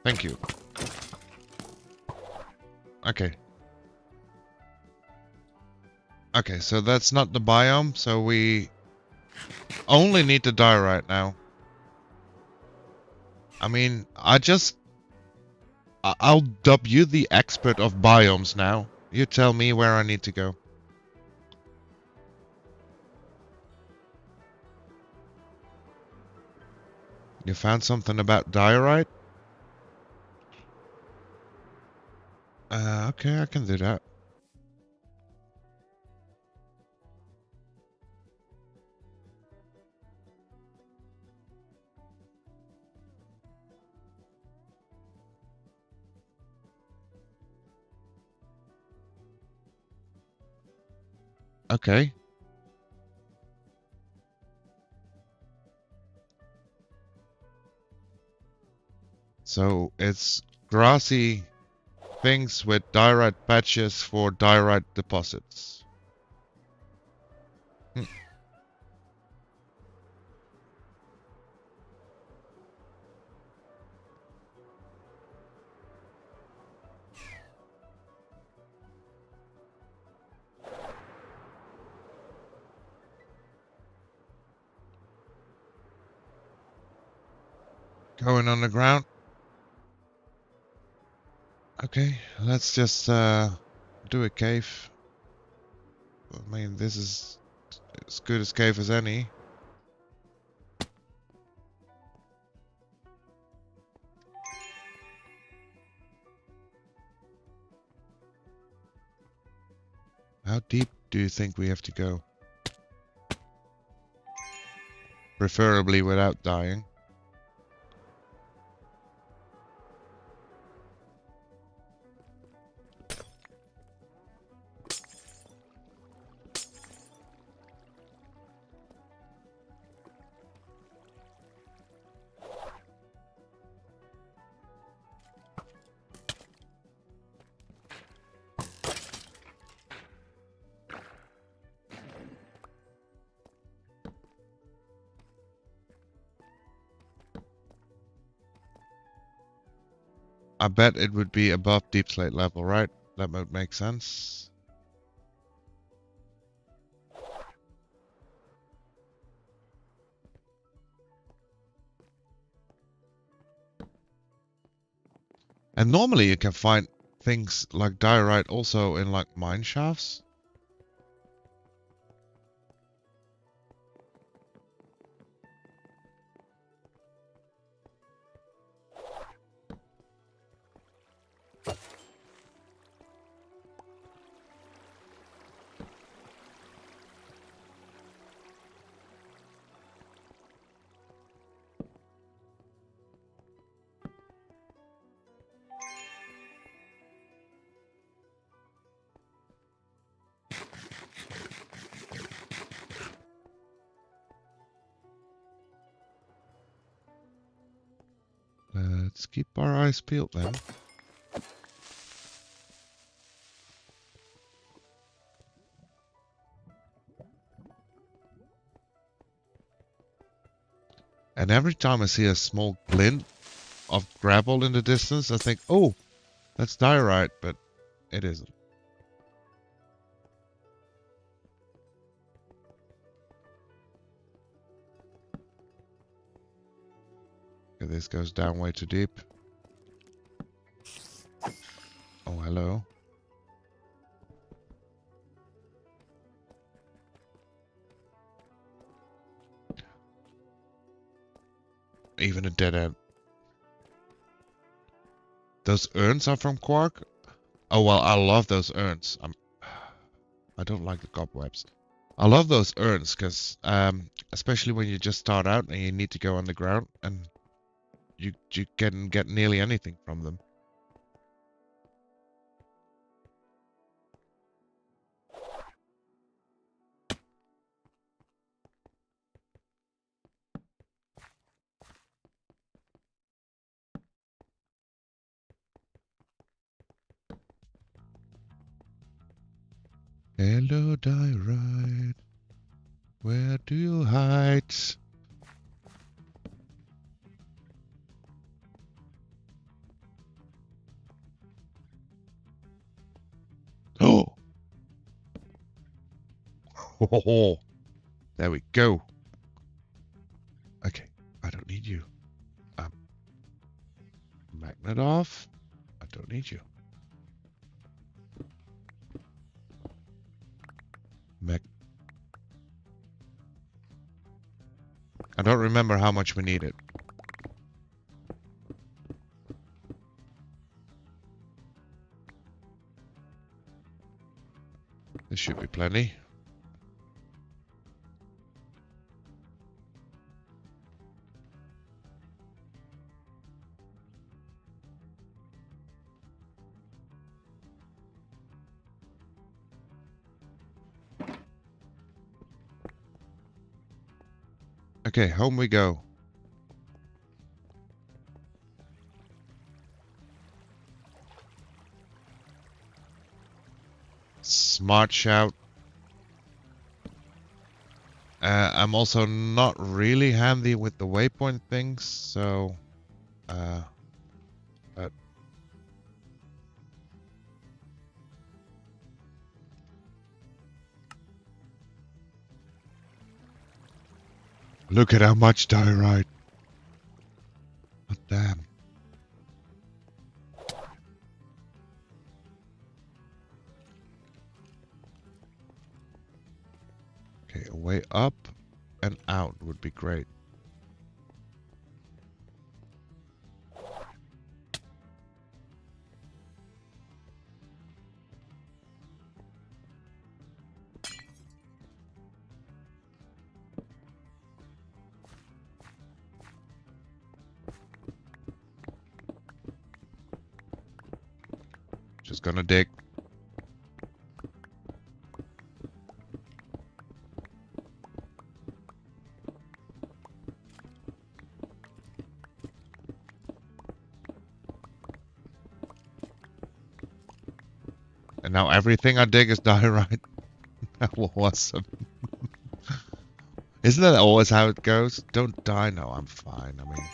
Thank you. Okay. Okay, so that's not the biome, so we only need to die right now. I mean, I'll dub you the expert of biomes now. You tell me where I need to go. You found something about diorite? Okay, I can do that. Okay. So it's grassy things with diorite patches for diorite deposits. Going underground. Okay, let's just do a cave. I mean, this is as good as cave as any. How deep do you think we have to go? Preferably without dying. I bet it would be above deep slate level, right? That would make sense. And normally you can find things like diorite also in like mine shafts. Let's keep our eyes peeled then. And every time I see a small glint of gravel in the distance, I think, oh, that's diorite, but it isn't. Okay, this goes down way too deep. Oh, hello. Even a dead end. Those urns are from Quark? Oh, well, I love those urns. I don't like the cobwebs. I love those urns because, especially when you just start out and you need to go underground and you can get nearly anything from them. Hello, diorite. Where do you hide? Oh! Oh, there we go. Okay, I don't need you. Magnet off. I don't need you. I don't remember how much we needed. This should be plenty. Okay, home we go. Smart shout. I'm also not really handy with the waypoint things, so but look at how much diorite. Oh, damn. Okay, a way up and out would be great. Just gonna dig. And now everything I dig is diorite. Awesome. Isn't that always how it goes? Don't die. No, I'm fine. I mean,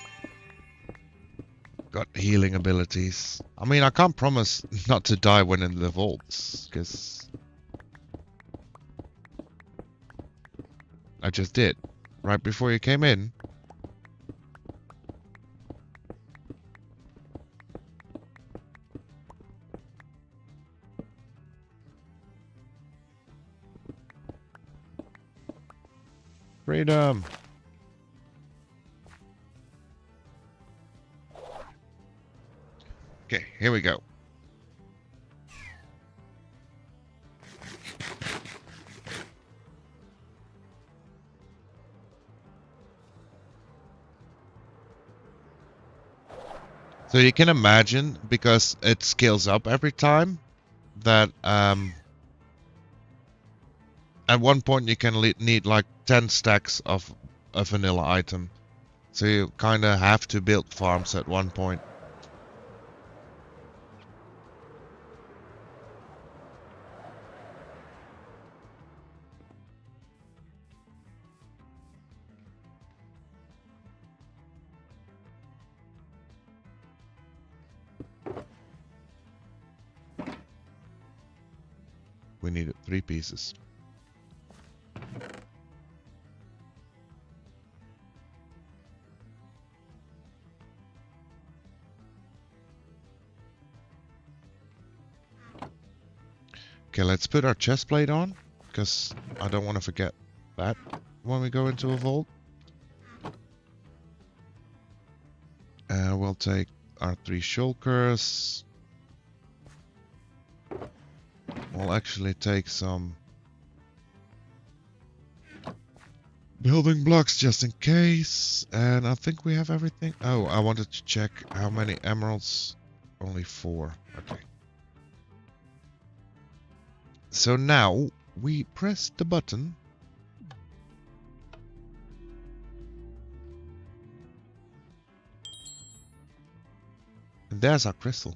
Got healing abilities. I mean, I can't promise not to die when in the vaults, because I just did. Right before you came in. Freedom! Okay, here we go. So you can imagine, because it scales up every time, that at one point you can need like 10 stacks of a vanilla item. So you kind of have to build farms at one point. We needed 3 pieces. Okay, let's put our chest plate on, because I don't want to forget that when we go into a vault. We'll take our 3 shulkers. We'll actually take some building blocks just in case. And I think we have everything. Oh, I wanted to check how many emeralds. Only 4. Okay. So now we press the button. And there's our crystal.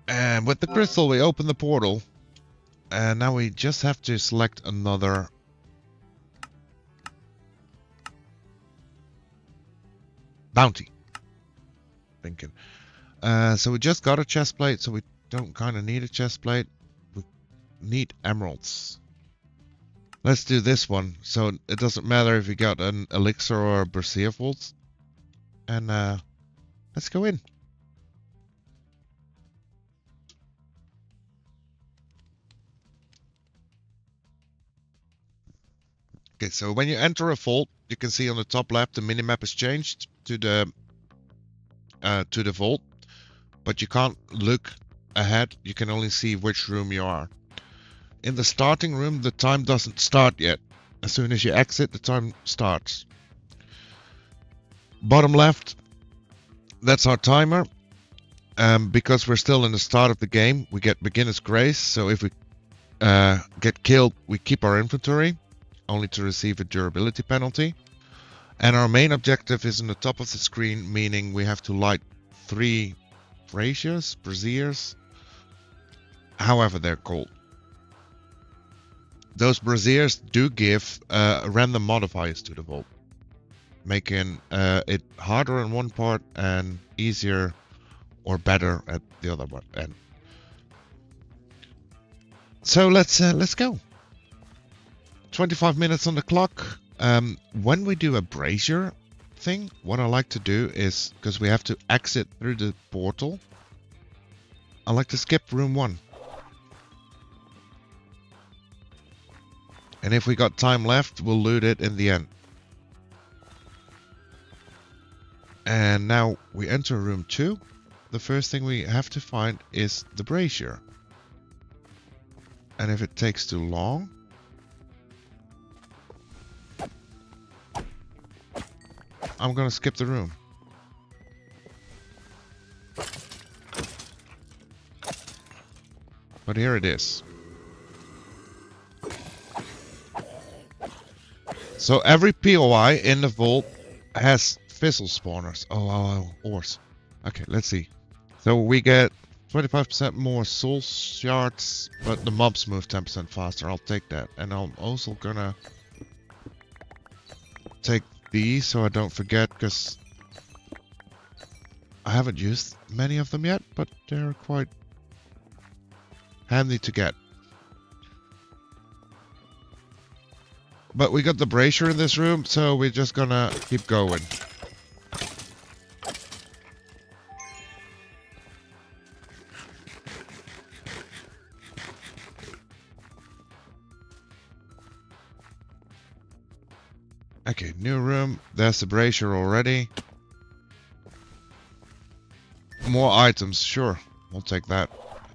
And with the crystal, we open the portal. And now we just have to select another bounty. Thinking. So we just got a chest plate, so we don't kind of need a chest plate. We need emeralds. Let's do this one, so it doesn't matter if you got an elixir or a brazier vault. And let's go in. Okay, so when you enter a vault, you can see on the top left the minimap is changed to the vault, but you can't look ahead. You can only see which room you are. In the starting room, the time doesn't start yet. As soon as you exit, the time starts. Bottom left, that's our timer. Because we're still in the start of the game, we get beginner's grace. So if we get killed, we keep our inventory, only to receive a durability penalty. And our main objective is in the top of the screen, meaning we have to light 3 braziers, however they're called. Those braziers do give random modifiers to the vault, making it harder in one part and easier or better at the other end. So let's go. 25 minutes on the clock. When we do a brazier thing, what I like to do is, because we have to exit through the portal, I like to skip room 1. And if we got time left, we'll loot it in the end. And now we enter room 2. The first thing we have to find is the brazier. And if it takes too long, I'm gonna skip the room. But here it is. So every POI in the vault has fizzle spawners. Oh, ores. Okay, let's see. So we get 25% more soul shards, but the mobs move 10% faster. I'll take that. And I'm also gonna take these so I don't forget, because I haven't used many of them yet, but they're quite handy to get. But we got the brazier in this room, so we're just gonna keep going. Okay, new room. There's the brazier already. More items, sure. We'll take that.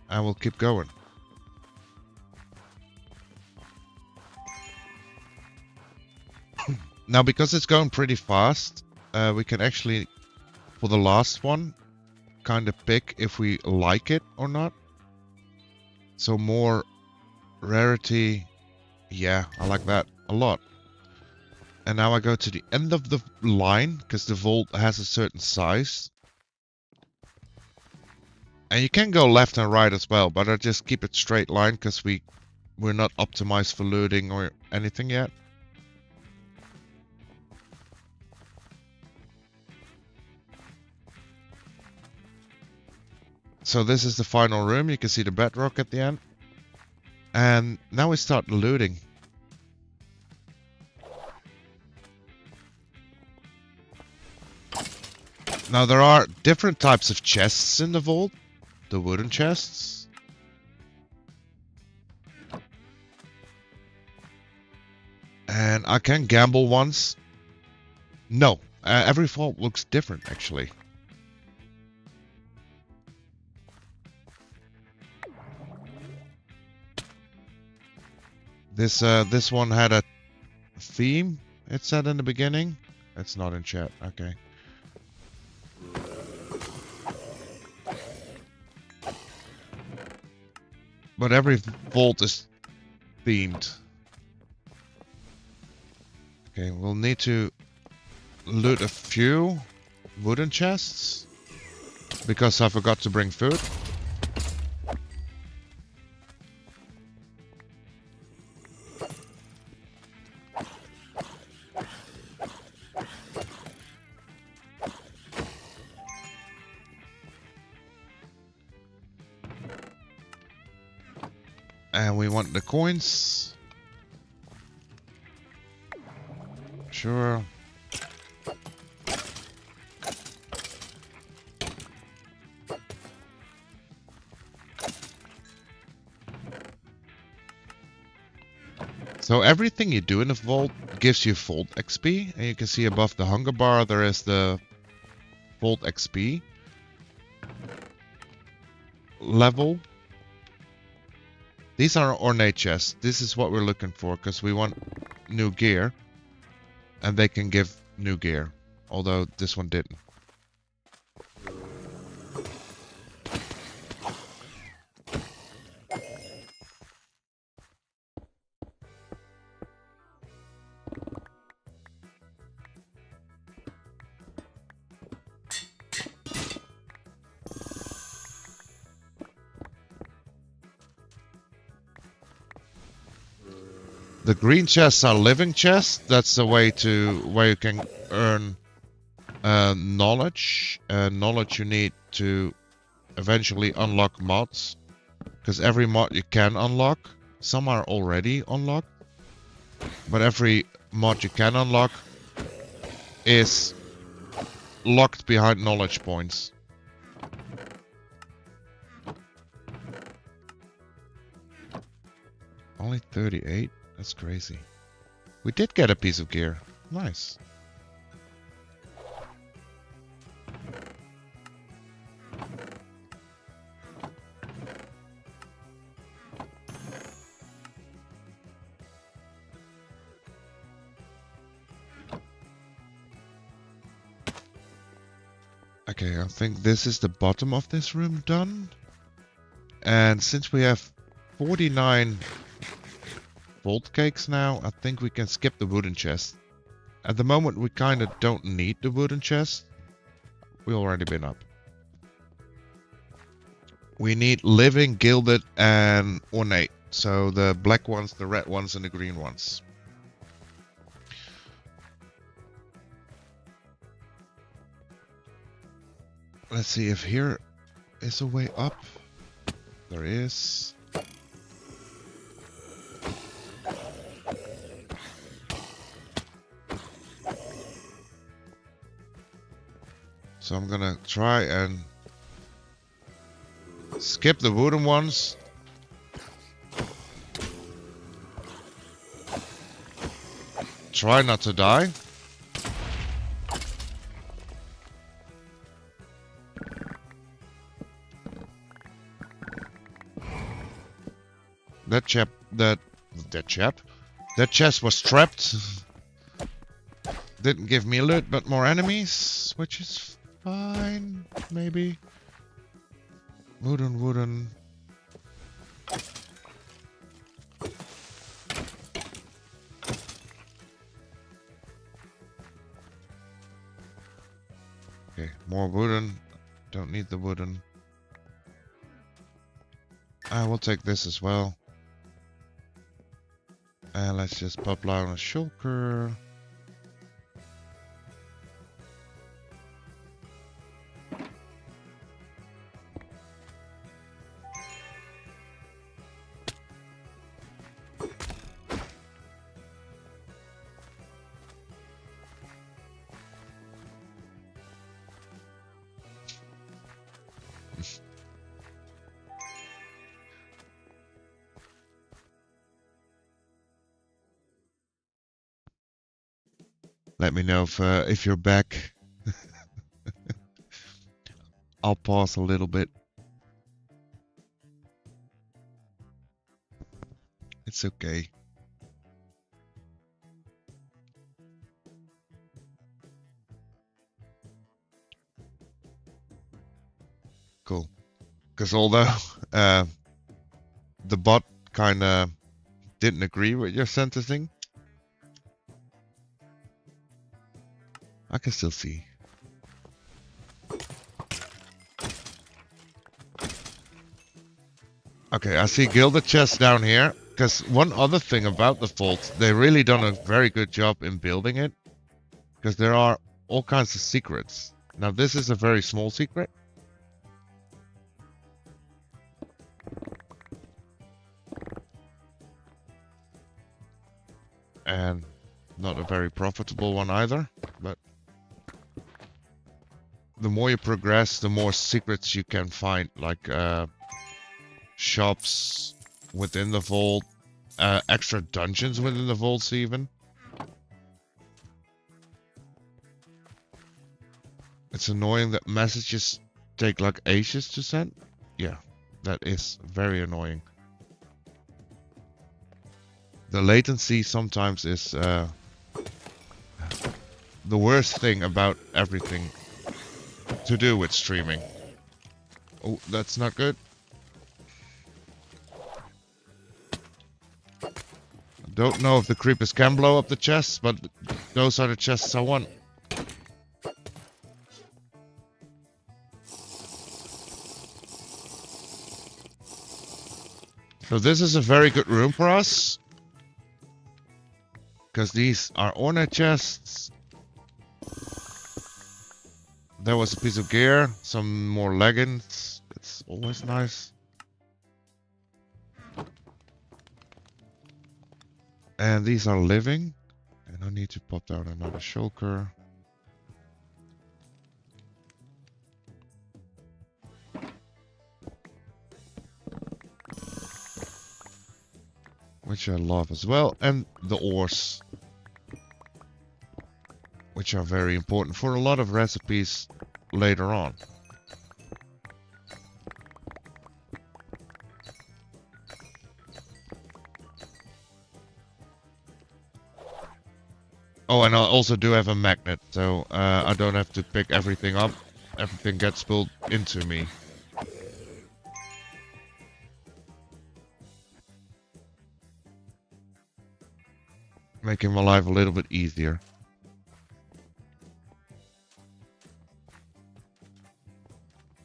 And we'll keep going. Now, because it's going pretty fast, we can actually, for the last one, kind of pick if we like it or not. So more rarity. Yeah, I like that a lot. And now I go to the end of the line, because the vault has a certain size. And you can go left and right as well, but I just keep it straight line, because we're not optimized for looting or anything yet. So this is the final room. You can see the bedrock at the end. And now we start looting. Now there are different types of chests in the vault. The wooden chests. And I can gamble once. No, every vault looks different actually. This one had a theme, it said in the beginning. It's not in chat, okay. But every vault is themed. Okay, we'll need to loot a few wooden chests, because I forgot to bring food. And we want the coins. Sure. So everything you do in the vault gives you vault XP. And you can see above the hunger bar there is the vault XP level. These are ornate chests. This is what we're looking for, because we want new gear. And they can give new gear. Although this one didn't. The green chests are living chests. That's the way to where you can earn knowledge. Knowledge you need to eventually unlock mods, because every mod you can unlock. Some are already unlocked, but every mod you can unlock is locked behind knowledge points. Only 38. That's crazy. We did get a piece of gear. Nice. Okay, I think this is the bottom of this room done. And since we have 49 vault cakes now, I think we can skip the wooden chest. At the moment we kind of don't need the wooden chest. We already been up. We need living, gilded and ornate. So the black ones, the red ones and the green ones. Let's see if here is a way up. There is. So I'm gonna try and skip the wooden ones. Try not to die. That chest was trapped. Didn't give me loot, but more enemies, which is fine, maybe. Wooden. Okay, more wooden. Don't need the wooden. I will take this as well. And let's just pop down a shulker. Let me know if you're back. I'll pause a little bit. It's okay. Cool. Because although the bot kind of didn't agree with your sentencing, I can still see. Okay, I see gilded chests down here. Because one other thing about the vault, they really done a very good job in building it. Because there are all kinds of secrets. Now this is a very small secret. And not a very profitable one either. But the more you progress, the more secrets you can find. Like shops within the vault. Extra dungeons within the vaults even. It's annoying that messages take like ages to send. Yeah, that is very annoying. The latency sometimes is the worst thing about everything to do with streaming. Oh, that's not good. Don't know if the creepers can blow up the chests, but those are the chests I want. So this is a very good room for us. Because these are ornate chests. There was a piece of gear, some more leggings. It's always nice. And these are living. And I need to pop down another shulker. Which I love as well. And the ores. Which are very important for a lot of recipes later on. Oh, and I also do have a magnet, so I don't have to pick everything up. Everything gets pulled into me. Making my life a little bit easier.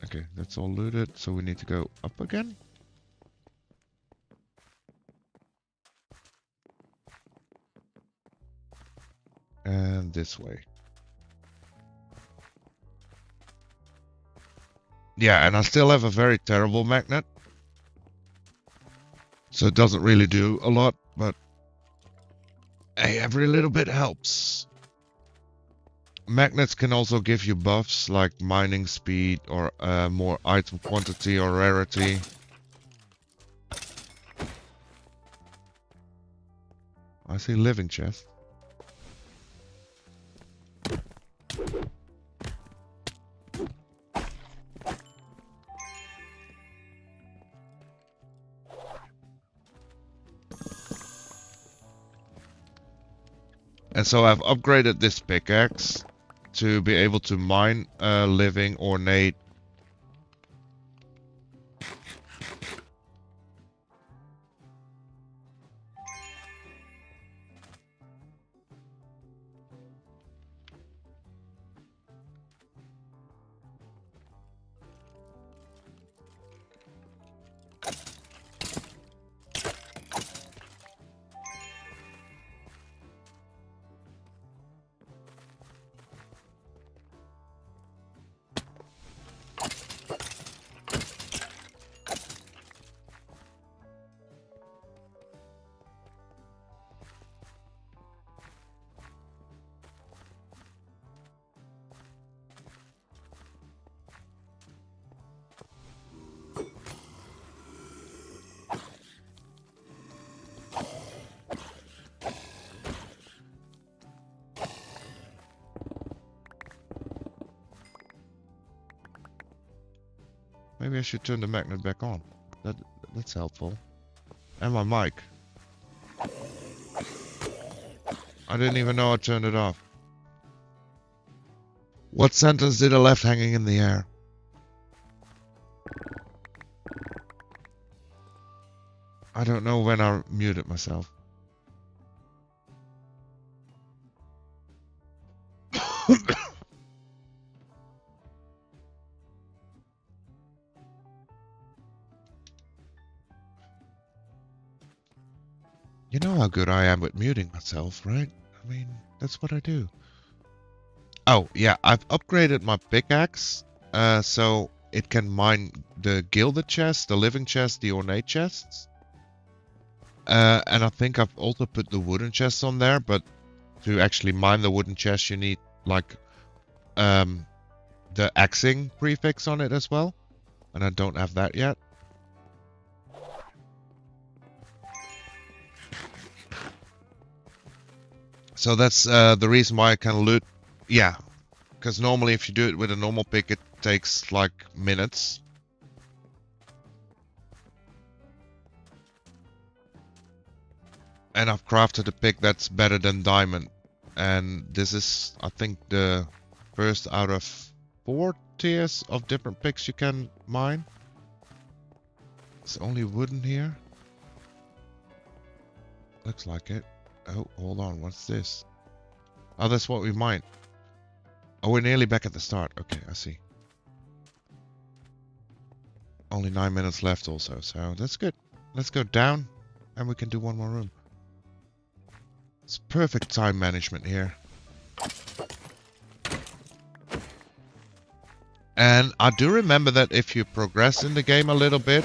Okay, that's all looted, so we need to go up again. And this way. Yeah, and I still have a very terrible magnet. So it doesn't really do a lot, but hey, every little bit helps. Magnets can also give you buffs like mining speed or more item quantity or rarity. I see living chest. And so I've upgraded this pickaxe to be able to mine living ornate. Maybe I should turn the magnet back on. That's helpful. And my mic. I didn't even know I turned it off. What sentence did I left hanging in the air? I don't know when I muted myself. You know how good I am with muting myself, right? I mean, that's what I do. Oh, yeah, I've upgraded my pickaxe, so it can mine the gilded chest, the living chest, the ornate chests. And I think I've also put the wooden chests on there, but to actually mine the wooden chest, you need, like, the axing prefix on it as well. And I don't have that yet. So that's the reason why I can loot. Yeah, because normally if you do it with a normal pick, it takes like minutes. And I've crafted a pick that's better than diamond. And this is, I think, the first out of 4 tiers of different picks you can mine. It's only wooden here. Looks like it. Oh, hold on. What's this? Oh, that's what we mined. Oh, we're nearly back at the start. Okay, I see. Only 9 minutes left also, so that's good. Let's go down and we can do one more room. It's perfect time management here. And I do remember that if you progress in the game a little bit,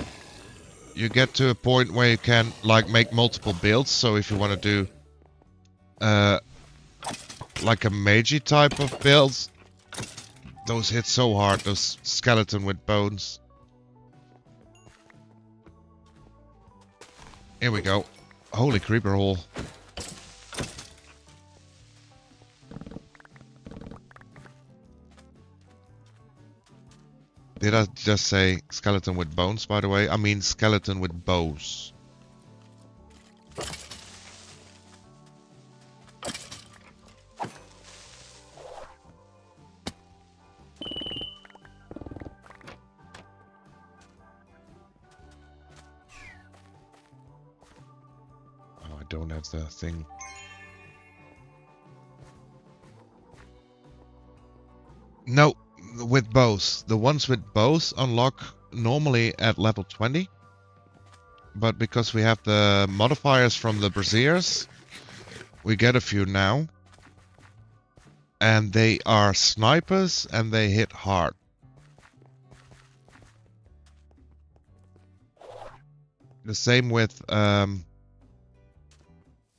you get to a point where you can like make multiple builds. So if you want to do like a magi type of builds, those hit so hard, those skeleton with bones. Here we go. Holy creeper hole. Did I just say skeleton with bones, by the way? I mean skeleton with bows. Oh, I don't have the thing. No, with bows. The ones with bows unlock normally at level 20. But because we have the modifiers from the braziers, we get a few now. And they are snipers and they hit hard. The same with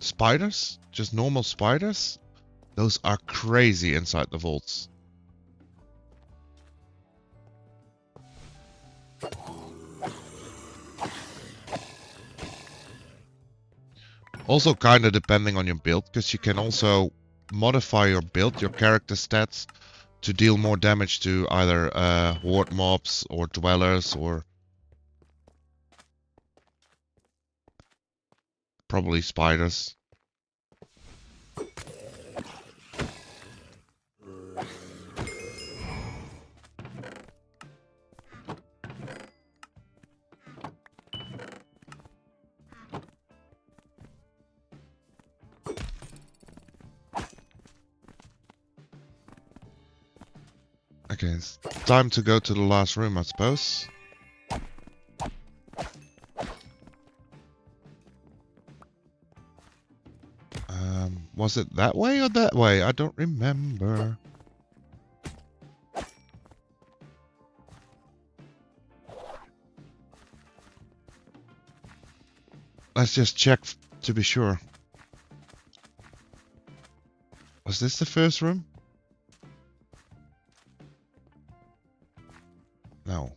spiders, just normal spiders. Those are crazy inside the vaults. Also kind of depending on your build, because you can also modify your build, your character stats, to deal more damage to either horde mobs or dwellers or probably spiders. Okay, it's time to go to the last room, I suppose. Was it that way or that way? I don't remember. Let's just check to be sure. Was this the first room? No.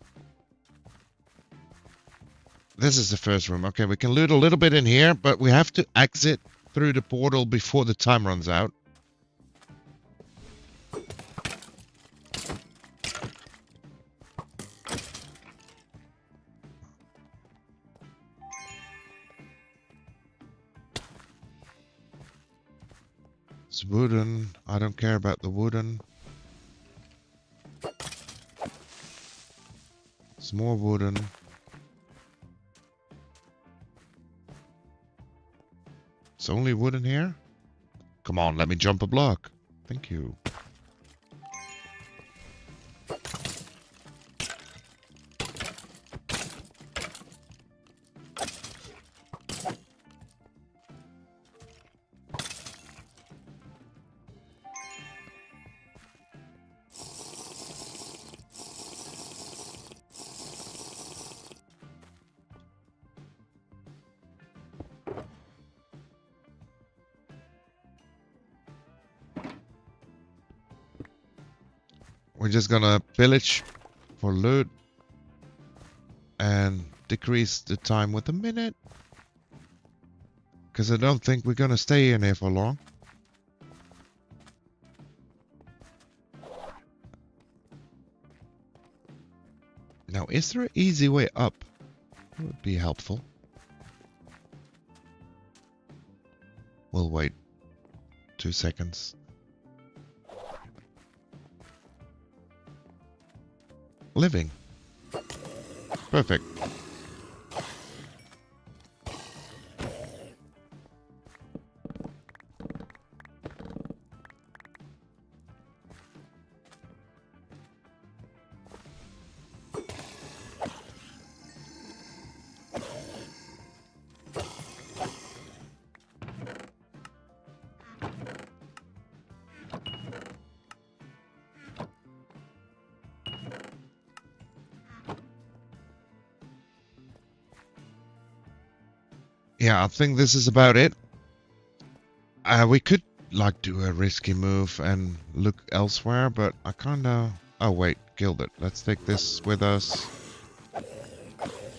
This is the first room. Okay, we can loot a little bit in here, but we have to exit through the portal before the time runs out. It's wooden. I don't care about the wooden. It's more wooden. It's only wooden here? Come on, let me jump a block. Thank you. We're just gonna pillage for loot and decrease the time with a minute. Because I don't think we're gonna stay in here for long. Now, is there an easy way up? That would be helpful. We'll wait 2 seconds. Living. Perfect. Yeah, I think this is about it. We could like do a risky move and look elsewhere, but I kinda... Oh wait, killed it. Let's take this with us.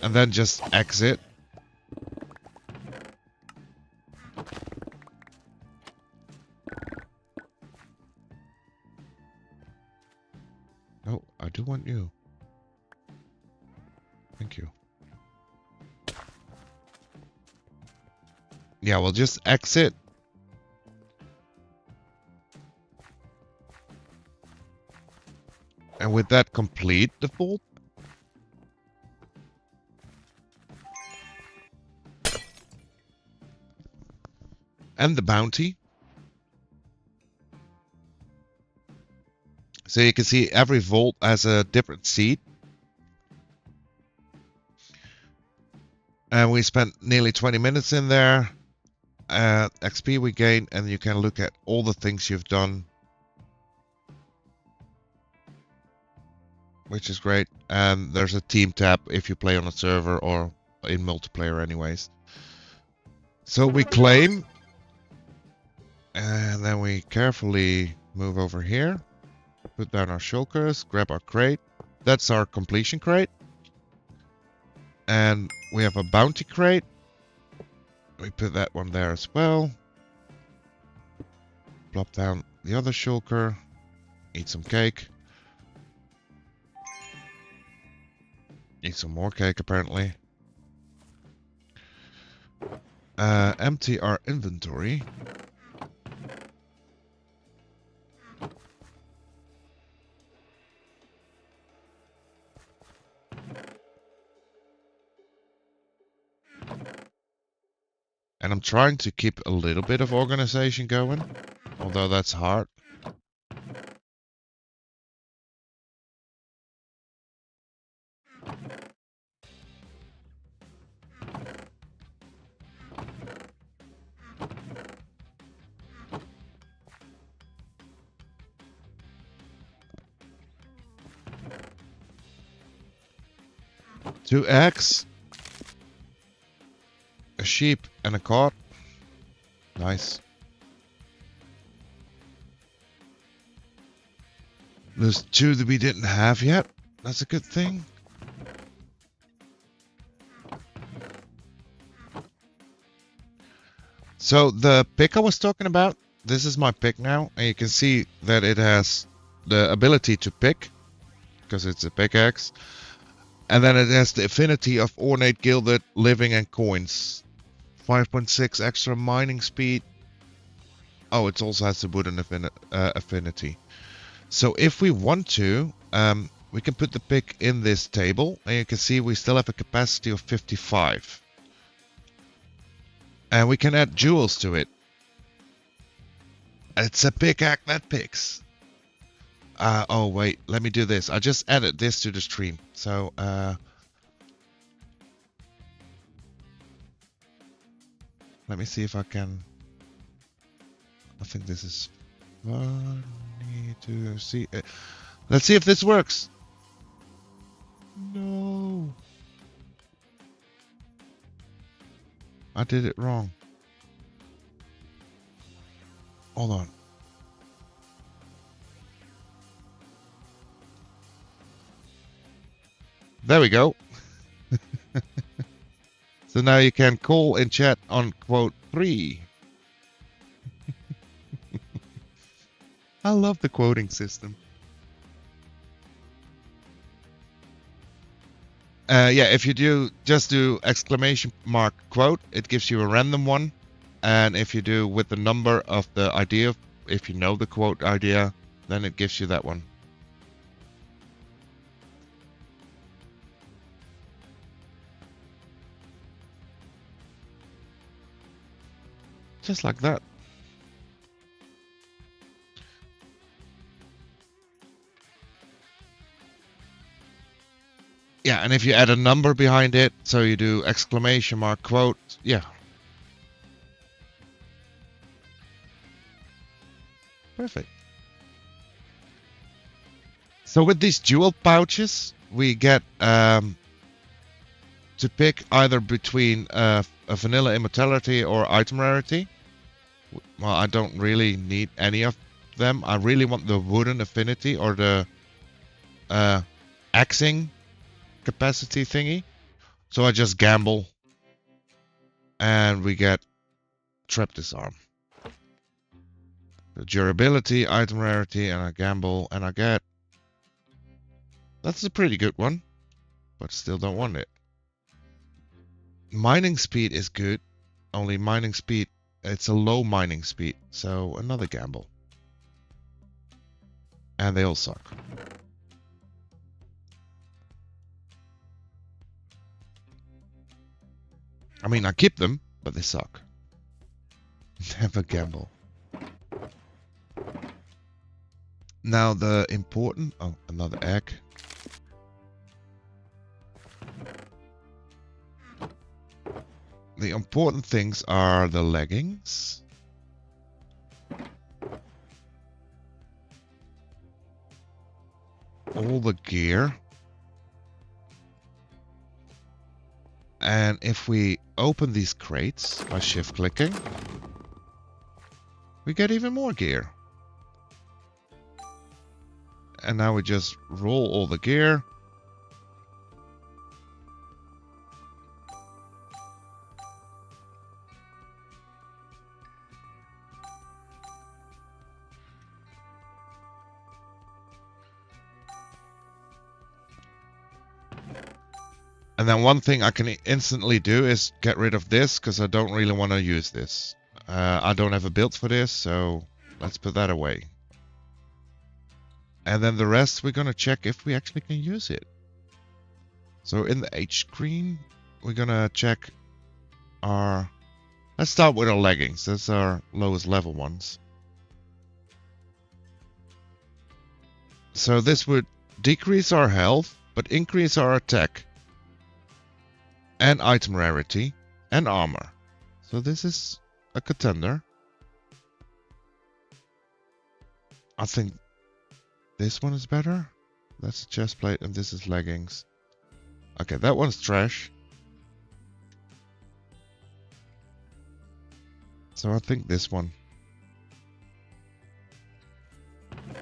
And then just exit. No, I do want you. Thank you. Yeah, we'll just exit. And with that, complete the vault. And the bounty. So you can see every vault has a different seed. And we spent nearly 20 minutes in there. XP we gained, and you can look at all the things you've done, which is great. And there's a team tab if you play on a server or in multiplayer anyways. So we claim, and then we carefully move over here, put down our shulkers, grab our crate. That's our completion crate. And we have a bounty crate. We put that one there as well. Plop down the other shulker. Eat some cake. Eat some more cake, apparently. Empty our inventory. And I'm trying to keep a little bit of organization going, although that's hard. Two eggs, a sheep, and a cod. Nice. There's two that we didn't have yet. That's a good thing. So the pick I was talking about, this is my pick now, and you can see that it has the ability to pick, because it's a pickaxe. And then it has the affinity of ornate, gilded, living, and coins. 5.6 extra mining speed. Oh, it also has the wooden affinity. So if we want to, we can put the pick in this table, and you can see we still have a capacity of 55. And we can add jewels to it. It's a pickaxe that picks. Oh wait, let me do this. I just added this to the stream. So, let me see if I can. I think this is funny to see. Let's see if this works. No. I did it wrong. Hold on. There we go. So now you can call in chat on quote 3. I love the quoting system. Yeah, if you just do exclamation mark quote, it gives you a random one. And if you do with the number of the idea, if you know the quote idea, then it gives you that one. Just like that. Yeah, and if you add a number behind it, so you do exclamation mark quote, yeah. Perfect. So with these jewel pouches, we get to pick either between a vanilla immortality or item rarity. Well, I don't really need any of them. I really want the wooden affinity or the axing capacity thingy. So I just gamble. And we get trap disarm. The durability, item rarity, and I gamble, and I get... That's a pretty good one. But still don't want it. Mining speed is good. Only mining speed... It's a low mining speed. So another gamble. And they all suck. I mean, I keep them, but they suck. Never gamble. Now the important... Oh, another egg. The important things are the leggings. All the gear. And if we open these crates by shift clicking, we get even more gear. And now we just roll all the gear. And then one thing I can instantly do is get rid of this, because I don't really want to use this. I don't have a build for this, so let's put that away. And then the rest we're going to check if we actually can use it. So in the H screen, we're going to check our... Let's start with our leggings. That's our lowest level ones. So this would decrease our health, but increase our attack. And item rarity. And armor. So this is a contender. I think this one is better. That's a chest plate and this is leggings. Okay, that one's trash. So I think this one.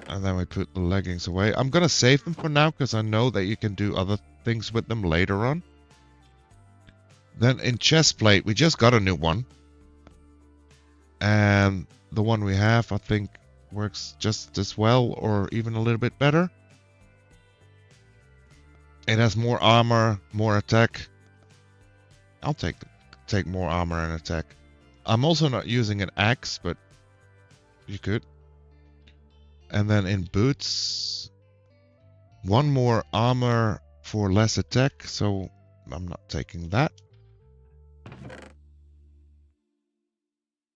And then we put the leggings away. I'm gonna save them for now because I know that you can do other things with them later on. Then in chest plate, we just got a new one. And the one we have, I think, works just as well or even a little bit better. It has more armor, more attack. I'll take more armor and attack. I'm also not using an axe, but you could. And then in boots, one more armor for less attack, so I'm not taking that.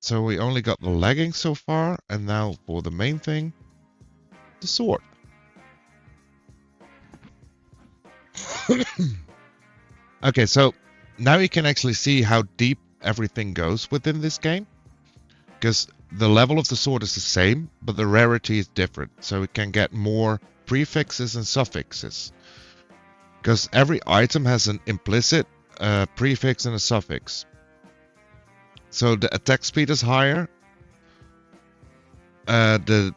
So we only got the leggings so far, and now for the main thing, the sword. Okay, so now you can actually see how deep everything goes within this game. Because the level of the sword is the same, but the rarity is different. So it can get more prefixes and suffixes. Because every item has an implicit prefix and a suffix. So the attack speed is higher. The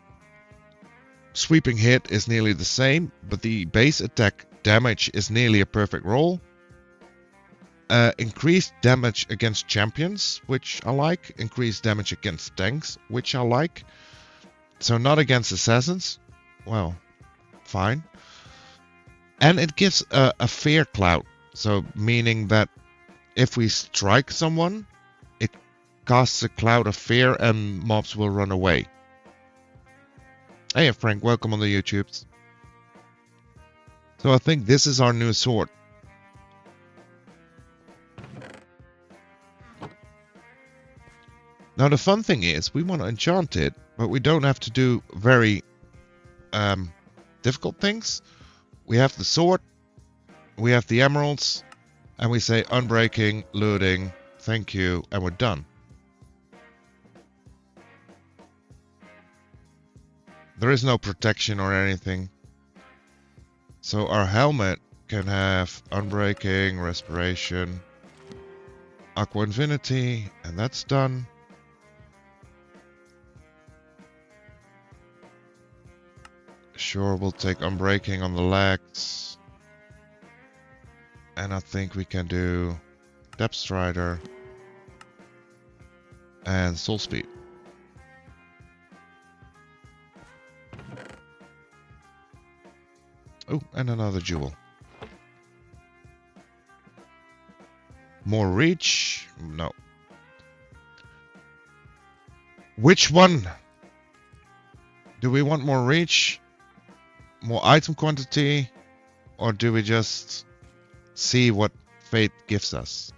sweeping hit is nearly the same, but the base attack damage is nearly a perfect roll. Increased damage against champions, which I like. Increased damage against tanks, which I like. So not against assassins. Well, fine. And it gives a fear cloud. So meaning that if we strike someone, it casts a cloud of fear and mobs will run away. Hey Frank, welcome on the YouTubes. So I think this is our new sword. Now the fun thing is, we want to enchant it, but we don't have to do very difficult things. We have the sword, we have the emeralds, and we say unbreaking, looting, thank you, and we're done. There is no protection or anything. So our helmet can have unbreaking, respiration, aqua infinity, and that's done. Sure, we'll take unbreaking on the legs. And I think we can do Depth Strider and Soul Speed. Oh, and another jewel. More reach? No. Which one? Do we want more reach? More item quantity? Or do we just see what fate gives us?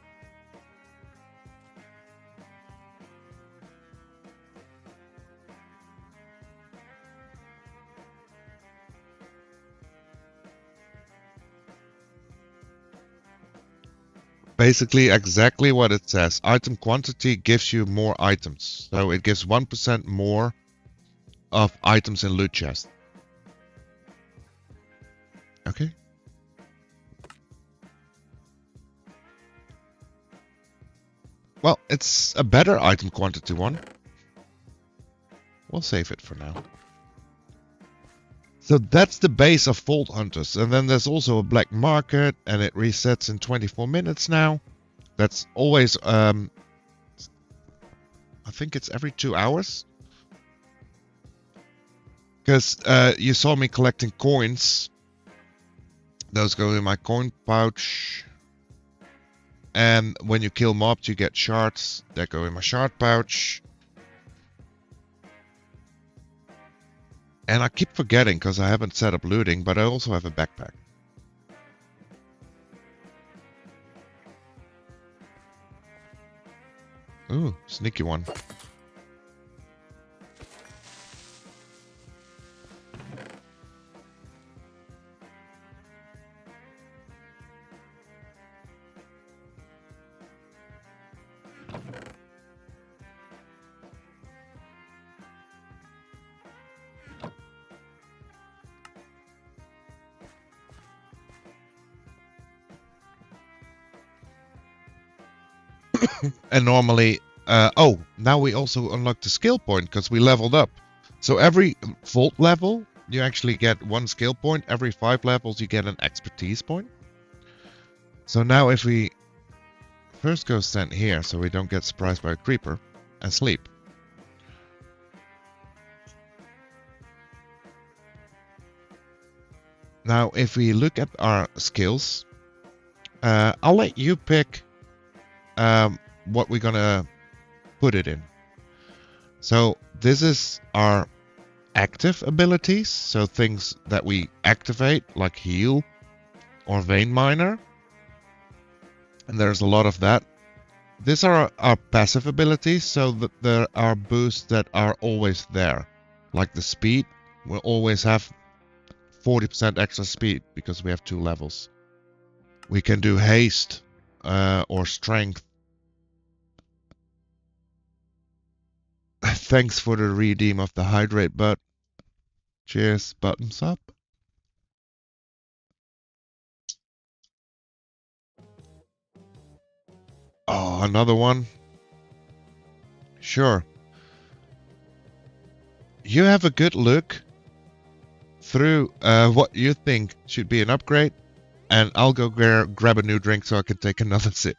Basically exactly what it says. Item quantity gives you more items. So it gives 1% more of items in loot chest. Okay. Well, it's a better item quantity one. We'll save it for now. So that's the base of Vault Hunters. And then there's also a black market, and it resets in 24 minutes now. That's always, I think it's every 2 hours. Because you saw me collecting coins. Those go in my coin pouch. And when you kill mobs, you get shards. That go in my shard pouch. And I keep forgetting because I haven't set up looting, but I also have a backpack. Ooh, sneaky one. And normally, oh, now we also unlock the skill point because we leveled up. So every vault level, you actually get 1 skill point. Every 5 levels, you get an expertise point. So now if we first go stand here so we don't get surprised by a creeper and sleep. Now, if we look at our skills, I'll let you pick what we're gonna put it in. So this is our active abilities, so things that we activate like heal or vein miner, and there's a lot of that. These are our passive abilities, so that there are boosts that are always there, like the speed. We'll always have 40% extra speed because we have 2 levels. We can do haste or strength. Thanks for the redeem of the hydrate, bud. Cheers, bottoms up. Oh, another one? Sure. You have a good look through what you think should be an upgrade, and I'll go grab a new drink so I can take another sip.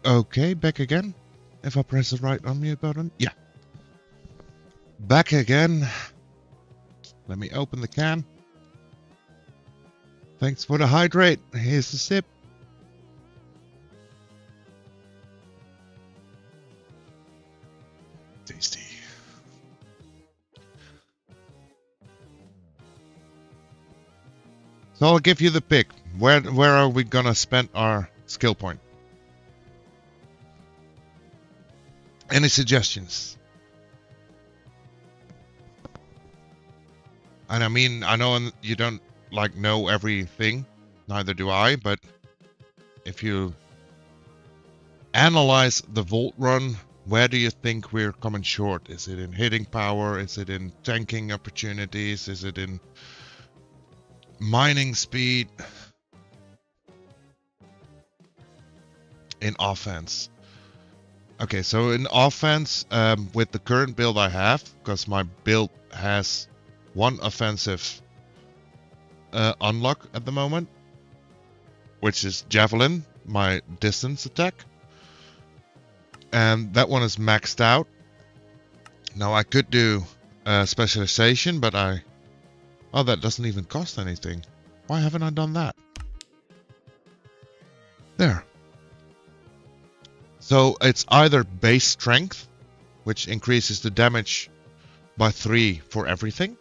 Okay, back again. If I press the right unmute button. Yeah. Back again. Let me open the can. Thanks for the hydrate. Here's the sip. Tasty. So I'll give you the pick. Where are we gonna spend our skill point? Any suggestions? And I mean, I know you don't like know everything, neither do I, but if you analyze the vault run, where do you think we're coming short? Is it in hitting power? Is it in tanking opportunities? Is it in mining speed? In offense? Okay, so in offense, with the current build I have, because my build has 1 offensive unlock at the moment, which is Javelin, my distance attack. And that one is maxed out. Now I could do specialization, but oh, that doesn't even cost anything. Why haven't I done that? There. So it's either base strength which increases the damage by 3 for everything.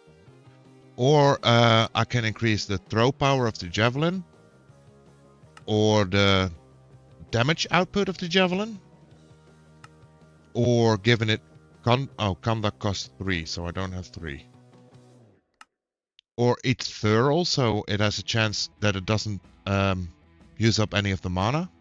Or I can increase the throw power of the javelin, or the damage output of the javelin, or giving it conduct costs 3, so I don't have 3. Or it's thorough, so it has a chance that it doesn't use up any of the mana.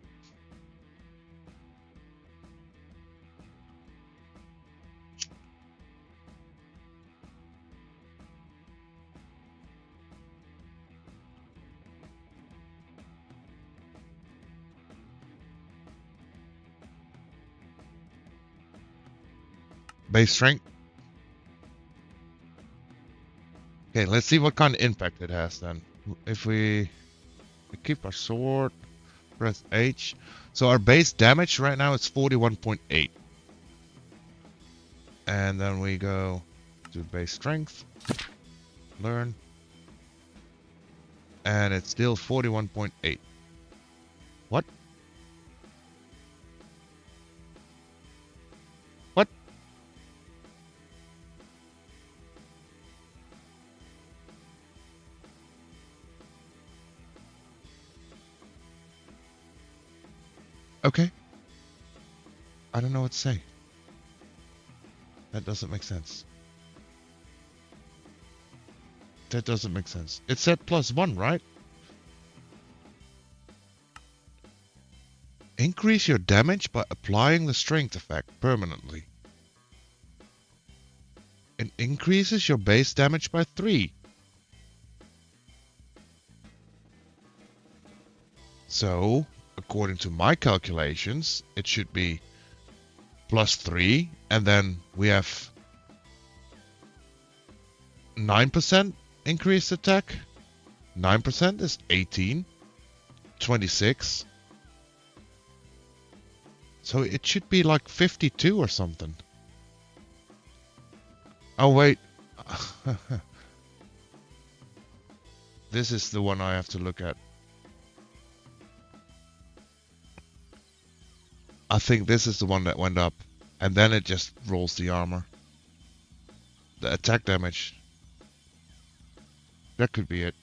Base strength. Okay, let's see what kind of impact it has then. If we keep our sword, press H. So our base damage right now is 41.8. And then we go to base strength, learn. And it's still 41.8. What? What? Okay. I don't know what to say. That doesn't make sense. That doesn't make sense. It said +1, right? Increase your damage by applying the strength effect permanently. It increases your base damage by 3. So, according to my calculations, it should be +3, and then we have 9% increased attack. 9% is 18. 26. So it should be like 52 or something. Oh wait. This is the one I have to look at. I think this is the one that went up. And then it just rolls the armor. The attack damage. That could be it.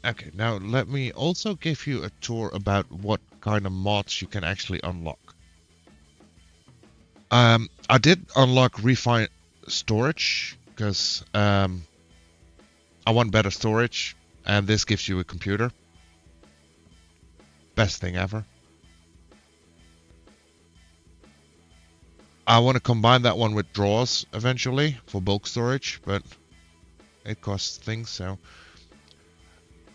Okay, now let me also give you a tour about what kind of mods you can actually unlock. I did unlock refined storage because I want better storage, and this gives you a computer. Best thing ever. I want to combine that one with drawers eventually for bulk storage, but it costs things, so.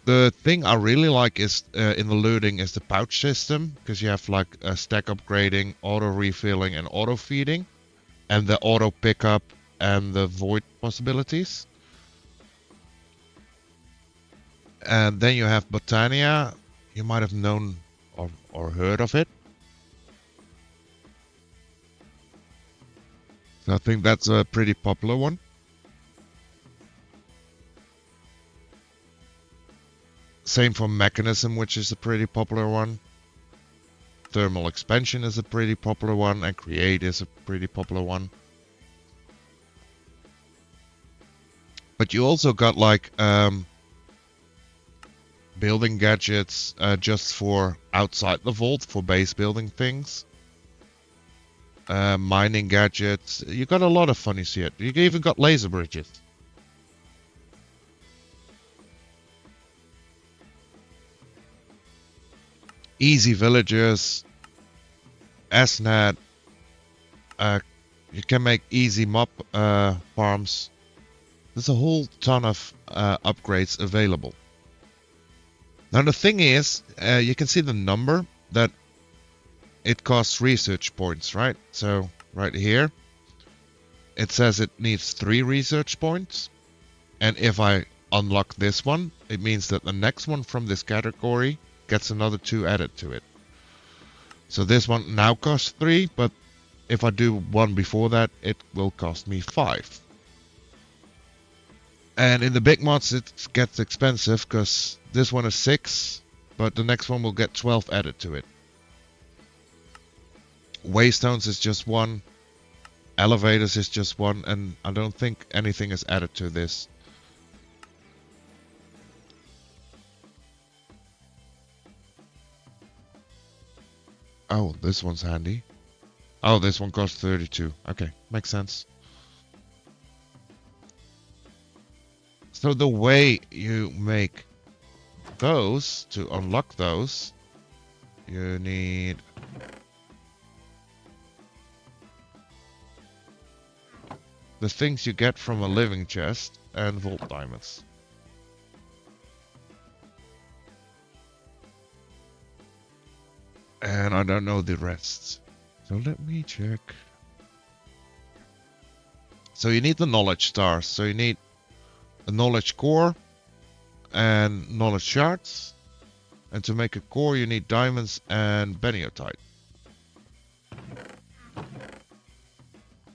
The thing I really like is in the looting is the pouch system, because you have like stack upgrading, auto refilling, and auto feeding, and the auto pickup and the void possibilities. And then you have Botania. You might have known or heard of it. So I think that's a pretty popular one. Same for Mechanism, which is a pretty popular one. Thermal Expansion is a pretty popular one, and Create is a pretty popular one. But you also got like building gadgets just for outside the vault for base building things. Mining gadgets. You got a lot of funny shit. You even got laser bridges. Easy villagers, SNAT, you can make easy mob farms. There's a whole ton of upgrades available. Now the thing is, you can see the number that it costs research points, right? So right here, it says it needs 3 research points. And if I unlock this one, it means that the next one from this category gets another 2 added to it. So this one now costs 3, but if I do one before that, it will cost me 5. And in the big mods, it gets expensive because this one is 6, but the next one will get 12 added to it. Waystones is just 1, elevators is just 1, and I don't think anything is added to this. Oh, this one's handy. Oh, this one costs 32. Okay, makes sense. So the way you make those, to unlock those, you need the things you get from a living chest and vault diamonds. And I don't know the rest. So let me check. So you need the knowledge stars. So you need a knowledge core and knowledge shards. And to make a core you need diamonds and beniotite.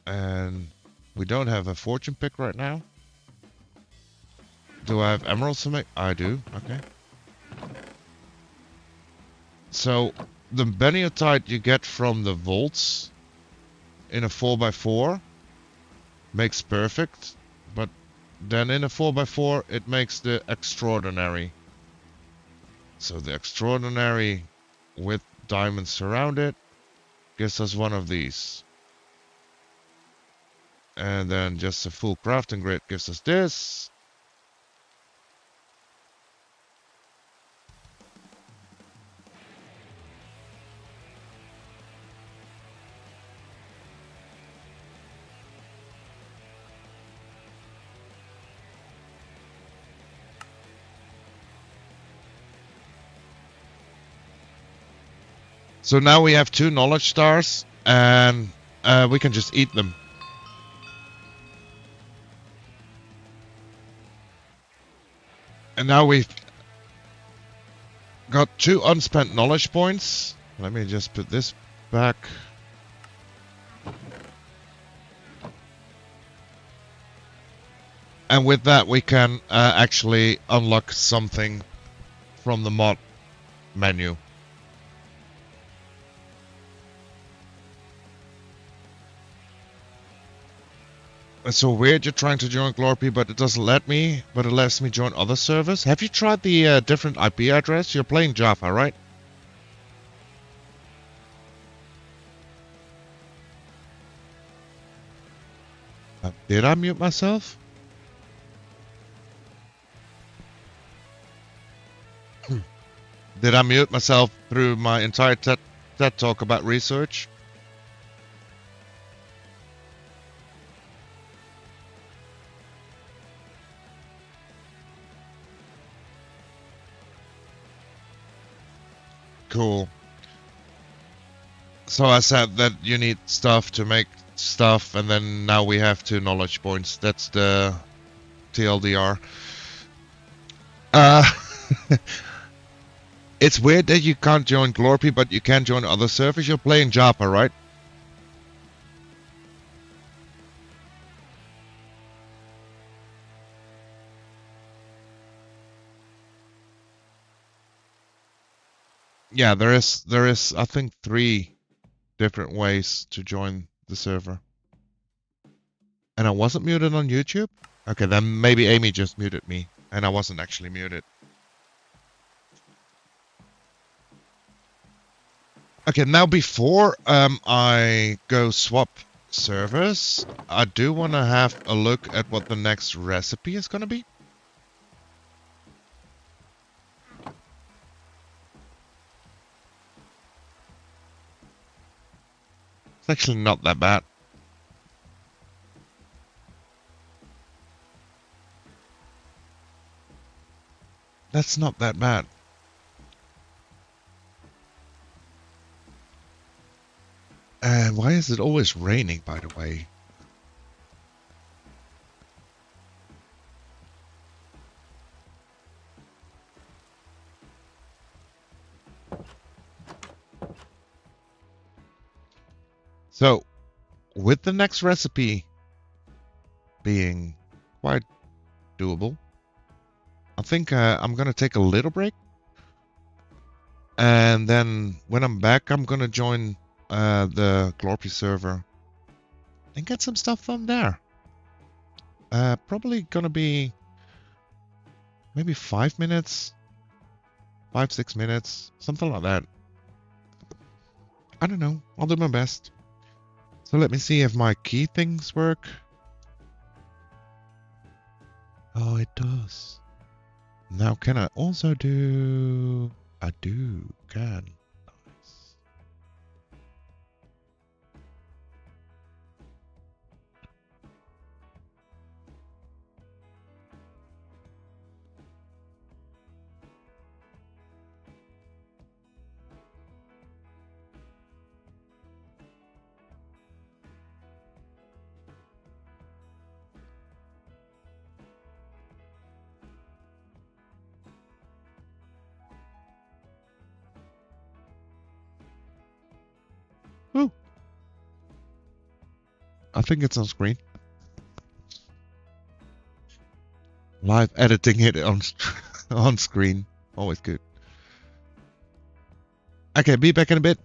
And we don't have a fortune pick right now. Do I have emeralds to make? I do. Okay. So the beniotite you get from the vaults in a 4x4 makes perfect, but then in a 4x4 it makes the extraordinary. So the extraordinary with diamonds surrounded gives us one of these. And then just a full crafting grid gives us this. So now we have 2 knowledge stars, and we can just eat them. And now we've got 2 unspent knowledge points. Let me just put this back. And with that we can actually unlock something from the mod menu. It's so weird you're trying to join Glorpi, but it doesn't let me, but it lets me join other servers. Have you tried the different IP address? You're playing Java, right? Did I mute myself? Did I mute myself through my entire TED talk about research? Cool. So I said that you need stuff to make stuff, and then now we have 2 knowledge points. That's the TLDR. It's weird that you can't join Glorpi, but you can join other servers. You're playing Java, right? Yeah, there is I think 3 different ways to join the server. And I wasn't muted on YouTube? Okay, then maybe Amy just muted me, and I wasn't actually muted. Okay, now before I go swap servers, I do want to have a look at what the next recipe is going to be. It's actually not that bad. That's not that bad. And why is it always raining, by the way? So, with the next recipe being quite doable. I think I'm gonna take a little break, and then when I'm back, I'm gonna join the Glorpi server and get some stuff from there. Probably gonna be maybe 5 minutes, 5, 6 minutes, something like that. I don't know. I'll do my best. So let me see if my key things work. Oh, it does. Now can I also do... I can. Nice. Woo. I think it's on screen. Live editing it on on screen. Always good. Okay, be back in a bit.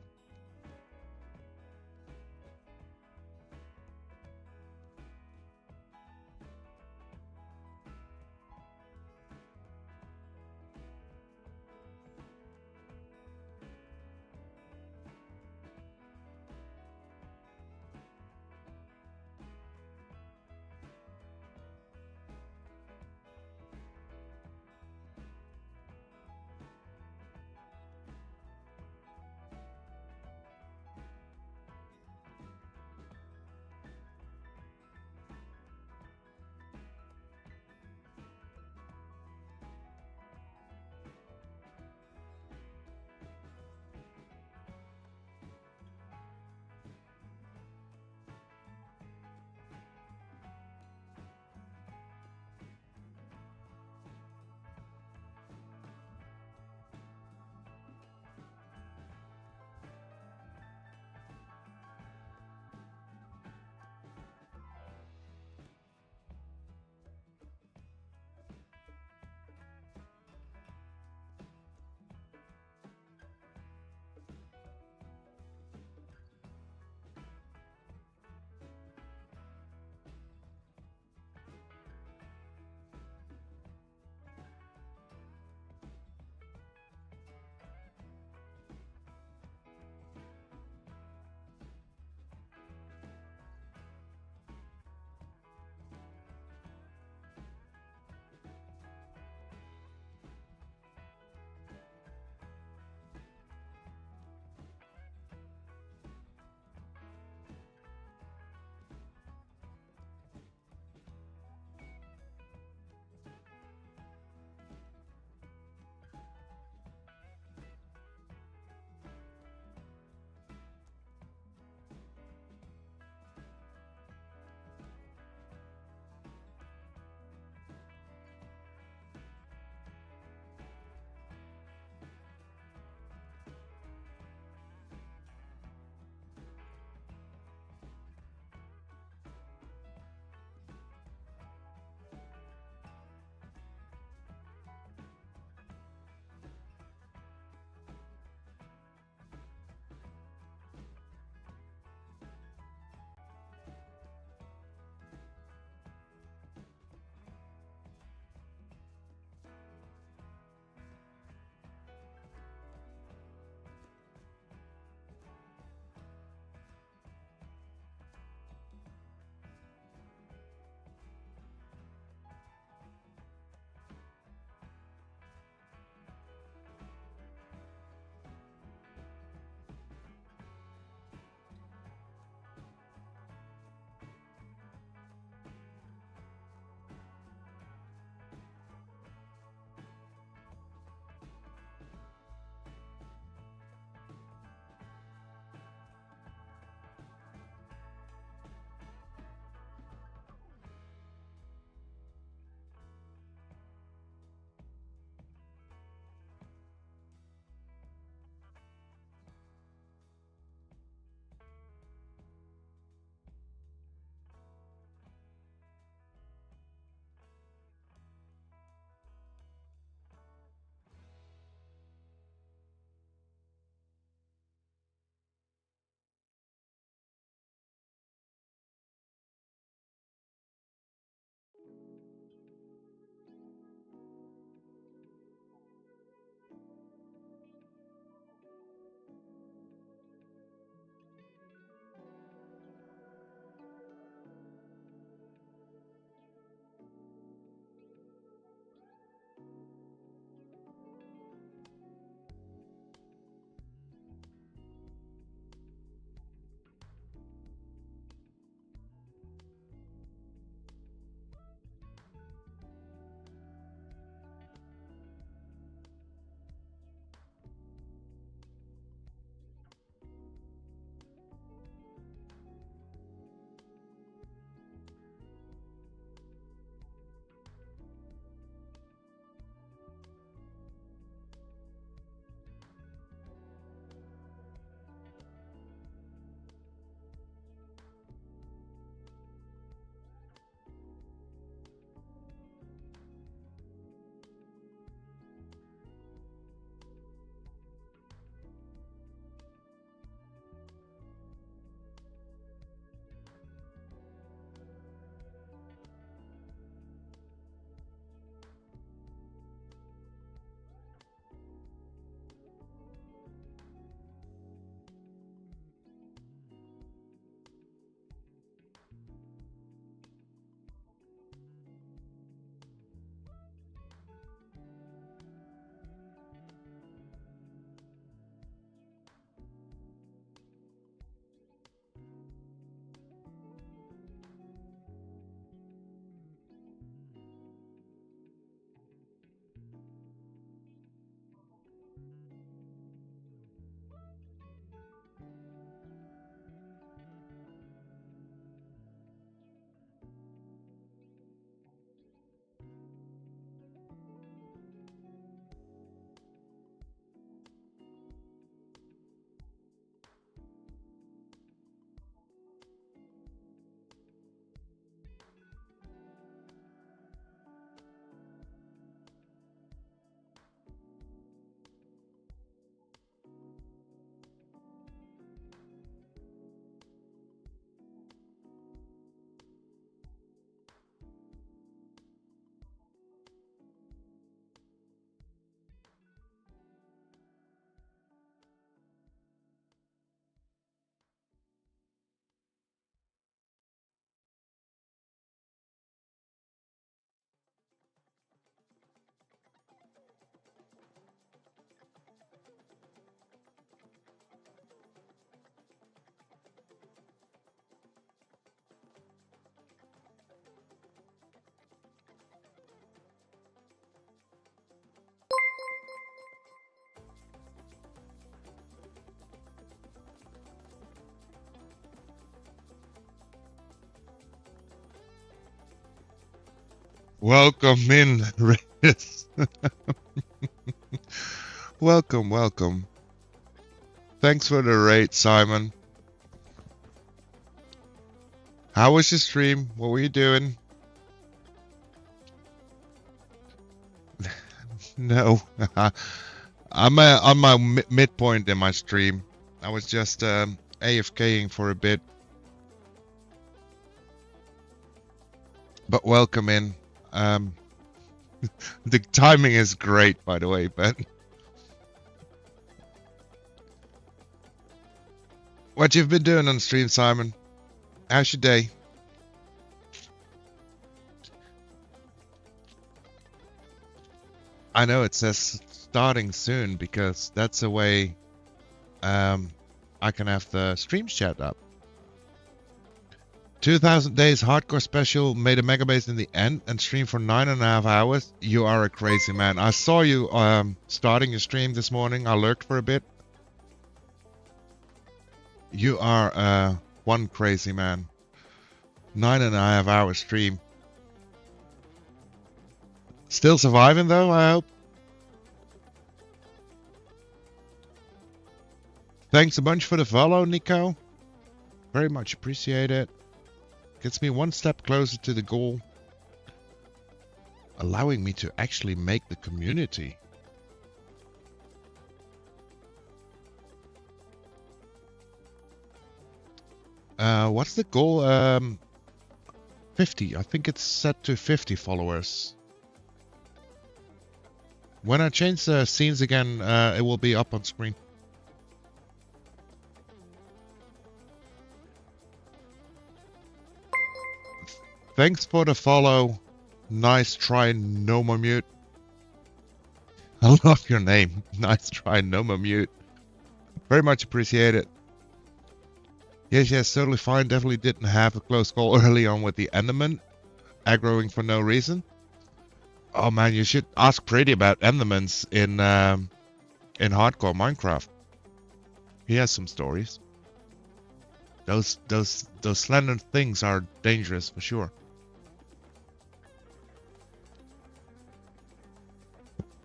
Welcome in, Riz. Welcome, welcome. Thanks for the raid, Simon. How was your stream? What were you doing? No. I'm on my midpoint in my stream. I was just AFKing for a bit. But welcome in. The timing is great, by the way, but what you've been doing on stream, Simon? How's your day? I know it says starting soon because that's the way I can have the stream chat up. 2000 days hardcore special, made a mega base in the end and streamed for 9.5 hours. You are a crazy man. I saw you starting your stream this morning. I lurked for a bit. You are one crazy man. 9.5 hour stream. Still surviving though, I hope. Thanks a bunch for the follow, Nico. Very much appreciate it. Gets me one step closer to the goal. Allowing me to actually make the community. What's the goal? 50. I think it's set to 50 followers. When I change the scenes again, it will be up on screen. Thanks for the follow. Nice try, no more mute. I love your name. Nice try, no more mute. Very much appreciate it. Yes, totally fine. Definitely didn't have a close call early on with the Enderman. Aggroing for no reason. Oh man, you should ask Pretty about Endermans in hardcore Minecraft. He has some stories. Those slender things are dangerous for sure.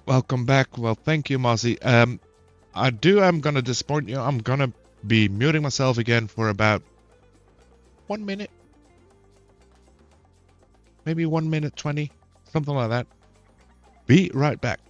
Welcome back. Well, thank you, Mozzie. I'm gonna disappoint you. I'm gonna be muting myself again for about 1 minute. Maybe 1 minute 20. Something like that. Be right back.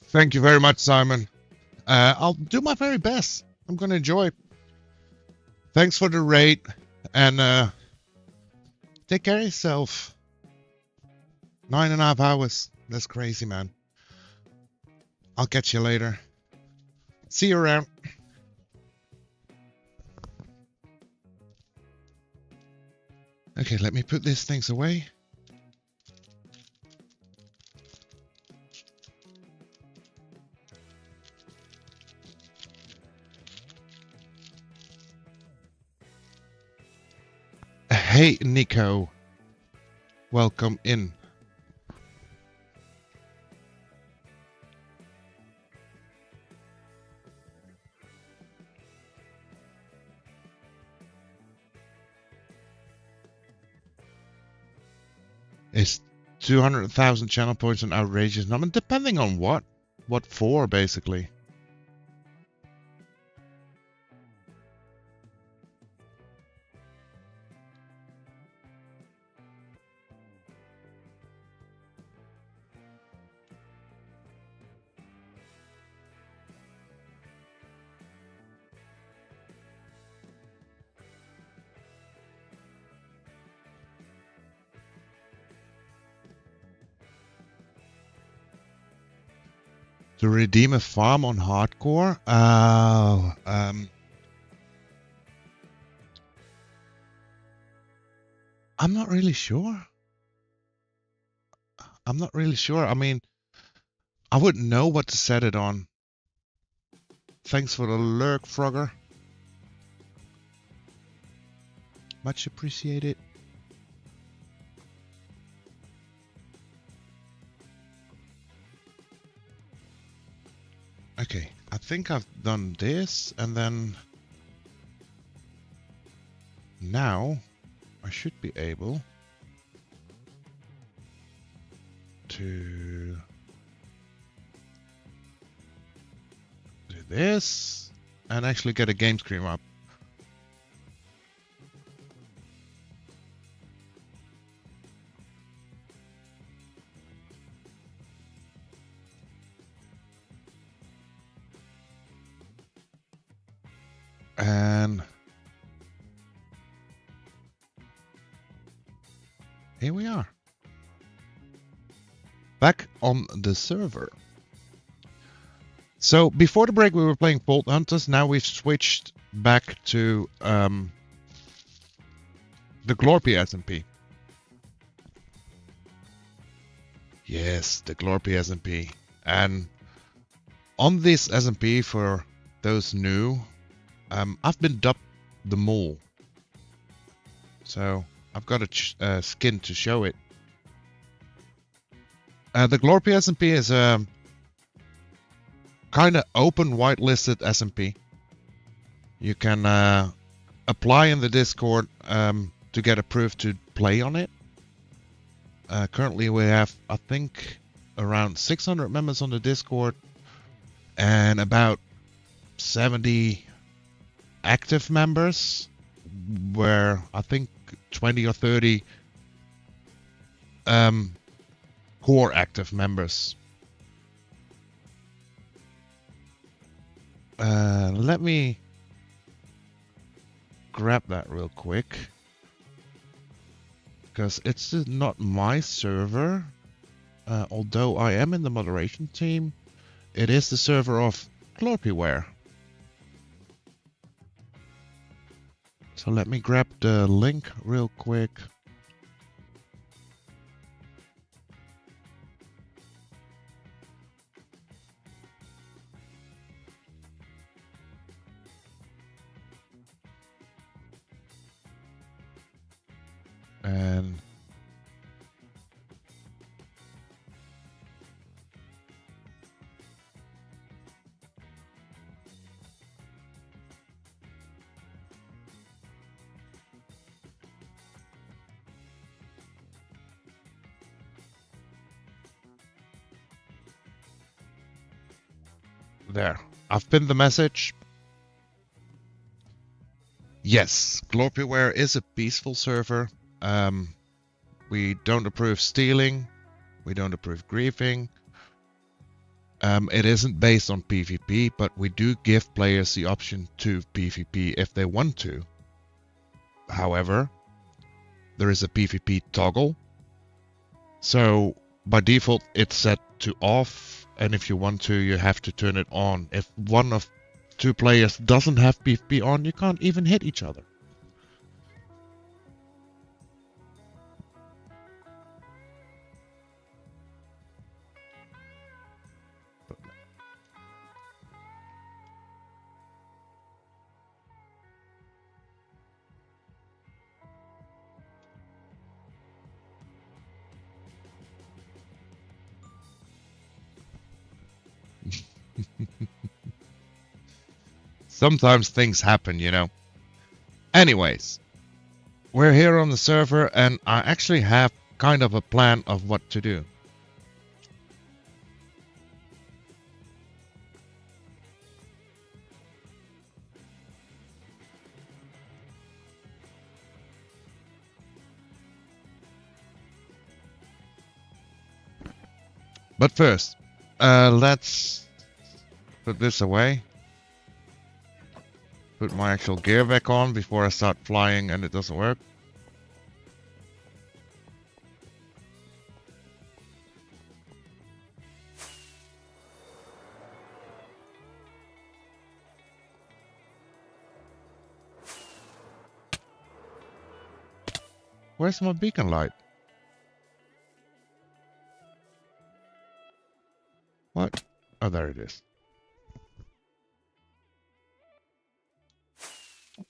Thank you very much, Simon. I'll do my very best. I'm gonna enjoy. Thanks for the raid, and take care of yourself. 9.5 hours. That's crazy, man. I'll catch you later. See you around. Okay, let me put these things away. Hey, Nico. Welcome in. Is 200,000 channel points an outrageous number? Depending on what? What for, basically. To redeem a farm on hardcore? I'm not really sure. I'm not really sure. I mean, I wouldn't know what to set it on. Thanks for the lurk, Frogger. Much appreciated. Okay, I think I've done this, and then now I should be able to do this and actually get a game screen up. And here we are. Back on the server. So before the break we were playing Vault Hunters, now we've switched back to the Glorpi SMP. Yes, the Glorpi SMP. And on this SMP, for those new, I've been dubbed the Mole. So I've got a skin to show it. The Glorpi SMP is a kind of open whitelisted SMP. You can apply in the Discord to get approved to play on it. Currently we have, I think, around 600 members on the Discord and about 70 active members, where I think 20 or 30 core active members. Let me grab that real quick, because it's not my server. Although I am in the moderation team, it is the server of Glorpiware. So let me grab the link real quick. And there, I've pinned the message. Yes, Glorpiware is a peaceful server. We don't approve stealing. We don't approve griefing. It isn't based on PvP, but we do give players the option to PvP if they want to. However, there is a PvP toggle. So by default, it's set to off, and if you want to, you have to turn it on. If one of two players doesn't have PvP on, you can't even hit each other. Sometimes things happen, you know. Anyways, we're here on the server, and I actually have kind of a plan of what to do. But first, let's put this away. Put my actual gear back on before I start flying and it doesn't work. Where's my beacon light? What? Oh, there it is.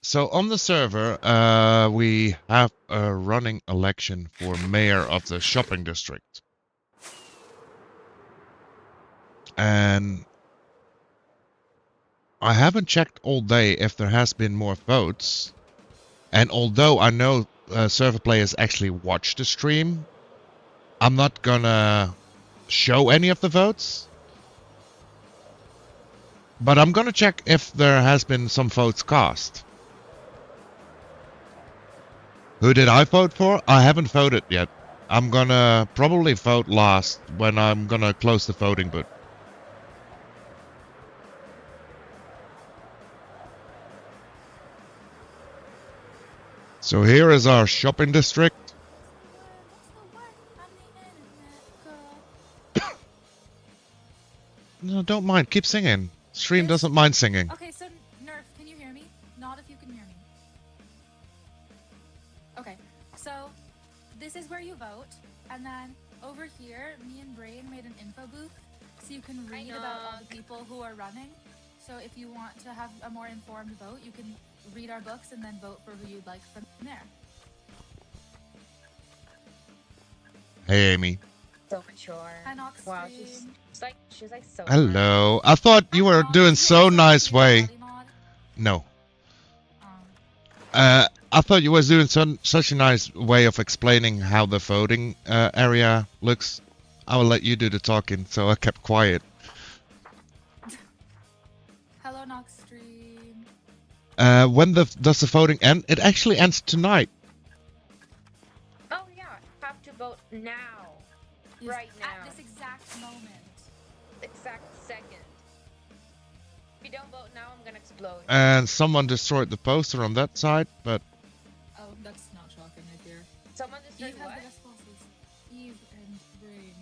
So on the server, we have a running election for mayor of the shopping district. And I haven't checked all day if there has been more votes. And although I know server players actually watch the stream, I'm not gonna show any of the votes. But I'm gonna check if there has been some votes cast. Who did I vote for? I haven't voted yet. I'm gonna probably vote last when I'm gonna close the voting booth. So here is our shopping district. No, don't mind. Keep singing. Stream doesn't mind singing.
Okay, so Nerf, can you hear me? Not if you can hear me. Okay, so this is where you vote, and then over here, me and Brain made an info booth, so you can read about all the people who are running. So if you want to have a more informed vote, you can read our books and then vote for who you'd like from there.
Hey, Amy.
So mature.
Hi, Nox.
Wow, she's like so.
Hello. I thought you were doing so nice way. No. I thought you was doing such a nice way of explaining how the voting area looks. I will let you do the talking, so I kept quiet.
Hello, Nox stream.
When does the voting end? It actually ends tonight.
Oh yeah, have to vote now.
Yes,
Right now.
At this exact moment.
Exact second. If you don't vote now, I'm gonna explode.
And someone destroyed the poster on that side, but
Oh, that's not shocking right there.
Someone destroyed
Eve has
what?
the best bosses. Eve and Brain.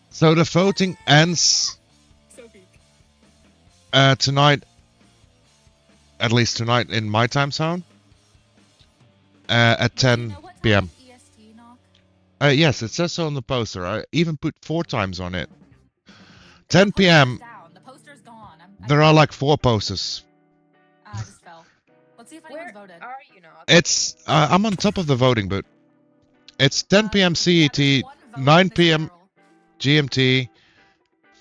so the voting ends
So peak.
tonight. At least tonight in my time zone. At 10 p.m.
EST knock?
Yes, it says so on the poster. I even put 4 times on it. 10 p.m.
Down. The poster's gone.
There are like 4 posters.
I just fell. Let's see if anyone's
Where
voted.
are you now?
It's I'm on top of the voting booth. It's 10 p.m. CET, 9 p.m. GMT,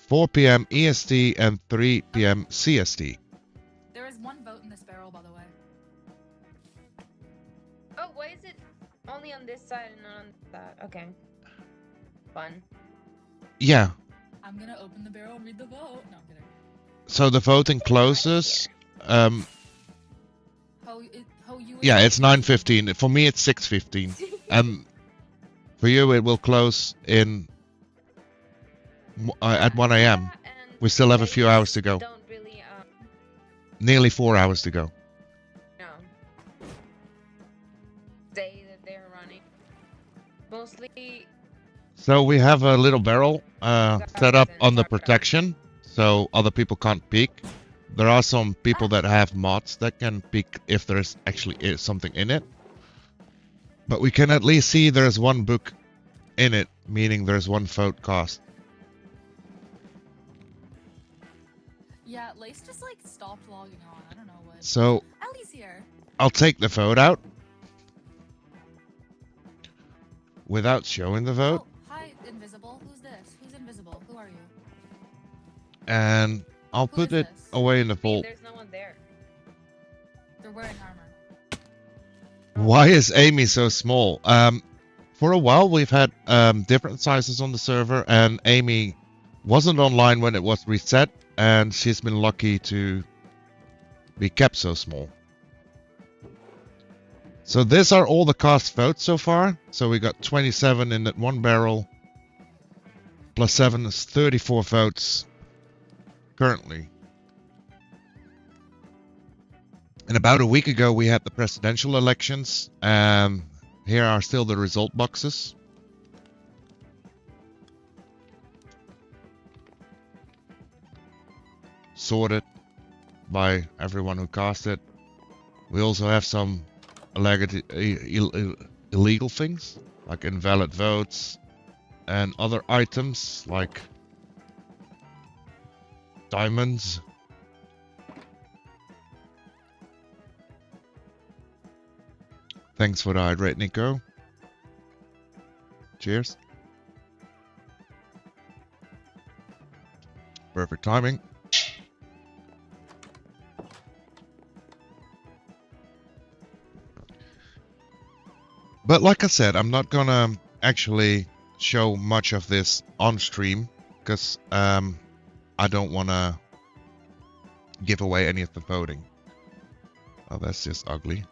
4 p.m. EST, and 3 p.m. CST.
There is one vote in this barrel, by the way.
Oh, why is it only on this side and not on that? Okay. Fun.
Yeah.
I'm gonna open the barrel and read the vote. No, I'm kidding.
So the voting closes. Yeah, it's 9:15. For me, it's 6:15. For you, it will close in at 1 a.m.
Yeah,
We still have a few hours to go.
Don't really
Nearly 4 hours to go.
no. Say that they're running. Mostly.
So we have a little barrel set up on the protection, so other people can't peek. There are some people that have mods that can peek if there's actually something in it. But we can at least see there's one book in it, meaning there's one vote cast.
Yeah, Lace just like stopped logging on. I don't know what.
So
Ellie's here.
I'll take the vote out without showing the vote.
Oh, hi, Invisible. Who's this? Who's Invisible? Who are you?
And I'll
Who
put
is
it
this?
away in the vault.
There's no one there.
They're wearing armor.
Why is Amy so small? For a while, we've had different sizes on the server, and Amy wasn't online when it was reset, and she's been lucky to be kept so small. So these are all the cast votes so far. So we got 27 in that one barrel, plus 7 is 34 votes currently. And about a week ago, we had the presidential elections. Here are still the result boxes. Sorted by everyone who cast it. We also have some illegal things, like invalid votes, and other items like diamonds. Thanks for the hydrate, Nico. Cheers. Perfect timing. But like I said, I'm not gonna actually show much of this on stream because I don't wanna give away any of the voting. Oh, that's just ugly.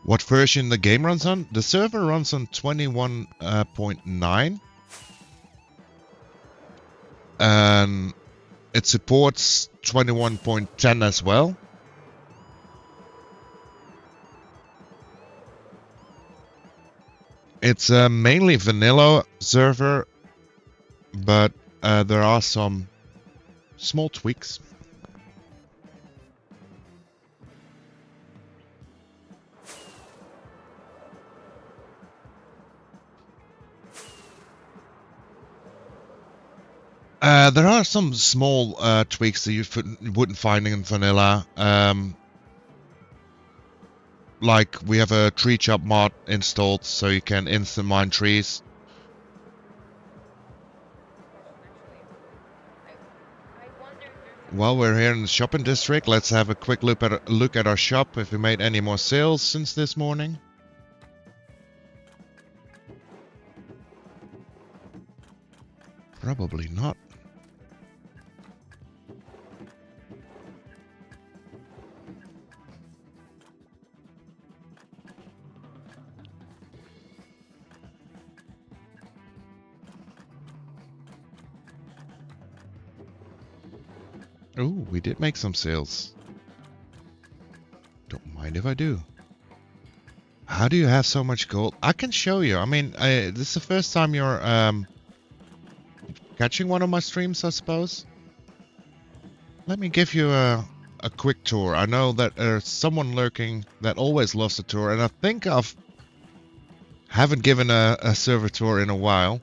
What version the game runs on? The server runs on 21.9. And it supports 21.10 as well. It's a mainly vanilla server, but there are some small tweaks. There are some small tweaks that you wouldn't find in vanilla. Like we have a tree chop mod installed, so you can instant mine trees. While we're here in the shopping district, let's have a quick look at our shop. If we made any more sales since this morning. Probably not. Oh, we did make some sales. Don't mind if I do. How do you have so much gold? I can show you. I mean, this is the first time you're catching one of my streams, I suppose. Let me give you a quick tour. I know that there's someone lurking that always loves a tour, and I think haven't given a server tour in a while.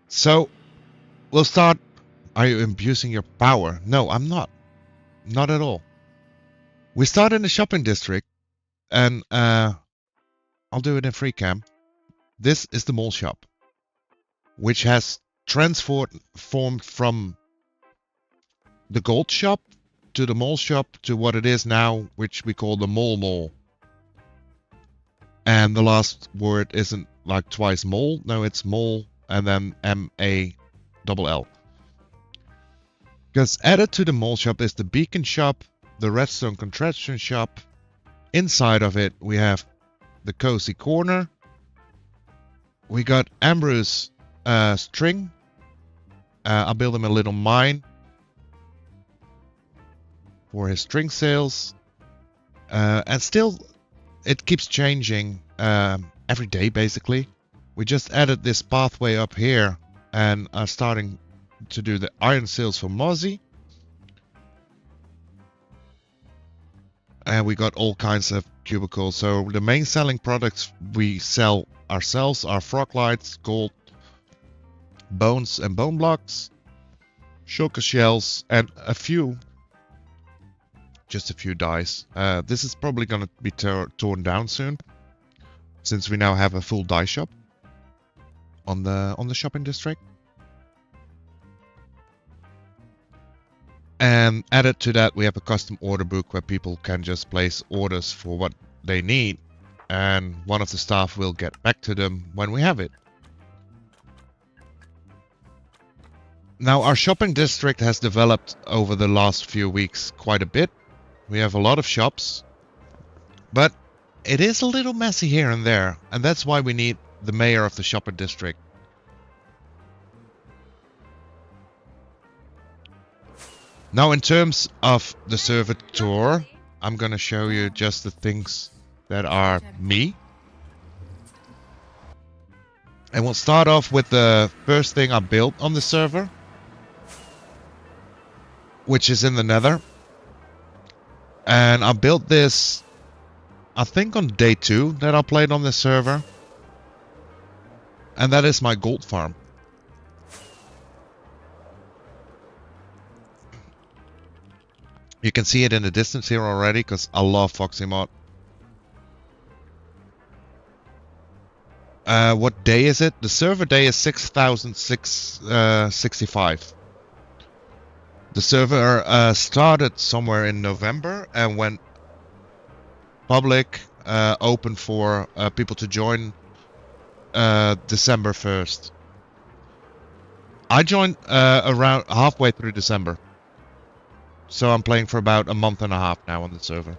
So, we'll start. Are you abusing your power? No, I'm not. Not at all. We start in the shopping district, and I'll do it in free cam. This is the mall shop, which has transformed from the gold shop to the mall shop to what it is now, which we call the mall. And the last word isn't like twice mall. No, it's mall and then M-A-L-L. Because added to the mall shop is the beacon shop, the redstone contraption shop. Inside of it, we have the cozy corner. We got Ambrose string. I'll build him a little mine for his string sales. And still, it keeps changing every day, basically. We just added this pathway up here and are starting to do the iron sales for Mozzie. And we got all kinds of cubicles. So the main selling products we sell ourselves are frog lights, gold, bones and bone blocks, shulker shells, and just a few dice. This is probably going to be torn down soon, since we now have a full die shop. on the shopping district. And added to that, we have a custom order book where people can just place orders for what they need, and one of the staff will get back to them when we have it. Now, our shopping district has developed over the last few weeks quite a bit. We have a lot of shops, but it is a little messy here and there, and that's why we need the mayor of the shopping district. Now, in terms of the server tour, I'm gonna show you just the things that are me. And we'll start off with the first thing I built on the server, which is in the Nether. And I built this, I think on day 2 that I played on the server. And that is my gold farm. You can see it in the distance here already, because I love Foxy Mod. What day is it? The server day is 6065. The server started somewhere in November and went public, open for people to join December 1st. I joined around halfway through December. So I'm playing for about a month and a half now on the server.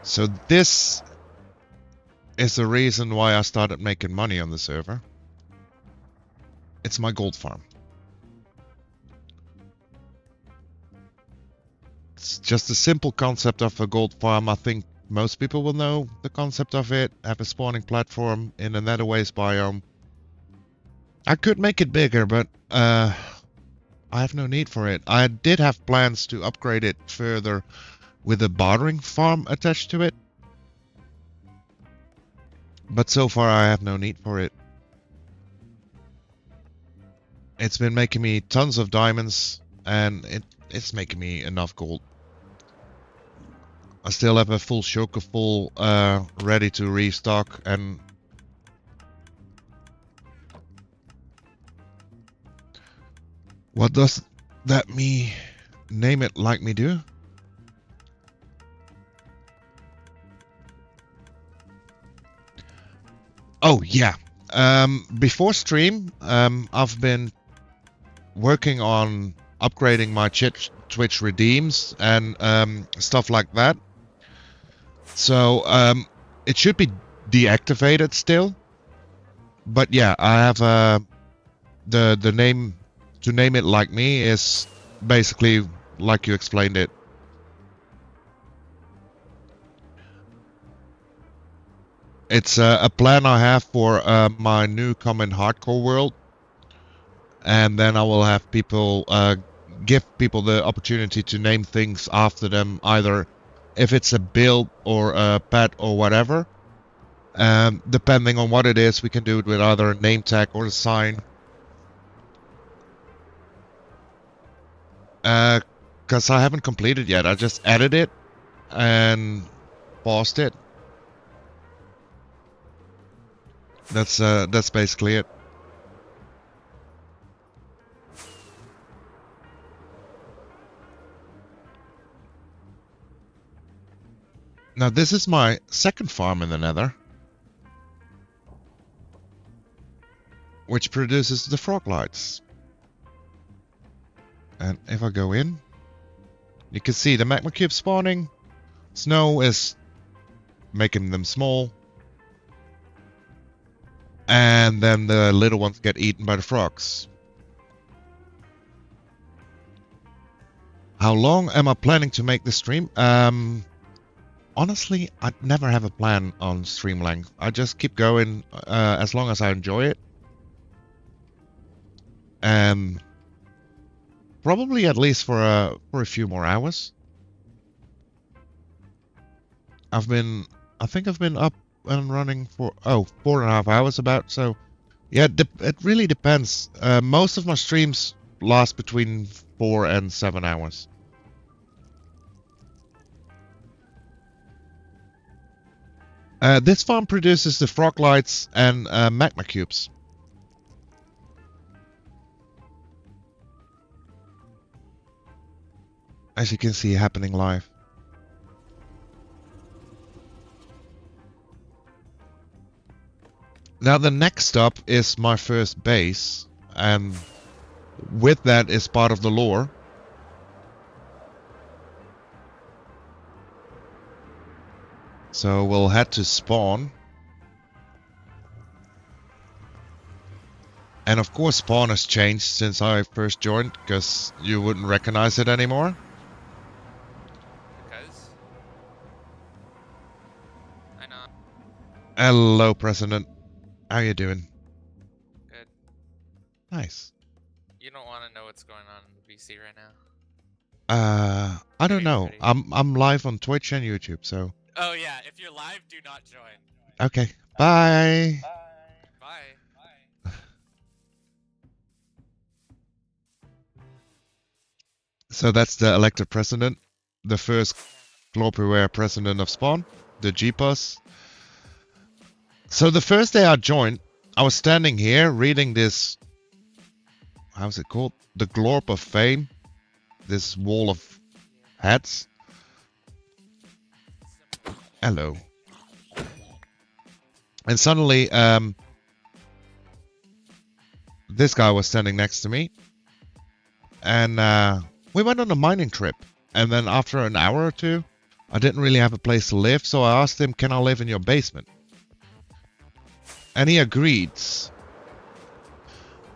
So this is the reason why I started making money on the server. It's my gold farm. It's just a simple concept of a gold farm. I think most people will know the concept of it. Have a spawning platform in the Netherways biome. I could make it bigger, but I have no need for it. I did have plans to upgrade it further with a bartering farm attached to it. But so far I have no need for it. It's been making me tons of diamonds, and it's making me enough gold. I still have a full shulker full ready to restock, and what does that me name it like me do? Oh yeah, before stream, I've been working on upgrading my Twitch redeems and stuff like that. So it should be deactivated still. But yeah, I have the name to name it like me is basically like you explained it. It's a plan I have for my new common hardcore world, and then I will have people give people the opportunity to name things after them, either if it's a build or a pet or whatever. Depending on what it is, we can do it with either a name tag or a sign. Because I haven't completed yet. I just added it and paused it. That's basically it. Now this is my second farm in the Nether, which produces the frog lights. And if I go in, you can see the magma cube spawning. Snow is making them small. And then the little ones get eaten by the frogs. How long am I planning to make this stream? Honestly, I never have a plan on stream length. I just keep going as long as I enjoy it. And probably at least for a few more hours. I think I've been up and running for 4.5 hours about. So yeah, it really depends. Most of my streams lasts between 4 and 7 hours. This farm produces the frog lights and magma cubes. As you can see happening live. Now the next stop is my first base, and with that is part of the lore. So we'll head to spawn. And of course spawn has changed since I first joined, because you wouldn't recognize it anymore.
Because? I know.
Hello, President. How you doing?
Good.
Nice.
You don't want to know what's going on in VC right now.
I don't know.
Ready.
I'm live on Twitch and YouTube, so.
Oh yeah, if you're live, do not join.
Okay. Bye.
Bye.
So that's the elected president, the first Glorpi president of Spawn, the G-Bus. So the first day I joined, I was standing here reading this, how's it called? The Glorp of Fame, this wall of hats. Hello. And suddenly, this guy was standing next to me, and we went on a mining trip. And then after an hour or two, I didn't really have a place to live, so I asked him, can I live in your basement? And he agreed.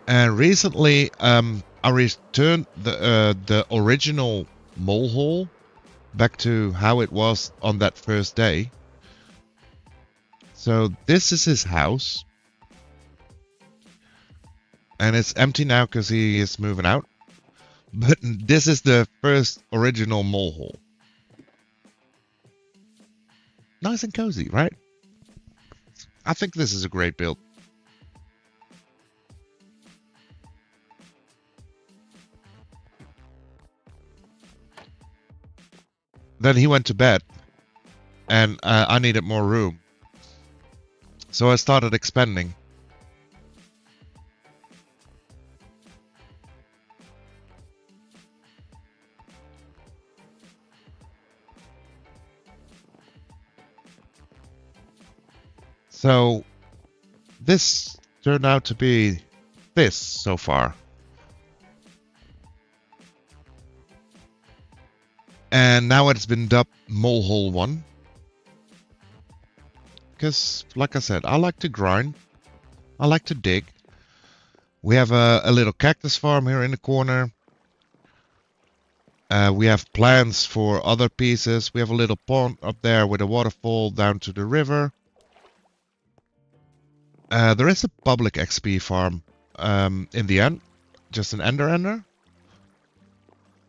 And recently, I returned the original mole hole back to how it was on that first day. So this is his house. And it's empty now because he is moving out. But this is the first original mole hole. Nice and cozy, right? I think this is a great build. Then he went to bed, and I needed more room. So I started expanding. So this turned out to be this so far. And now it's been dubbed Molehole 1. Because, like I said, I like to grind. I like to dig. We have a little cactus farm here in the corner. We have plans for other pieces. We have a little pond up there with a waterfall down to the river. There is a public XP farm in the end. Just an ender.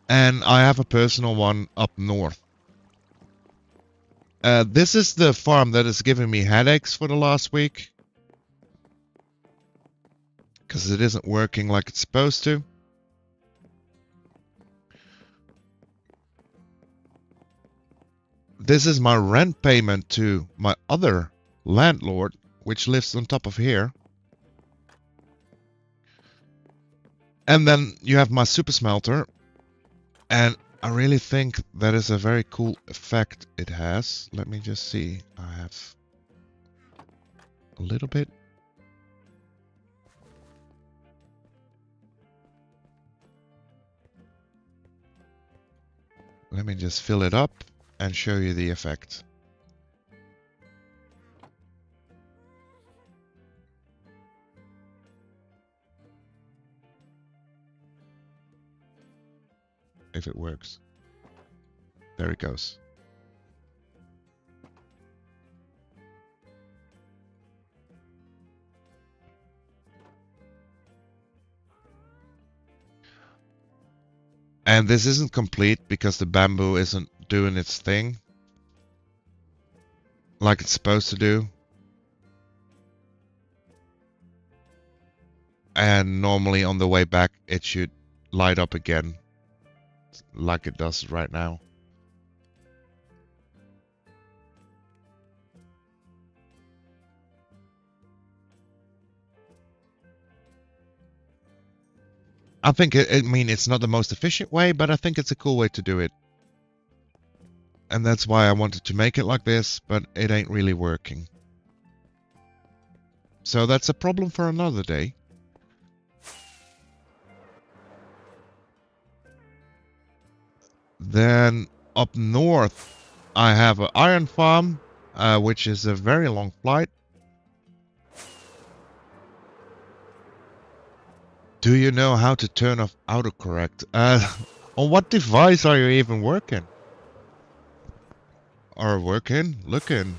And I have a personal one up north. This is the farm that is giving me headaches for the last week. Because it isn't working like it's supposed to. This is my rent payment to my other landlord, which lives on top of here. And then you have my super smelter. And I really think that is a very cool effect it has. Let me just see. I have a little bit. Let me just fill it up and show you the effect. If it works. There it goes. And this isn't complete because the bamboo isn't doing its thing like it's supposed to do. And normally on the way back it should light up again like it does right now. I think I mean, it's not the most efficient way, but I think it's a cool way to do it. And that's why I wanted to make it like this, but it ain't really working. So that's a problem for another day. Then up north, I have an iron farm, which is a very long flight. Do you know how to turn off autocorrect? On what device are you even working? Or working? Looking?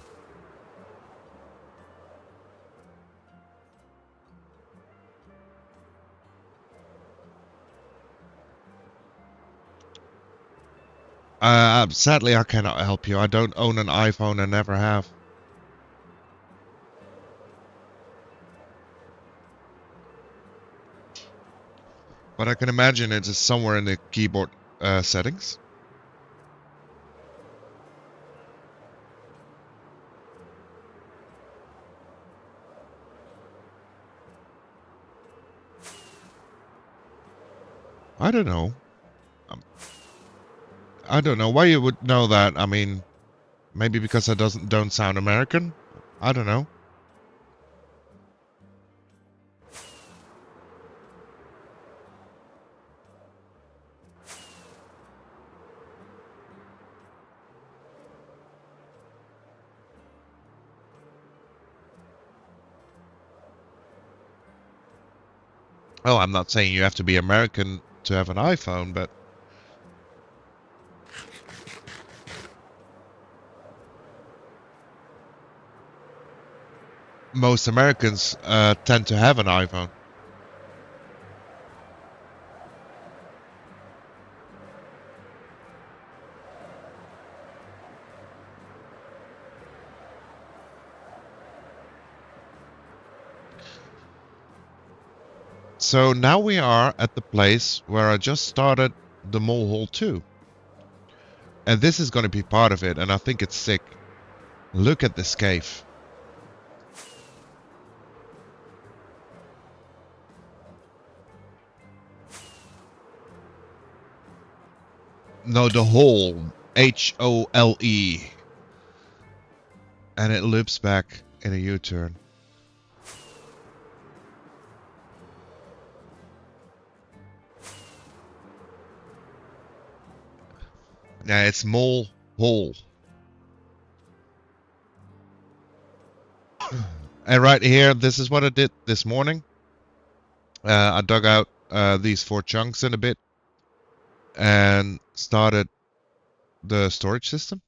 Sadly, I cannot help you. I don't own an iPhone and never have. But I can imagine it is somewhere in the keyboard settings. I don't know. I don't know why you would know that. I mean, maybe because I don't sound American. I don't know. Well, I'm not saying you have to be American to have an iPhone, but most Americans tend to have an iPhone. So now we are at the place where I just started the mole hole 2. And this is going to be part of it, and I think it's sick. Look at this cave. No, the hole. H-O-L-E. And it loops back in a U-turn. Yeah, it's mole hole. And right here, this is what I did this morning. I dug out these 4 chunks in a bit and started the storage system.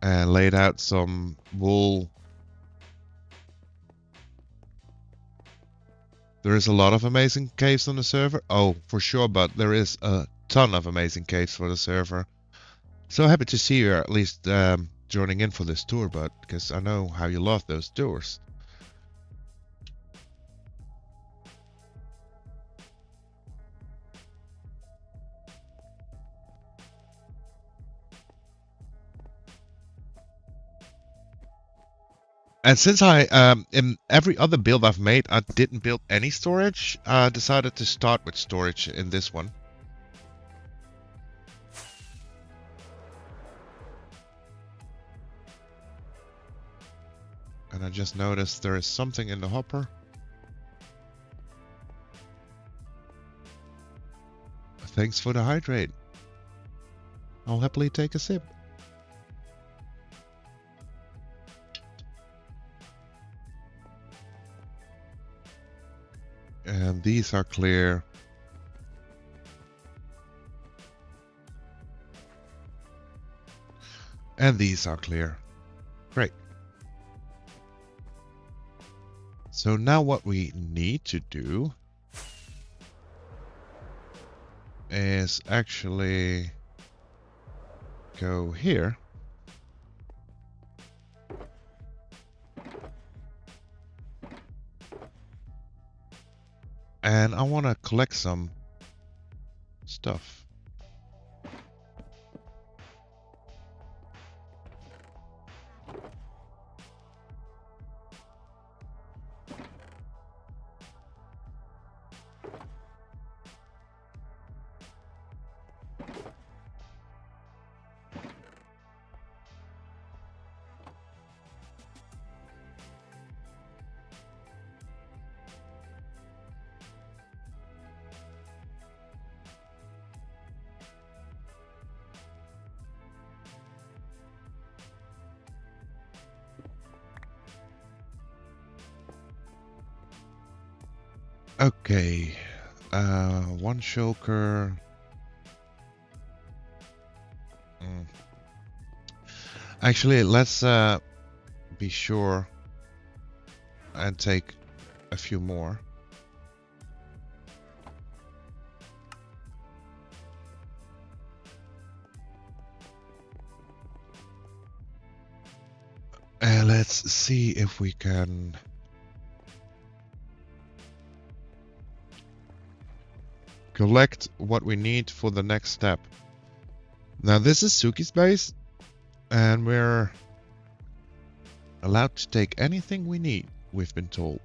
And laid out some wool. There is a lot of amazing caves on the server. Oh, for sure, but there is a ton of amazing caves for the server. So happy to see you at least joining in for this tour, bud, because I know how you love those tours. And since I, in every other build I've made, I didn't build any storage, I decided to start with storage in this one. And I just noticed there is something in the hopper. Thanks for the hydrate. I'll happily take a sip. And these are clear. And these are clear. Great. So now what we need to do is actually go here. And I want to collect some stuff. Okay, one shulker. Actually, let's be sure and take a few more. And let's see if we can collect what we need for the next step. Now this is Suki's base, and we're allowed to take anything we need, we've been told.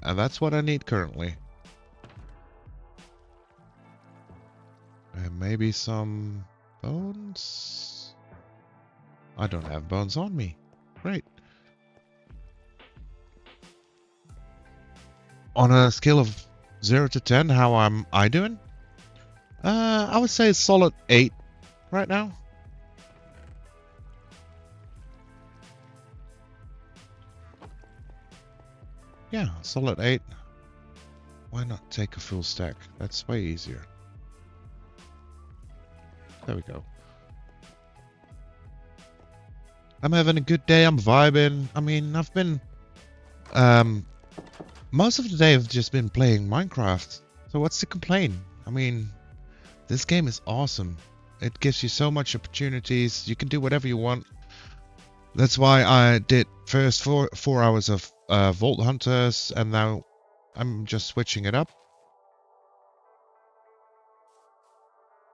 And that's what I need currently. And maybe some bones? I don't have bones on me. Great. On a scale of 0 to 10, how am I doing? I would say a solid 8 right now. Yeah, solid 8. Why not take a full stack? That's way easier. There we go. I'm having a good day. I'm vibing. I mean, I've been... most of the day I've just been playing Minecraft. So what's to complain? I mean, this game is awesome. It gives you so much opportunities. You can do whatever you want. That's why I did first 4 hours of Vault Hunters, and now I'm just switching it up.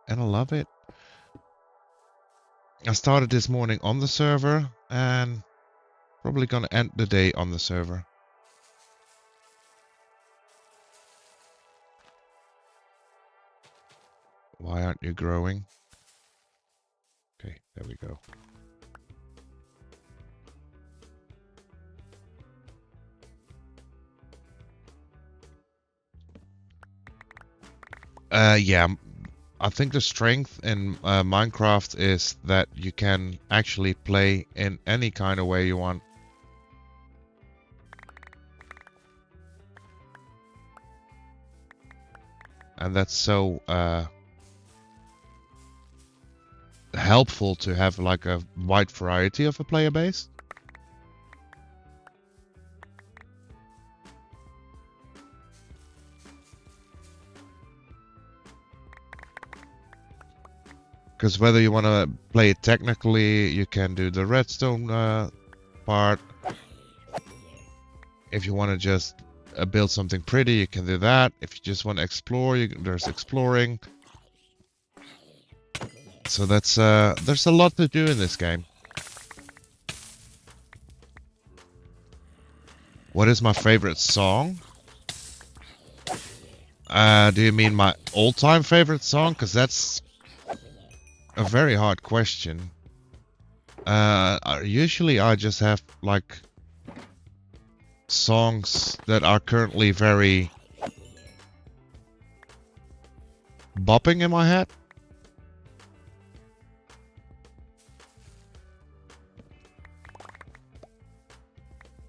And I love it. I started this morning on the server, and probably gonna end the day on the server. Why aren't you growing? Okay, there we go. Yeah, I think the strength in Minecraft is that you can actually play in any kind of way you want. And that's so helpful to have like a wide variety of a player base. Because whether you want to play it technically, you can do the redstone part. If you want to just build something pretty, you can do that. If you just want to explore, there's exploring. So that's there's a lot to do in this game. What is my favorite song? Do you mean my all-time favorite song? Because that's a very hard question. Usually I just have like songs that are currently very bopping in my head.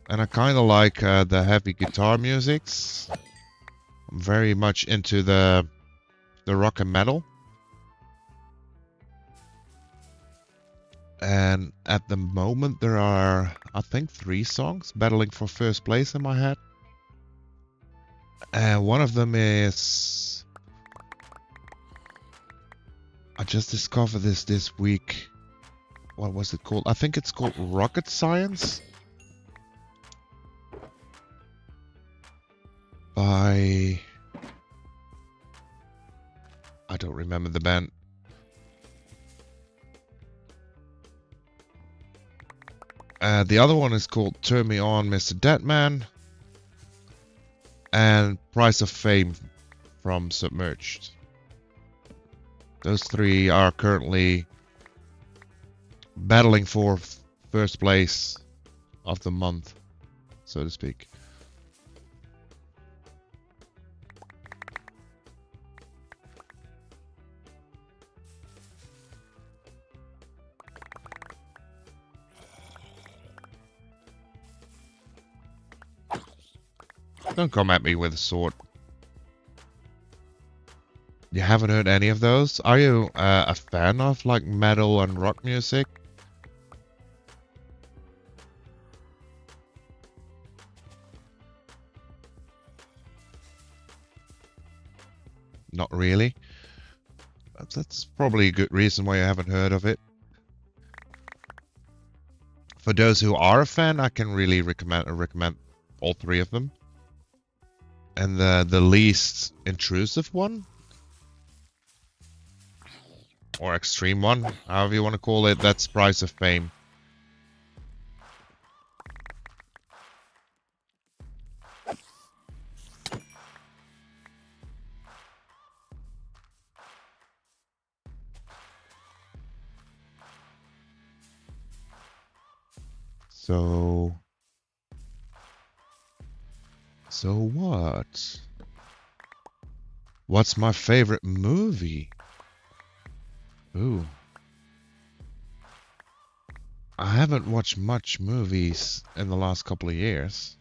And I kind of like the heavy guitar musics. I'm very much into the rock and metal. And at the moment there are, I think, 3 songs battling for first place in my head. And one of them is... I just discovered this week. what was it called? I think it's called Rocket Science. By... I don't remember the band. The other one is called Turn Me On, Mr. Deadman. And Price of Fame from Submerged. Those three are currently battling for first place of the month, so to speak. Don't come at me with a sword. You haven't heard any of those? Are you a fan of like metal and rock music? Not really. That's probably a good reason why you haven't heard of it. For those who are a fan, I can really recommend all three of them. And the least intrusive one, or extreme one, however you want to call it, that's Price of Fame. So what? What's my favorite movie? Ooh. I haven't watched much movies in the last couple of years.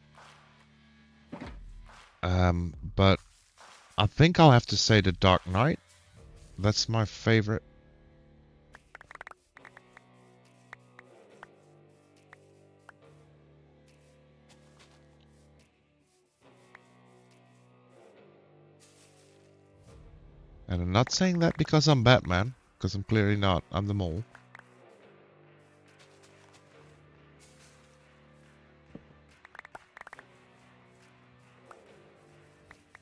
But I think I'll have to say The Dark Knight. That's my favorite. And I'm not saying that because I'm Batman, because I'm clearly not. I'm the mole.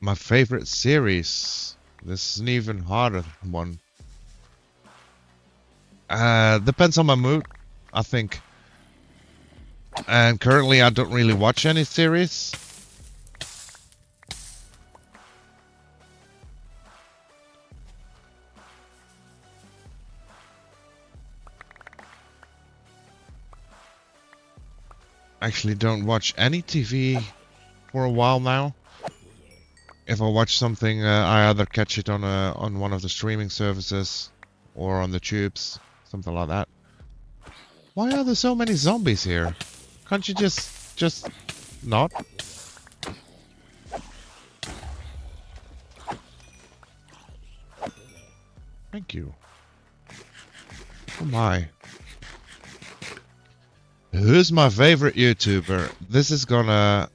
My favorite series. This is an even harder one. Depends on my mood, I think. And currently I don't really watch any series. Actually don't watch any TV for a while now. If I watch something, I either catch it on one of the streaming services or on the tubes, something like that. Why are there so many zombies here? Can't you just not? Thank you. Oh my. Who's my favorite YouTuber? This is gonna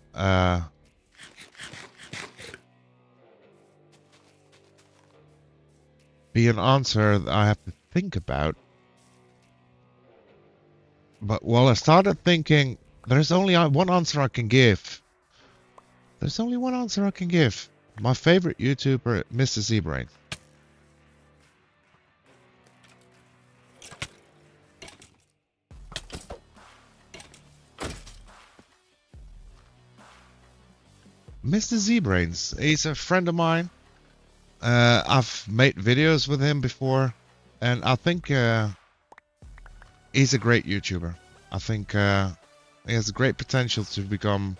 be an answer that I have to think about. But while I started thinking, there's only one answer I can give. There's only one answer I can give. My favorite YouTuber, Mr. Z-Brain. Mr. Z-Brains, he's a friend of mine. I've made videos with him before, and I think he's a great YouTuber. I think he has great potential to become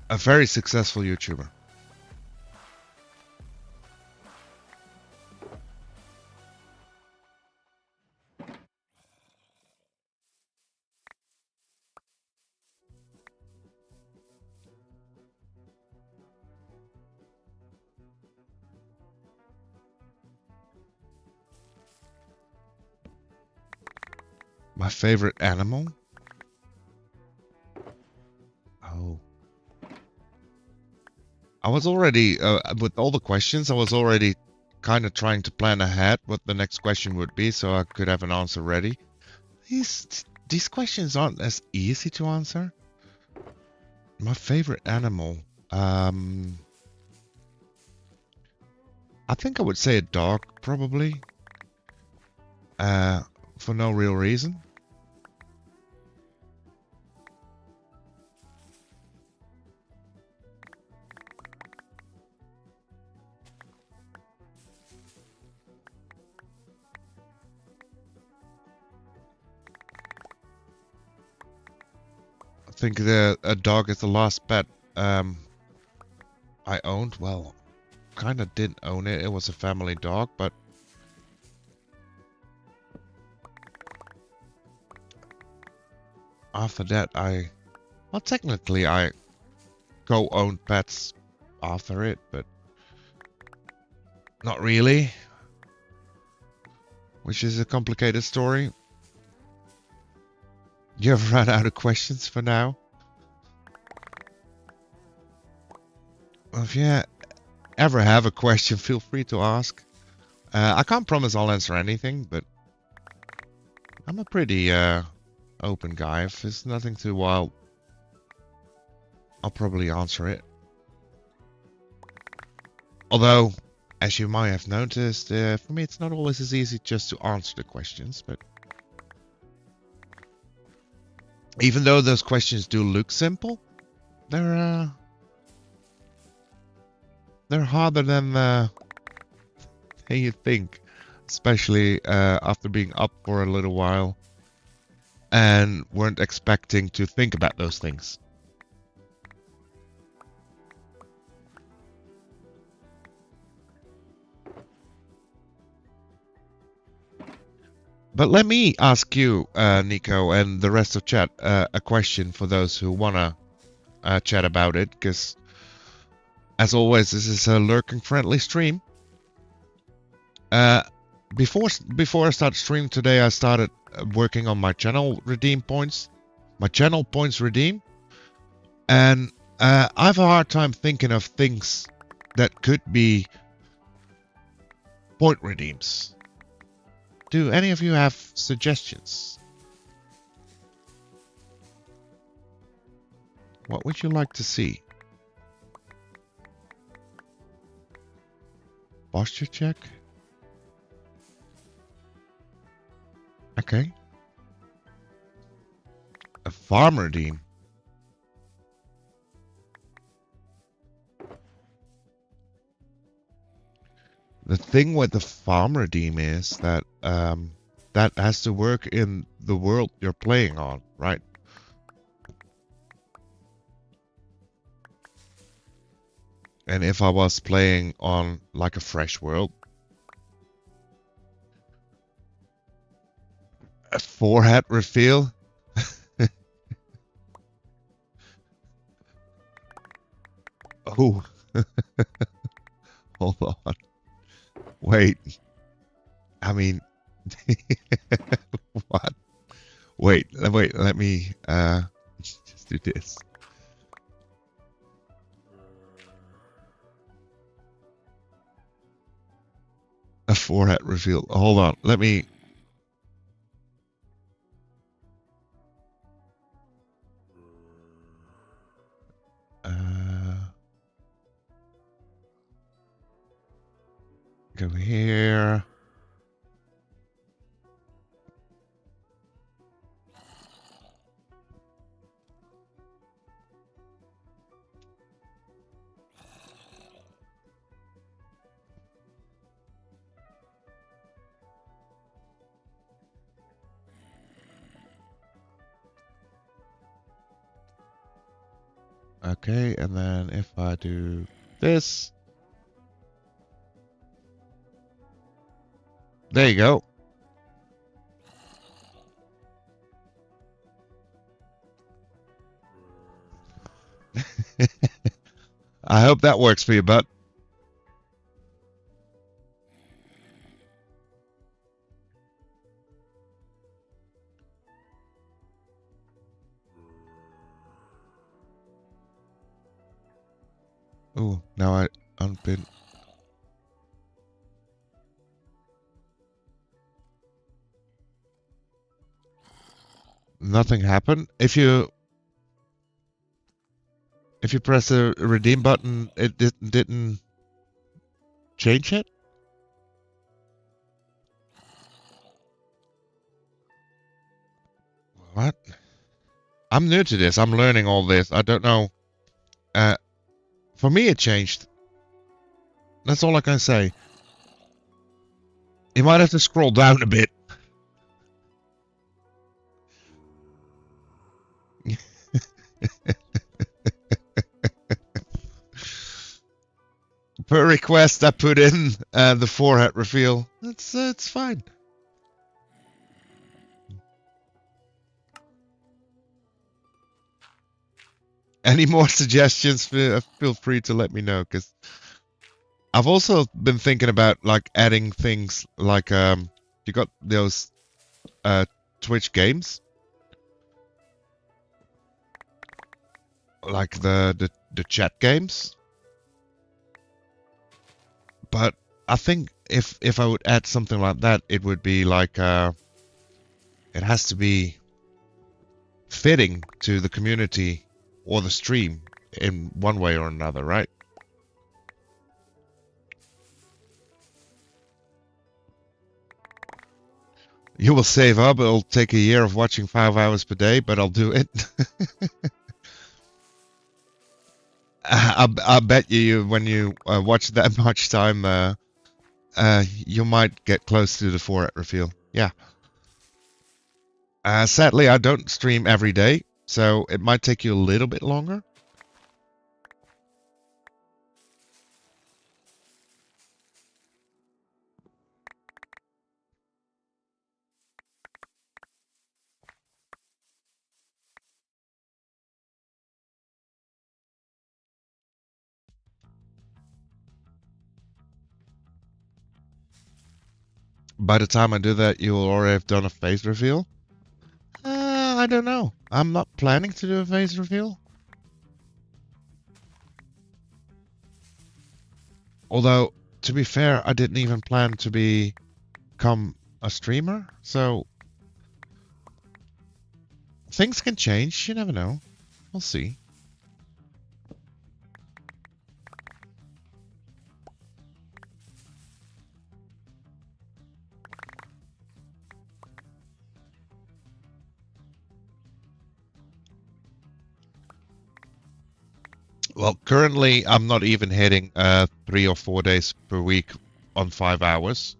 a very successful YouTuber. My favorite animal? Oh. I was already, with all the questions, I was already kind of trying to plan ahead what the next question would be so I could have an answer ready. These questions aren't as easy to answer. My favorite animal. I think I would say a dog, probably. For no real reason. I think a dog is the last pet I owned. Well, kind of didn't own it. It was a family dog, but after that, well, technically, I co-owned pets after it, but not really. Which is a complicated story. You have run out of questions for now? Well, if you ever have a question, feel free to ask. I can't promise I'll answer anything, but I'm a pretty open guy. If it's nothing too wild, I'll probably answer it. Although, as you might have noticed, for me it's not always as easy just to answer the questions, but even though those questions do look simple, they're harder than you think, especially after being up for a little while and weren't expecting to think about those things. But let me ask you, Nico, and the rest of chat, a question for those who wanna chat about it, because as always, this is a lurking friendly stream. Before I started stream today, I started working on my channel redeem points, my channel points redeem, and I have a hard time thinking of things that could be point redeems. Do any of you have suggestions? What would you like to see? Posture check? Okay. A farm redeem. The thing with the farm redeem is that that has to work in the world you're playing on, right? And if I was playing on like a fresh world, a forehead reveal. Oh, hold on. Wait. I mean, what? Wait. Let me just do this. A forehead reveal. Hold on. Let me. Go here. Okay, and then if I do this, there you go. I hope that works for you, bud. Oh, now I unpin. nothing happened. If you press the redeem button, it didn't change it. What? I'm new to this. I'm learning all this. I don't know. For me, it changed. That's all I can say. You might have to scroll down a bit. Per request, I put in the forehead reveal. It's fine. Any more suggestions? Feel free to let me know, because I've also been thinking about like adding things like you got those Twitch games, like the chat games. But I think if I would add something like that, it would be like it has to be fitting to the community or the stream in one way or another, right? You will save up. It'll take a year of watching 5 hours per day, but I'll do it. I bet you when you watch that much time, you might get close to the forehead reveal. Yeah. Sadly, I don't stream every day, so it might take you a little bit longer. By the time I do that, you will already have done a face reveal. I don't know. I'm not planning to do a face reveal. Although, to be fair, I didn't even plan to become a streamer, so things can change. You never know. We'll see. Well, currently I'm not even hitting 3 or 4 days per week on 5 hours.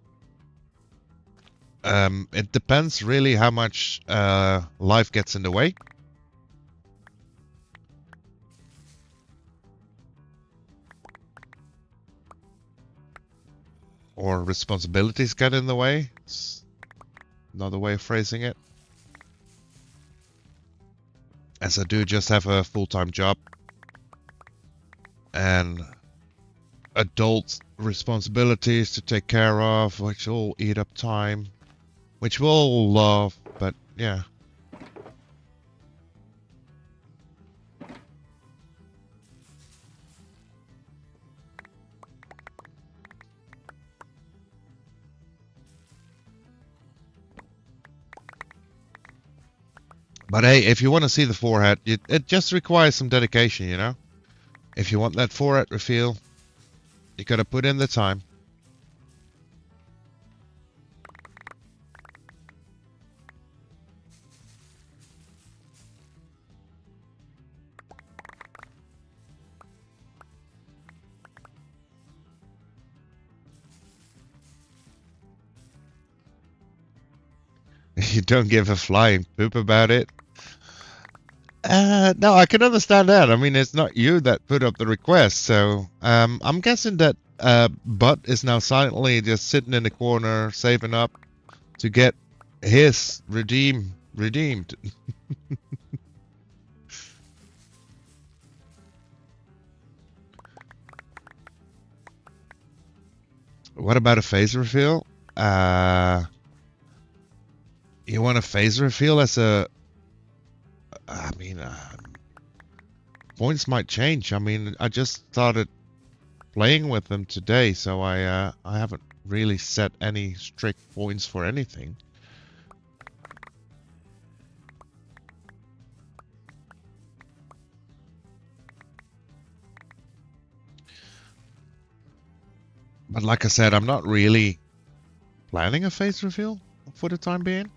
It depends really how much life gets in the way. Or responsibilities get in the way. It's another way of phrasing it. As I do just have a full-time job. And adult responsibilities to take care of, which all eat up time. Which we'll all love, but yeah. But hey, if you want to see the forehead, it just requires some dedication, you know? If you want that forehead reveal, you gotta put in the time. You don't give a flying poop about it. No, I can understand that. I mean, it's not you that put up the request, so I'm guessing that Butt is now silently just sitting in the corner, saving up to get his redeemed. What about a phase reveal? You want a phase reveal as a... I mean, points might change. I mean, I just started playing with them today, so I haven't really set any strict points for anything. But like I said, I'm not really planning a face reveal for the time being.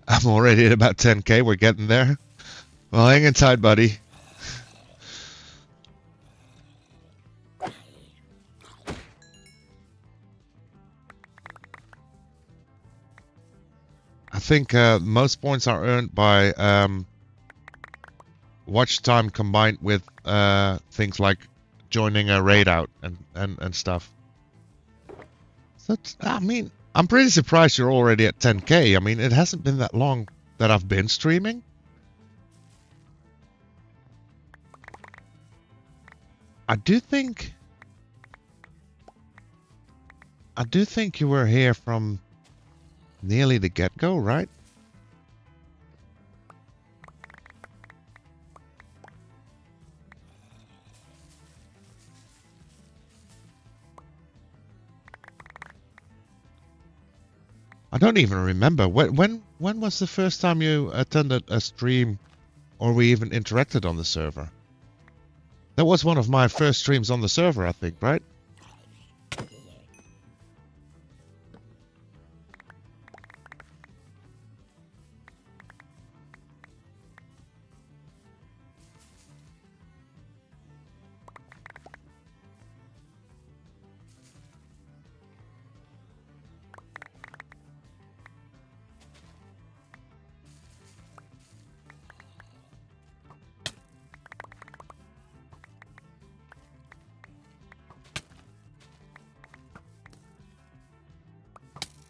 I'm already at about 10k. We're getting there. Well, hang in tight, buddy. I think most points are earned by watch time combined with things like joining a raid out and stuff. So I mean, I'm pretty surprised you're already at 10k. I mean, it hasn't been that long that I've been streaming. I do think you were here from nearly the get-go, right? I don't even remember. When was the first time you attended a stream or we even interacted on the server? That was one of my first streams on the server, I think, right?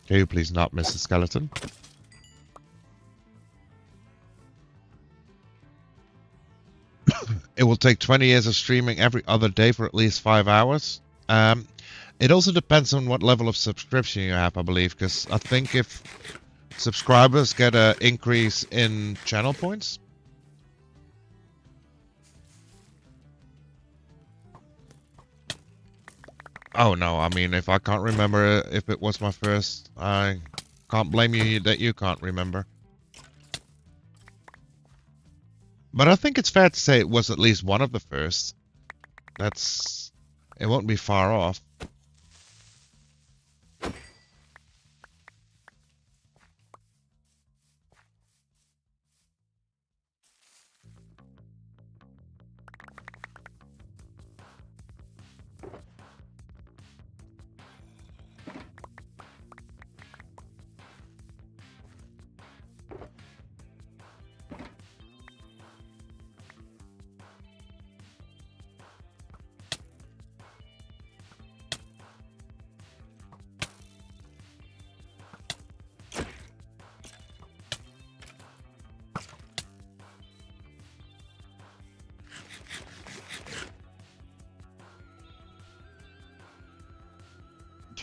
Can you please not miss the skeleton? It will take 20 years of streaming every other day for at least 5 hours. It also depends on what level of subscription you have, I believe, because I think if subscribers get an increase in channel points. Oh no, I mean, if I can't remember if it was my first, I can't blame you that you can't remember. But I think it's fair to say it was at least one of the first. It won't be far off.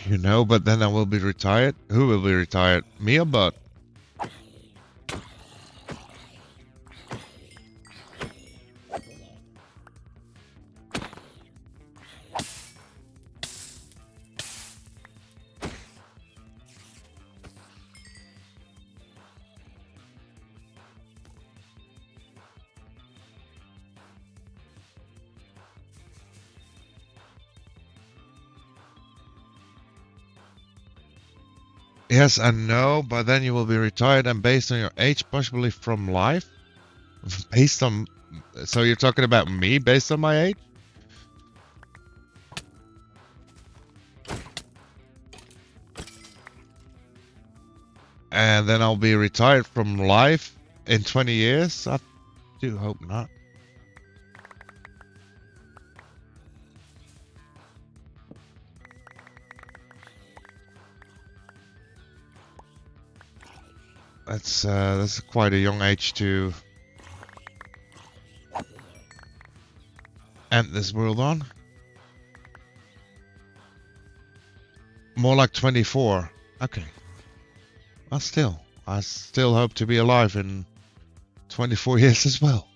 You know, but then I will be retired. Who will be retired? Me or Bud? Yes and no, but then you will be retired and based on your age, possibly from life. Based on... So you're talking about me based on my age? And then I'll be retired from life in 20 years? I do hope not. That's quite a young age to end this world on. More like 24. Okay. Well, still, I still hope to be alive in 24 years as well.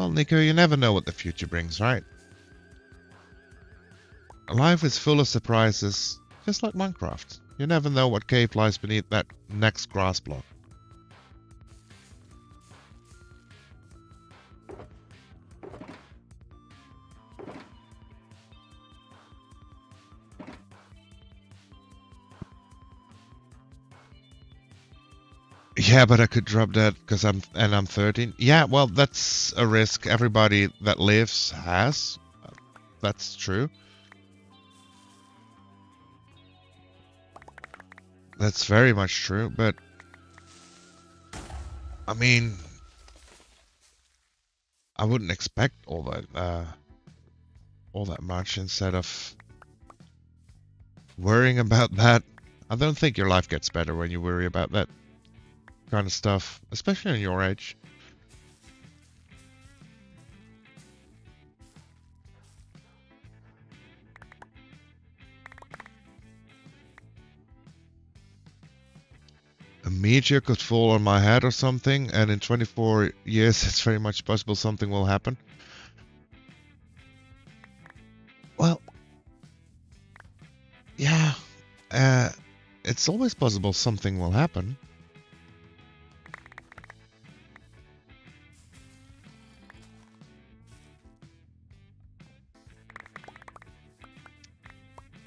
Well, Nico, you never know what the future brings, right? Life is full of surprises, just like Minecraft. You never know what cave lies beneath that next grass block. Yeah, but I could drop that because I'm 13. Yeah, well, that's a risk everybody that lives has. That's true. That's very much true, but I mean, I wouldn't expect all that much instead of worrying about that. I don't think your life gets better when you worry about that kind of stuff, especially on your age. A meteor could fall on my head or something, and in 24 years it's very much possible something will happen. Well, yeah, it's always possible something will happen.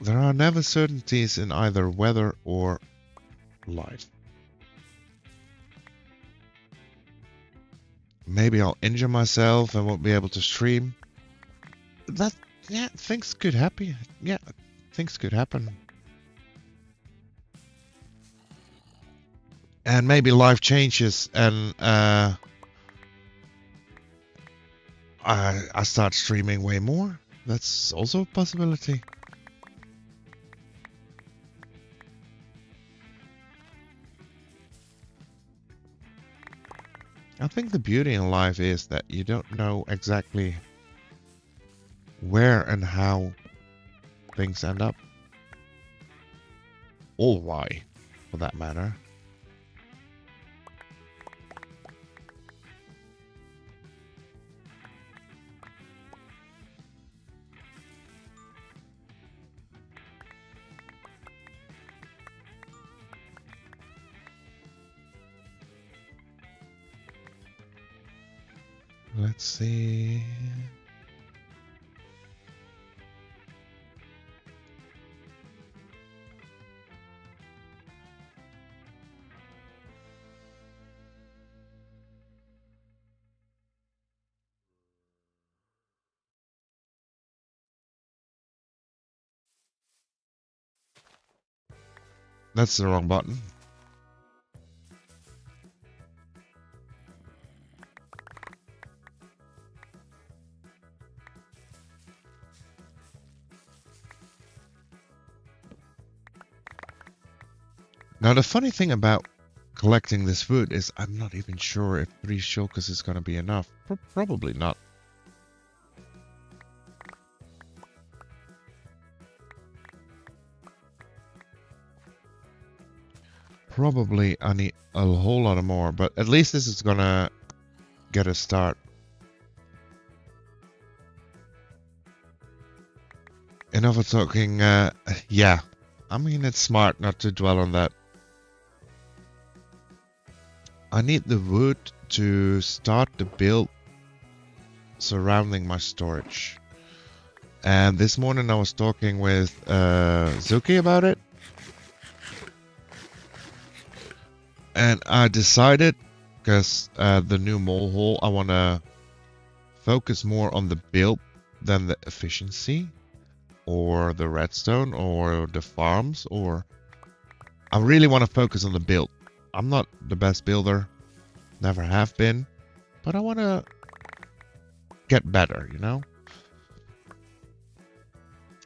There are never certainties in either weather or life. Maybe I'll injure myself and won't be able to stream. Yeah, things could happen. Yeah, things could happen. And maybe life changes and I start streaming way more. That's also a possibility. I think the beauty in life is that you don't know exactly where and how things end up. Or why, for that matter. Let's see. That's the wrong button. Now the funny thing about collecting this wood is I'm not even sure if 3 shulkers is gonna be enough. Probably not. Probably I need a whole lot of more, but at least this is gonna get a start. Enough of talking, yeah. I mean, it's smart not to dwell on that. I need the wood to start the build surrounding my storage. And this morning I was talking with Zuki about it. And I decided, because the new mole hole, I want to focus more on the build than the efficiency. Or the redstone, or the farms, or... I really want to focus on the build. I'm not the best builder. Never have been. But I want to get better, you know?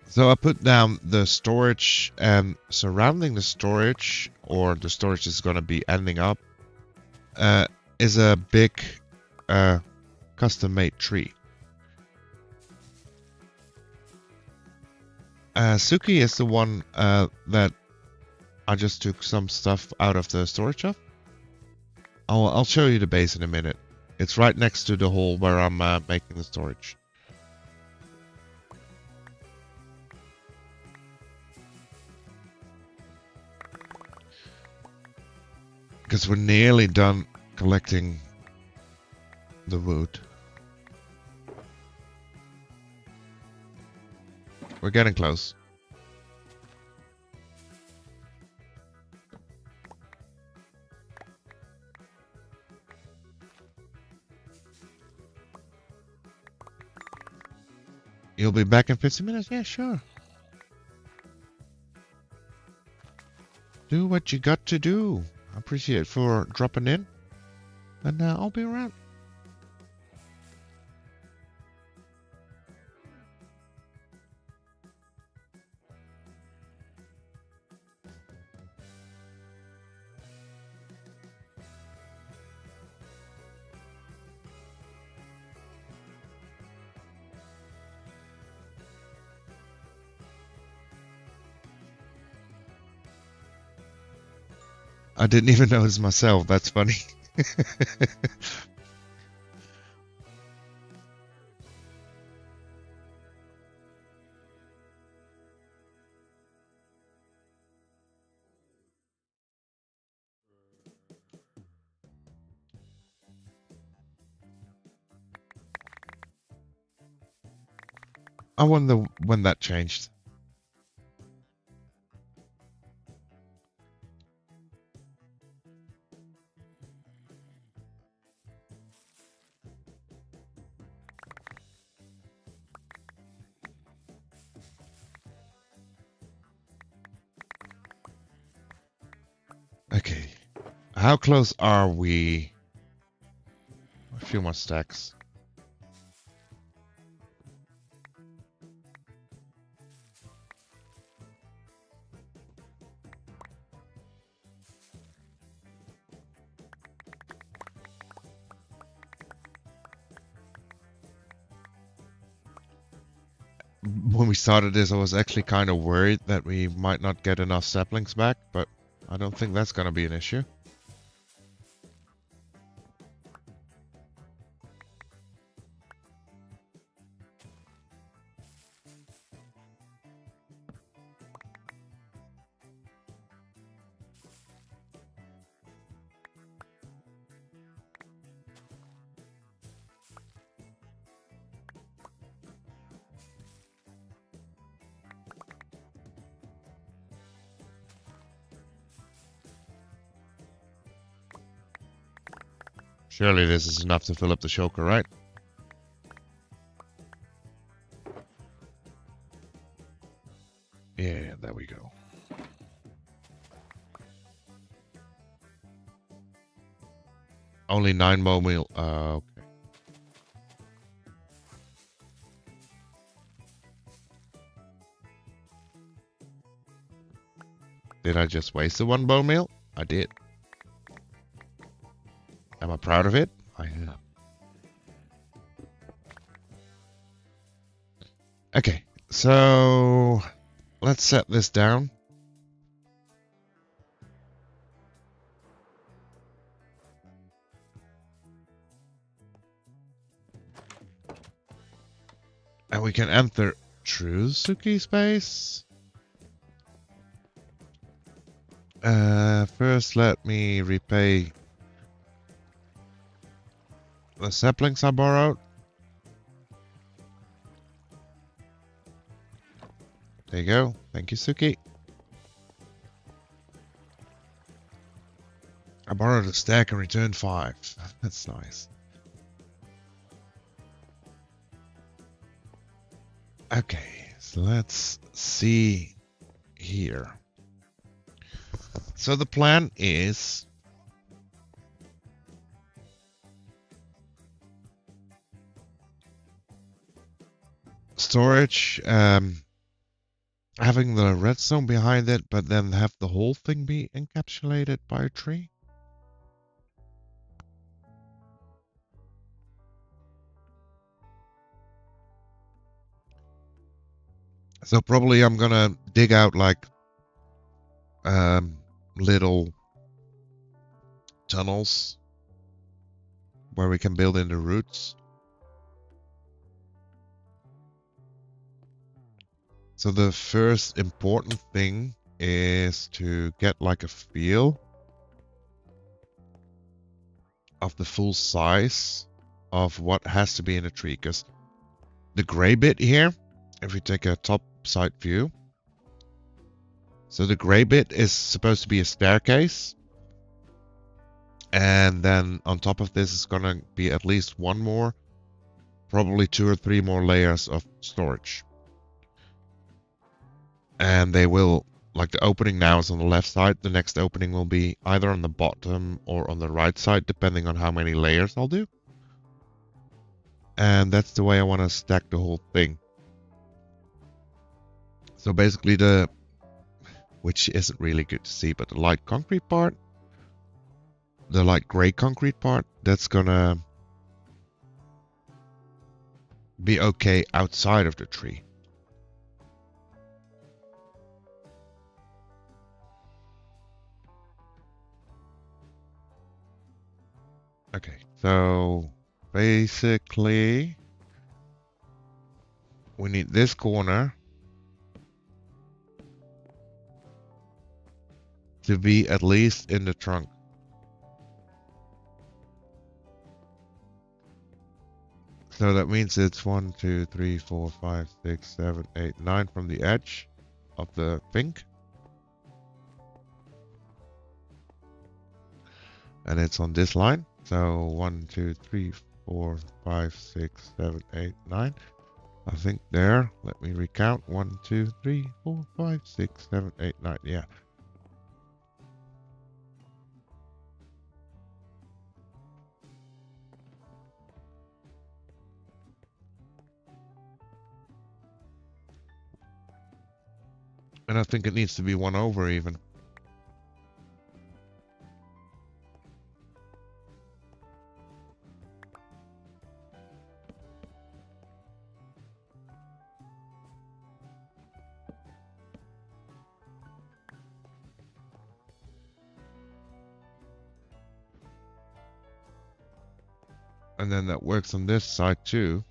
So I put down the storage, and surrounding the storage, or the storage is going to be ending up, is a big custom-made tree. Suki is the one that I just took some stuff out of the storage of. I'll show you the base in a minute. It's right next to the hole where I'm making the storage. Because we're nearly done collecting the wood. We're getting close. You'll be back in 15 minutes? Yeah, sure. Do what you got to do. I appreciate it for dropping in. And I'll be around. I didn't even notice myself. That's funny. I wonder when that changed. Okay. How close are we? A few more stacks. When we started this, I was actually kind of worried that we might not get enough saplings back, but I don't think that's going to be an issue. Surely this is enough to fill up the shulker, right? Yeah, there we go. Only 9 more meal. Okay. Did I just waste the 1 bone meal? I did. Am I proud of it? I am. Okay, so let's set this down. And we can enter Trusuki space. First, let me repay the saplings I borrowed. There you go. Thank you, Suki. I borrowed a stack and returned 5. That's nice. Okay, so let's see here. So the plan is storage, having the redstone behind it, but then have the whole thing be encapsulated by a tree. So probably I'm gonna dig out like little tunnels where we can build in the roots. So the first important thing is to get like a feel of the full size of what has to be in a tree, because the gray bit here, if we take a top side view, so the gray bit is supposed to be a staircase, and then on top of this is gonna be at least one more, probably 2 or 3 more layers of storage. And they will, like the opening now is on the left side, the next opening will be either on the bottom or on the right side, depending on how many layers I'll do. And that's the way I want to stack the whole thing. So basically which isn't really good to see, but the light concrete part, the light gray concrete part, that's gonna be okay outside of the tree. Okay, so basically we need this corner to be at least in the trunk. So that means it's 1, 2, 3, 4, 5, 6, 7, 8, 9 from the edge of the pink. And it's on this line. So 1, 2, 3, 4, 5, 6, 7, 8, 9. I think there. Let me recount. 1, 2, 3, 4, 5, 6, 7, 8, 9. Yeah. And I think it needs to be 1 over even. And then that works on this side too.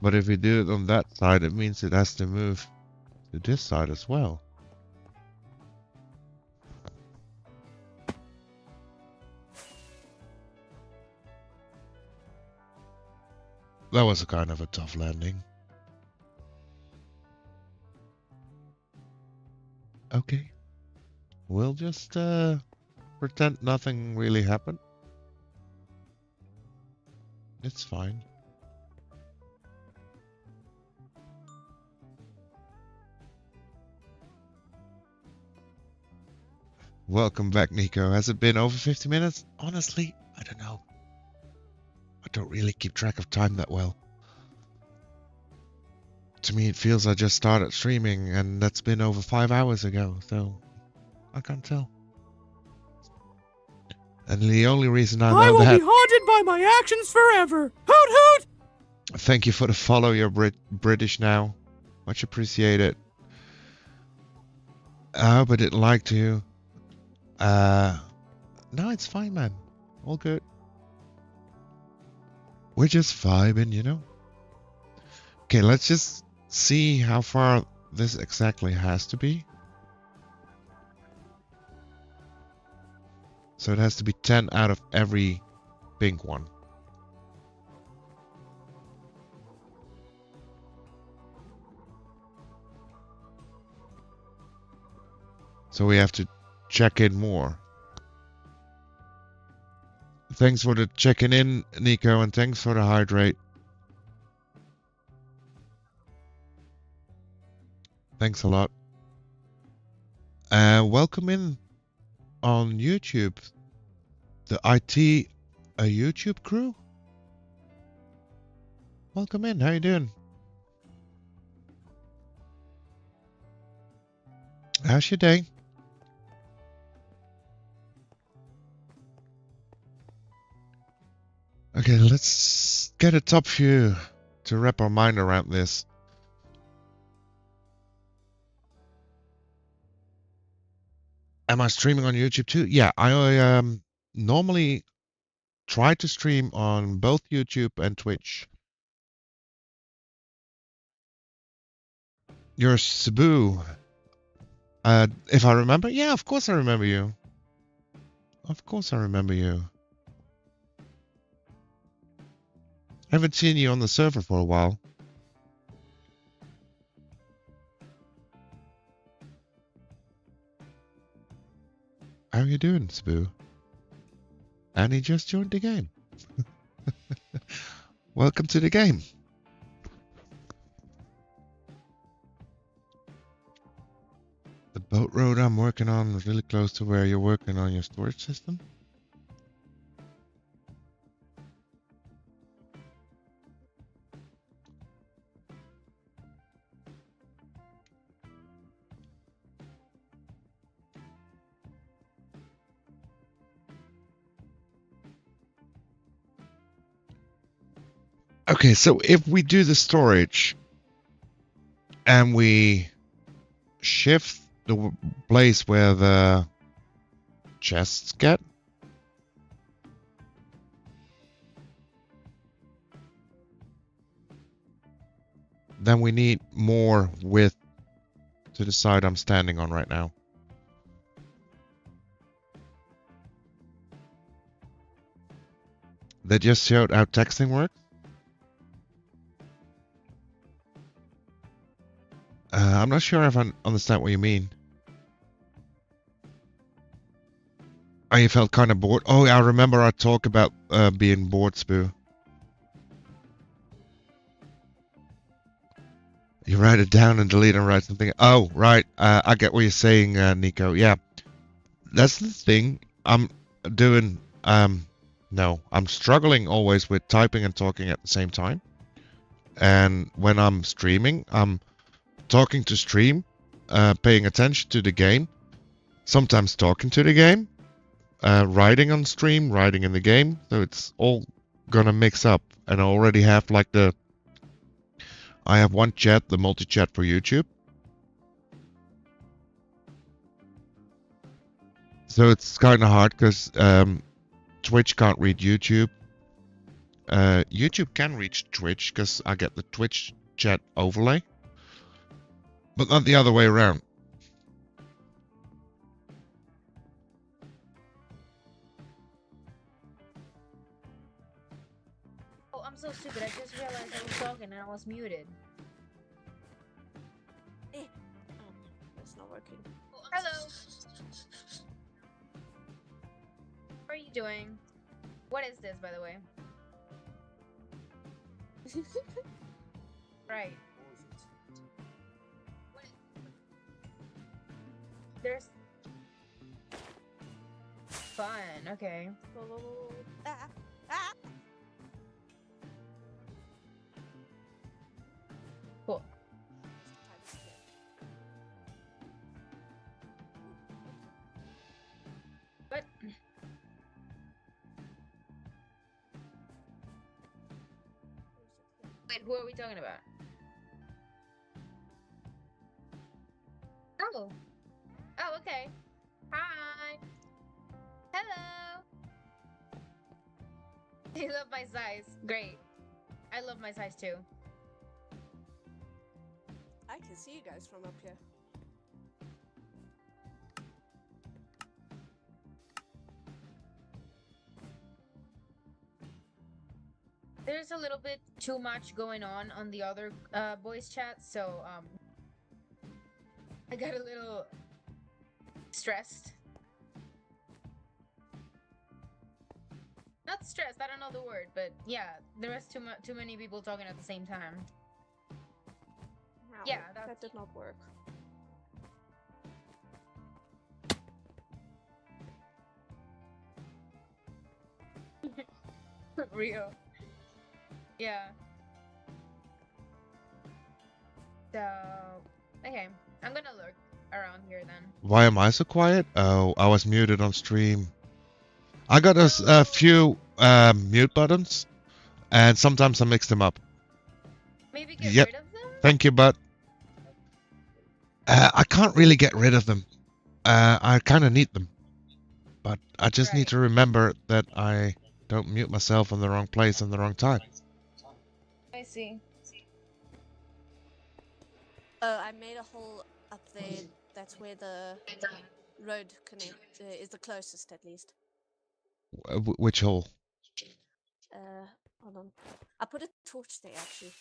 But if we do it on that side, it means it has to move to this side as well. That was a kind of a tough landing. Okay. We'll just pretend nothing really happened. It's fine. Welcome back, Nico. Has it been over 50 minutes? Honestly, I don't know. I don't really keep track of time that well. To me, it feels I just started streaming, and that's been over 5 hours ago, so I can't tell. And the only reason I know
I will
that...
be haunted by my actions forever! Hoot hoot!
Thank you for the follow. You're British now. Much appreciated. I hope I didn't lie to you. No, it's fine, man. All good. We're just vibing, you know? Okay, let's just see how far this exactly has to be. So it has to be 10 out of every pink one. So we have to check in more. Thanks for the checking in, Nico, and thanks for the hydrate. Thanks a lot. Welcome in on YouTube. The IT a YouTube crew? Welcome in, how you doing? How's your day? Okay, let's get a top view to wrap our mind around this. Am I streaming on YouTube too? Yeah, I normally try to stream on both YouTube and Twitch. You're Cebu. If I remember? Yeah, of course I remember you. Of course I remember you. I haven't seen you on the server for a while. How are you doing, Cebu? And he just joined the game. Welcome to the game. The boat road I'm working on is really close to where you're working on your storage system. Okay, so if we do the storage and we shift the place where the chests get, then we need more width to the side I'm standing on right now. They just showed how texting works. I'm not sure if I understand what you mean. Oh, you felt kind of bored? Oh, I remember our talk about being bored, Spoo. You write it down and delete and write something. Oh, right. I get what you're saying, Nico. Yeah. That's the thing. I'm doing... no. I'm struggling always with typing and talking at the same time. And when I'm streaming, I'm talking to stream, paying attention to the game, sometimes talking to the game, writing on stream, writing in the game. So it's all gonna mix up. And I already have like I have one chat, the multi-chat for YouTube. So it's kind of hard because Twitch can't read YouTube. YouTube can reach Twitch because I get the Twitch chat overlay. But not the other way around.
Oh, I'm so stupid. I just realized I was talking and I was muted.
Oh, that's not working.
Hello. How are you doing? What is this, by the way? Right. There's fun. Okay.
Whoa, whoa, whoa, whoa. Ah, ah.
Cool. What? Wait, who are we talking about? Oh. Oh, okay. Hi. Hello. You love my size. Great. I love my size too.
I can see you guys from up here.
There's a little bit too much going on the other voice chat, so I got a little stressed. Not stressed, I don't know the word, but yeah, there was too many people talking at the same time.
Wow,
Yeah,
that did not work.
Real. Yeah. So, okay, I'm gonna lurk. around here then.
Why am I so quiet? Oh, I was muted on stream. I got a few mute buttons, and sometimes I mix them up.
Maybe get
Yep.
rid of them?
Thank you, but I can't really get rid of them. I kind of need them, but I just need
Right.
to remember that I don't mute myself in the wrong place and the wrong time.
I see.
I made a hole up there. That's where the road connect is the closest, at least.
Which hole?
Hold on. I put a torch there actually.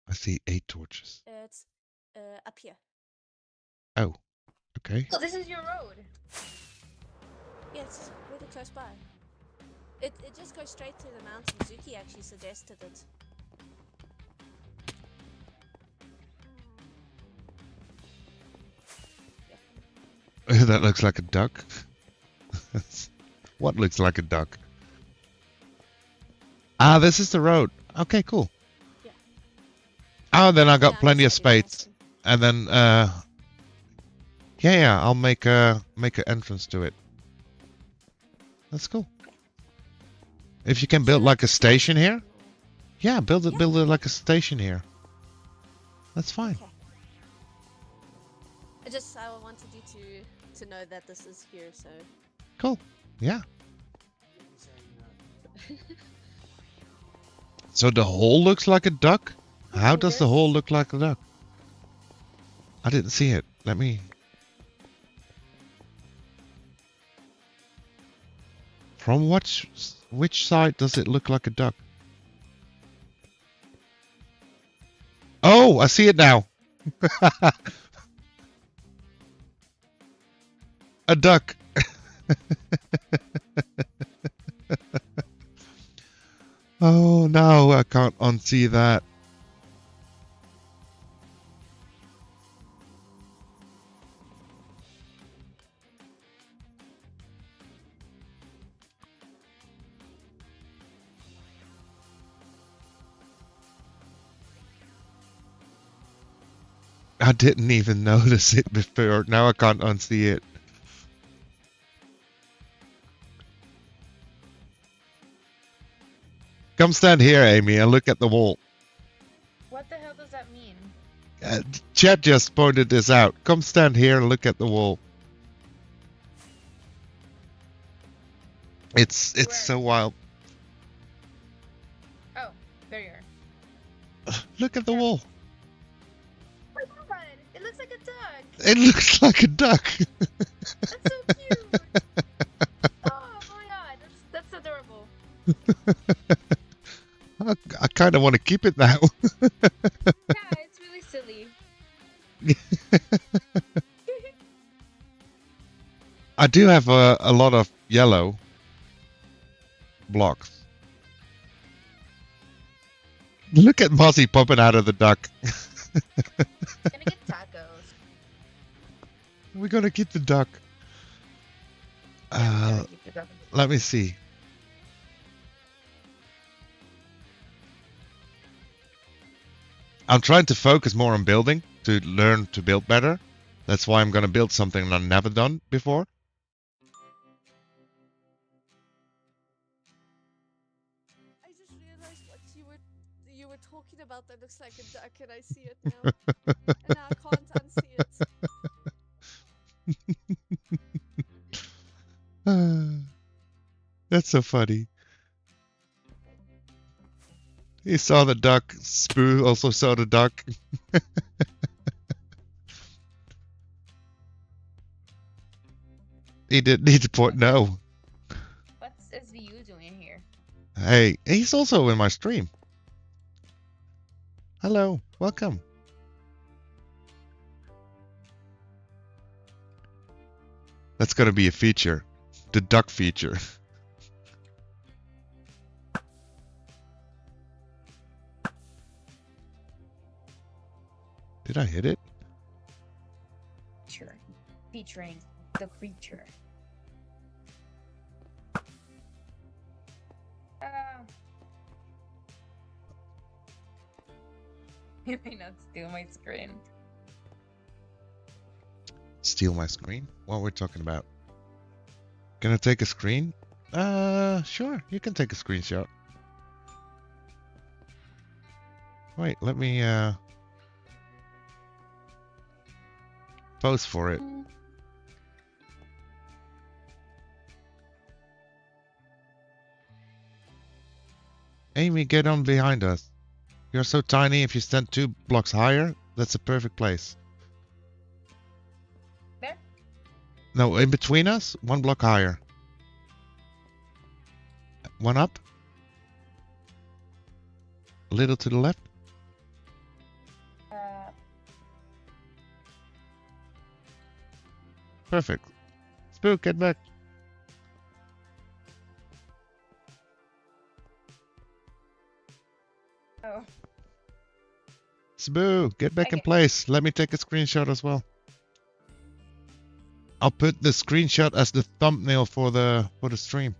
I see 8 torches.
It's up here.
Oh, okay.
Oh, this is your road.
Yeah, it's really close by. It just goes straight through the mountain. Zuki actually suggested it.
That looks like a duck. What looks like a duck? Ah, this is the road. Okay, cool.
Yeah.
Oh, then I got
Yeah, I'm
plenty of
just heading
space,
past him.
and then yeah, I'll make an entrance to it. That's cool. If you can build
Should I
like a
just
station
make it
here, yeah, build it
Yeah.
like a station here. That's fine.
Okay. I wanted you to know that this is here, so
Cool. Yeah. So the hole looks like a duck? How does the
Yes.
hole look like a duck? I didn't see it. Let me... From which side does it look like a duck? Oh, I see it now. A duck. Oh no, I can't unsee that. I didn't even notice it before. Now I can't unsee it. Come stand here, Amy, and look at the wall.
What the hell does that mean?
Chat just pointed this out. Come stand here and look at the wall. It's
Where?
so wild.
Oh, there you are.
Look at the
Yeah.
wall.
Oh my god, it looks like a duck.
It looks like a duck.
That's so cute. Oh my god, that's adorable.
I kind of want to keep it now.
Yeah, it's really silly.
I do have a lot of yellow blocks. Look at Mozzie popping out of the duck.
Gonna get tacos.
We're gonna keep the duck.
Yeah, we're gonna keep the duck.
Let me see. I'm trying to focus more on building to learn to build better. That's why I'm gonna build something I've never done before.
I just realized what you were talking about that looks like a duck, and I see it now. And now I can't unsee it.
That's so funny. He saw the duck. Spoo also saw the duck. He didn't need to point. No.
What's SVU doing here?
Hey, he's also in my stream. Hello, welcome. That's gonna be a feature. The duck feature. Did I hit it?
Sure. Featuring the creature. You may not steal my screen.
steal my screen? What we're talking about? Can I take a screen? Sure. You can take a screenshot. Wait, let me pose for it. Amy, get on behind us. You're so tiny, if you stand 2 blocks higher, that's a perfect place.
There?
No, in between us, 1 block higher. 1 up. A little to the left. Perfect. Spook, get back.
Oh.
Spoo, get back in
Okay.
place. Let me take a screenshot as well. I'll put the screenshot as the thumbnail for the stream.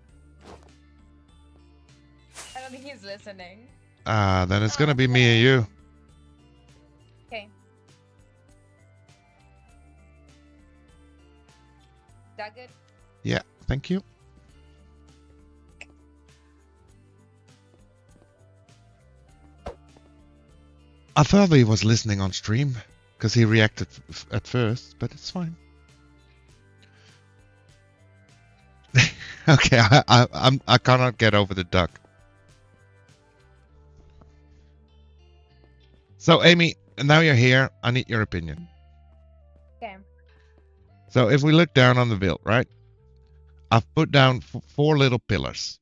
I don't think he's listening.
Then it's gonna
Oh,
be me and you.
Okay. That good?
Yeah, thank you. I thought he was listening on stream because he reacted at first, but it's fine. Okay, I cannot get over the duck. So Amy, now you're here. I need your opinion.
Okay.
So if we look down on the build, right? I've put down 4 little pillars.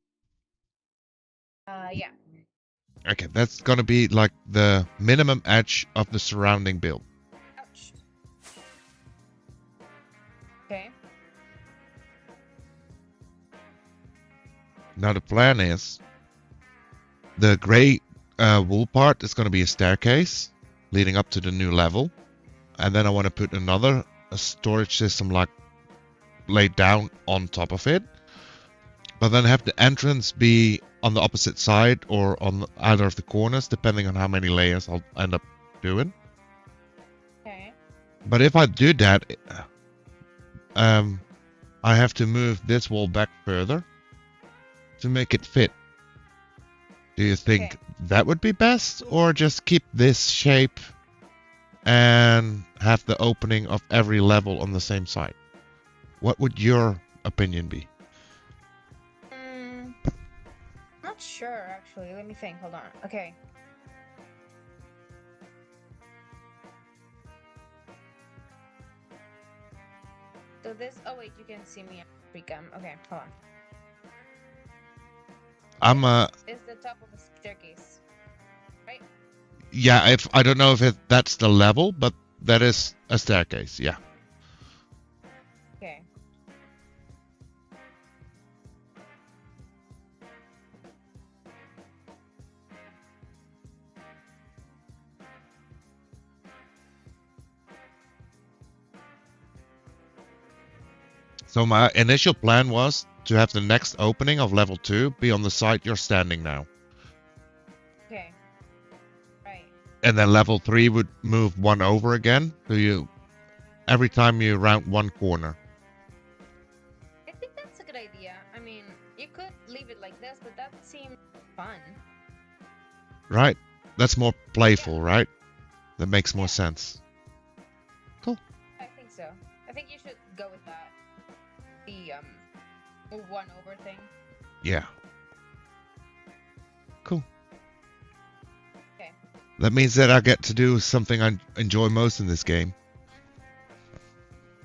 Yeah.
Okay, that's gonna be like the minimum edge of the surrounding build.
Ouch. Okay.
Now the plan is the gray wool part is going to be a staircase leading up to the new level, and then I want to put another storage system like laid down on top of it, but then have the entrance be on the opposite side or on either of the corners, depending on how many layers I'll end up doing.
Okay.
But if I do that, I have to move this wall back further to make it fit. Do you think that would be best, or just keep this shape and have the opening of every level on the same side? What would your opinion be?
Not sure actually. Let me think. Hold on. Okay. So this. Oh wait, you can see me. Freecam. Okay, hold on. Is the top of the staircase, right?
Yeah, if I don't know if that's the level, but that is a staircase, yeah.
Okay.
So my initial plan was to have the next opening of level 2 be on the side you're standing now.
Okay. Right.
And then level 3 would move 1 over again, so you every time you round 1 corner.
I think that's a good idea. I mean, you could leave it like this, but that seems fun.
Right? That's more playful, right? That makes more sense. Cool.
I think so. I think you should go with that. The 1 over thing.
Yeah. Cool.
Okay.
That means that I get to do something I enjoy most in this game.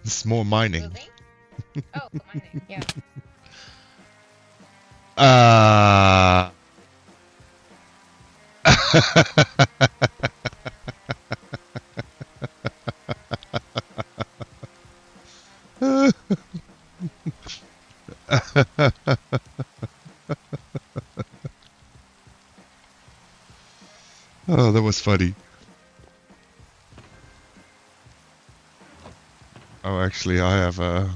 It's more mining.
Building? Oh, mining. Yeah.
Oh, that was funny. Oh, actually, I have a...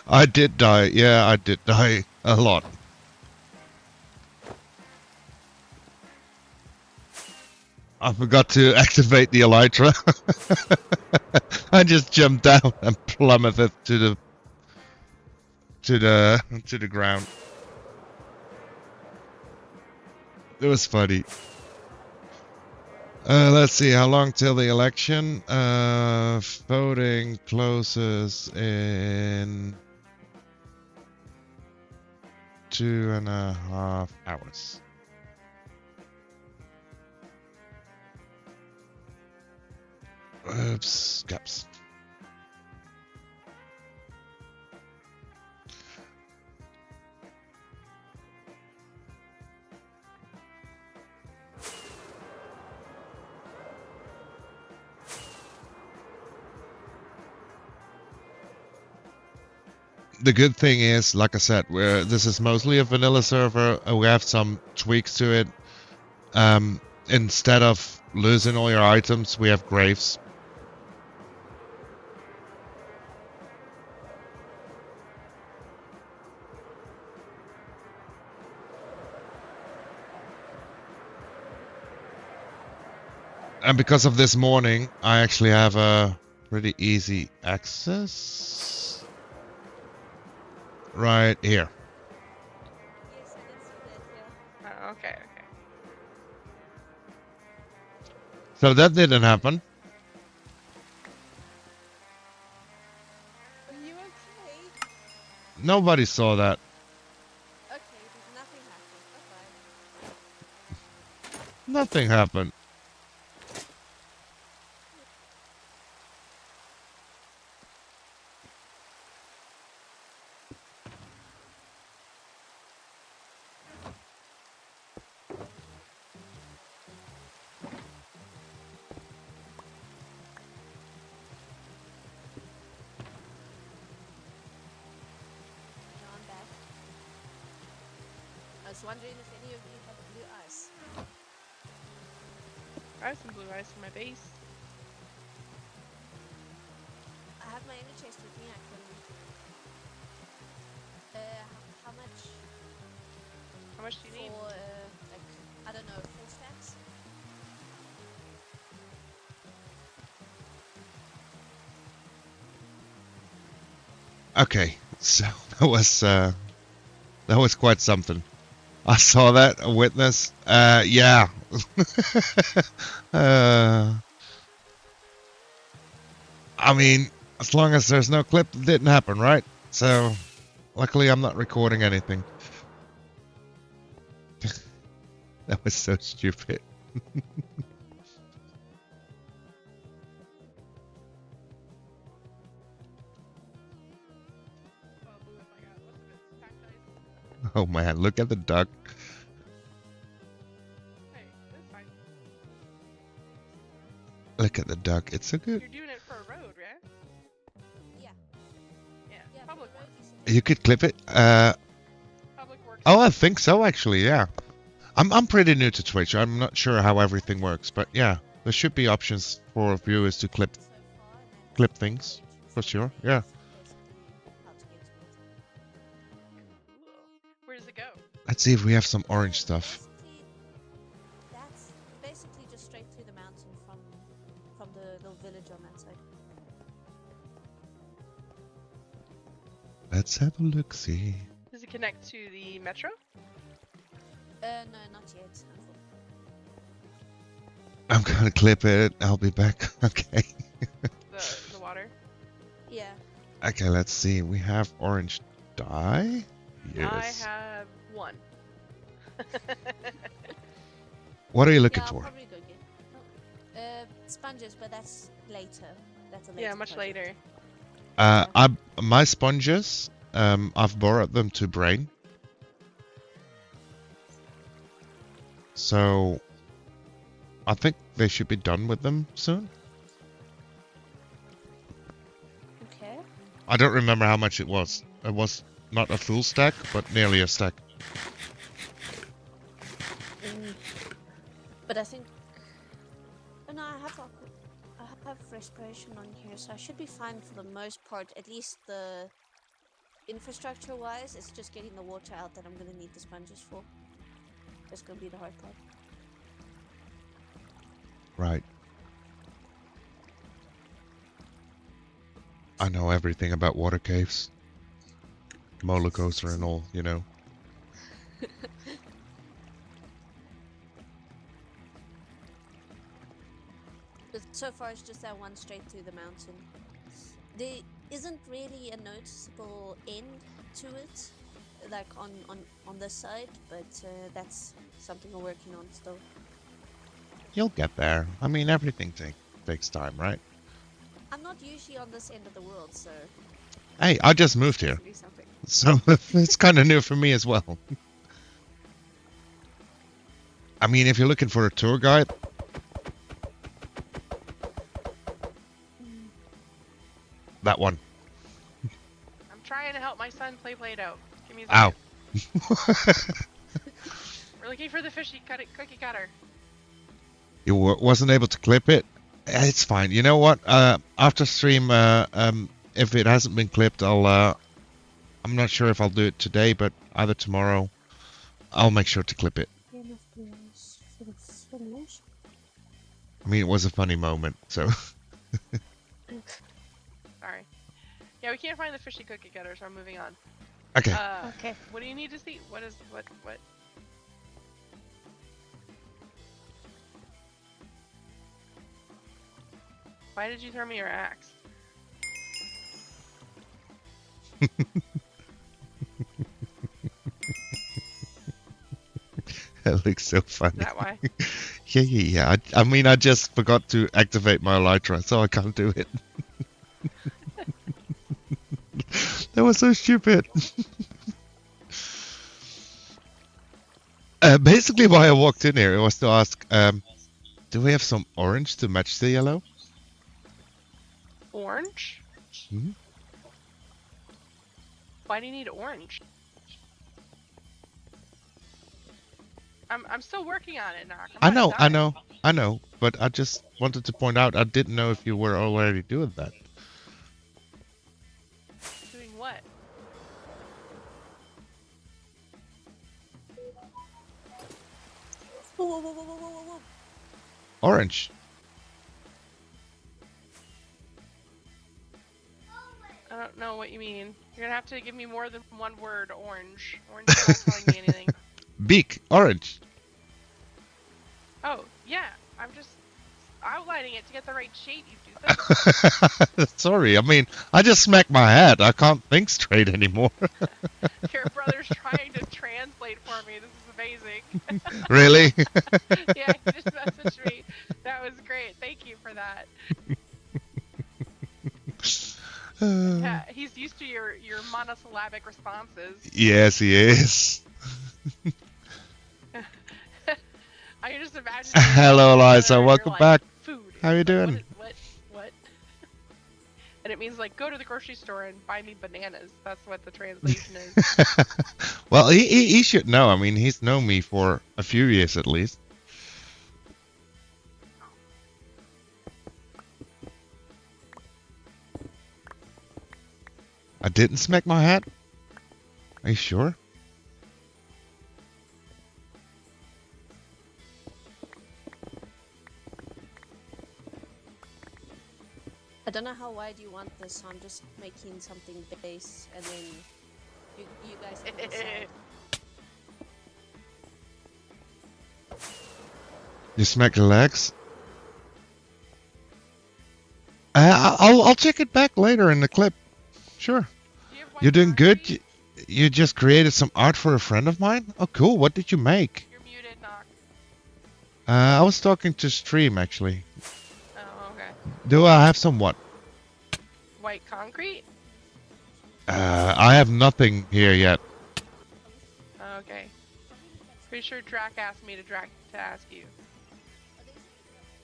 I did die. Yeah, I did die a lot. I forgot to activate the elytra. I just jumped down and plummeted to the ground. It was funny. Let's see, how long till the election? Voting closes in 2.5 hours. Oops, gaps. The good thing is, like I said, this is mostly a vanilla server. We have some tweaks to it. Instead of losing all your items, we have graves. And because of this morning, I actually have a pretty easy access. Right here.
Yes, I can see that, yeah.
Oh, okay, okay.
So that didn't happen.
Are you okay?
Nobody saw that.
Okay, but nothing happened. That's fine.
Nothing happened.
Now I'm back. I was wondering if any of you have blue eyes.
I have some blue eyes for my base.
I have my inner chest with me, I can... how much
How much do you need?
for, like, I don't know, 4 stacks?
Okay, so that was quite something. I saw that, a witness. Yeah. I mean, as long as there's no clip, it didn't happen, right? So, luckily I'm not recording anything. That was so stupid.
Oh, blue if I got what's it? Pack dice.
Oh man, look at the duck.
Hey, it's fine.
Look at the duck. It's so good.
You're doing it for a road, right?
Yeah.
Yeah.
Yeah,
Public
for the road
works.
you
You could clip it.
Public works.
Oh, I think so actually, yeah. I'm pretty new to Twitch. I'm not sure how everything works, but yeah, there should be options for viewers to clip
so far, and then
clip
that's
things,
the
for
entry
sure,
point.
yeah.
That's basically how to get to it.
Cool. Where does it go?
Let's see if we have some orange stuff.
That's basically just straight through the mountain from the little village on that side.
Let's have a look, see.
Does it connect to the metro?
No, not yet.
I'm gonna clip it. I'll be back. Okay.
The water?
Yeah.
Okay, let's see. We have orange dye. Yes.
I have one.
What are you looking
Yeah, I'll
for?
probably go get sponges, but that's later. That's a later
Yeah, much
project.
later.
My sponges. I've borrowed them to Brain. So, I think they should be done with them soon.
Okay.
I don't remember how much it was. It was not a full stack, but nearly a stack.
But I think. Oh no, I have. I have respiration on here, so I should be fine for the most part. At least the infrastructure-wise, it's just getting the water out that I'm gonna need the sponges for. That's gonna be the hard part.
Right. I know everything about water caves. Roller coaster and all, you know.
But so far, it's just that one straight through the mountain. There isn't really a noticeable end to it, like on this side, but that's something we're working on still.
You'll get there. I mean, everything takes time, right?
I'm not usually on this end of the world, so
Hey, I just moved here,
be something.
so it's kind of new for me as well. I mean, if you're looking for a tour guide, that one.
I'm trying to help my son play Play-Doh. Give me a
Ow.
second. We're looking for the cookie cutter.
You wasn't able to clip it. It's fine. You know what? After stream, if it hasn't been clipped, I'm not sure if I'll do it today, but either tomorrow, I'll make sure to clip it. I mean, it was a funny moment, so.
Sorry. Yeah, we can't find the fishy cookie cutter, so I'm moving on.
Okay.
Okay.
What do you need to see? What? Why did you throw me your axe?
That looks so funny.
Is that why?
Yeah. I mean, I just forgot to activate my elytra, so I can't do it. That was so stupid. Basically, why I walked in here was to ask, do we have some orange to match the yellow?
Orange?
Mhm.
Why do you need orange? I'm still working on it, Knock.
I know, but I just wanted to point out I didn't know if you were already doing that.
Doing what?
Whoa.
Orange.
I don't know what you mean. You're gonna have to give me more than one word. Orange. Orange is not telling me anything.
Beak. Orange.
Oh, yeah. I'm just outlining it to get the right shade, you doofus.
Sorry, I mean, I just smacked my head. I can't think straight anymore.
Your brother's trying to translate for me. This is amazing.
Really?
Yeah, he just messaged me. That was great. Thank you for that. Yeah, he's used to your monosyllabic responses.
Yes, he is.
I can just imagine.
Hello, Eliza.
You're
Welcome
like,
back.
Food.
How you
Like,
doing?
What? And it means like go to the grocery store and buy me bananas. That's what the translation is.
Well, he should know. I mean, he's known me for a few years at least. I didn't smack my head? Are you sure?
I don't know how wide you want this, so I'm just making something base, and then you guys can decide.
You smack the legs? I'll check it back later in the clip. Sure.
Do you have white
You're doing good.
concrete?
You just created some art for a friend of mine? Oh, cool. What did you make?
You're muted, Knock.
I was talking to stream, actually.
Oh, okay.
Do I have some what?
White concrete?
I have nothing here yet.
Oh, okay. Pretty sure Drac asked me to ask you.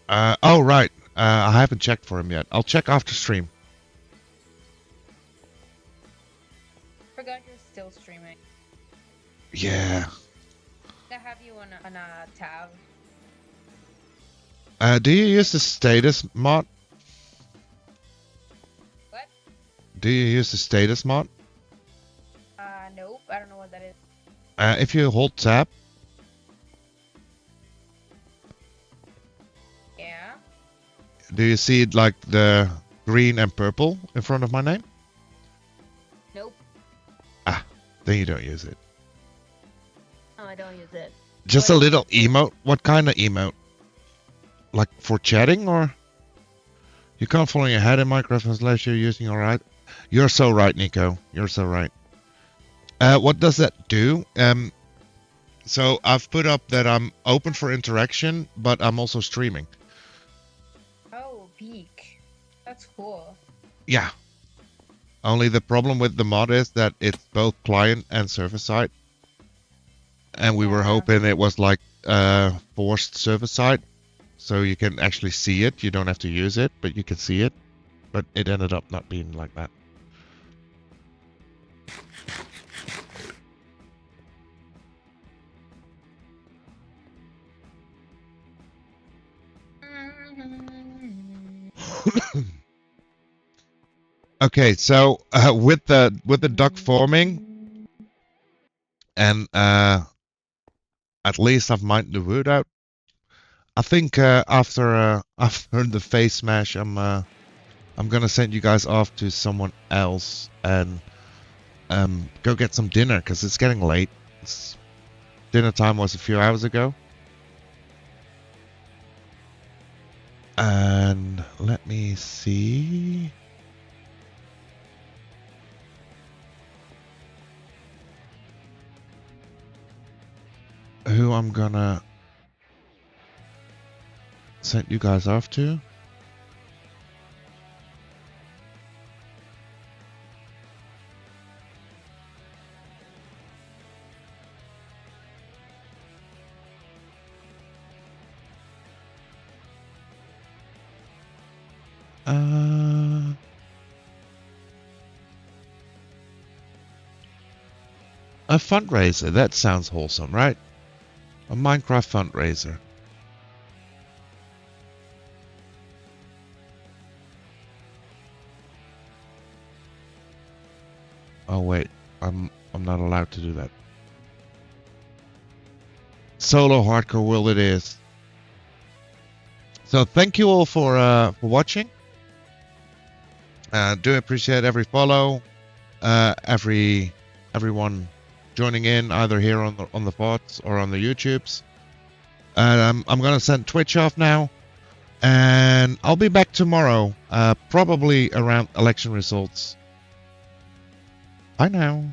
Oh, right. I haven't checked for him yet. I'll check after stream.
Forgot you're still streaming.
Yeah.
I have you on a tab.
Do you use the status mod Do you use the status mod?
Nope. I don't know what that is.
If you hold tab,
Yeah.
do you see like the green and purple in front of my name?
Nope.
Then you don't use it.
No, I don't use it.
Just a
What-
little emote. What kind of emote? Like for chatting or? You can't follow your head in Minecraft unless you're using alright. You're so right, Nico. You're so right. What does that do? So I've put up that I'm open for interaction, but I'm also streaming.
Oh, peak. That's cool.
Yeah. Only the problem with the mod is that it's both client and server side. And we were
Yeah.
hoping it was like forced server side. So you can actually see it. You don't have to use it, but you can see it. But it ended up not being like that. Okay, so with the duck forming, and at least I've mined the wood out. I think after the face smash, I'm gonna send you guys off to someone else and go get some dinner because it's getting late. Dinner time was a few hours ago. And let me see. Who I'm gonna send you guys off to. A fundraiser. That sounds wholesome, right? A Minecraft fundraiser. Oh wait, I'm not allowed to do that. Solo hardcore world it is. So thank you all for watching. Do appreciate every follow, everyone joining in either here on the bots or on the YouTubes. I'm gonna send Twitch off now, and I'll be back tomorrow, probably around election results. Bye now.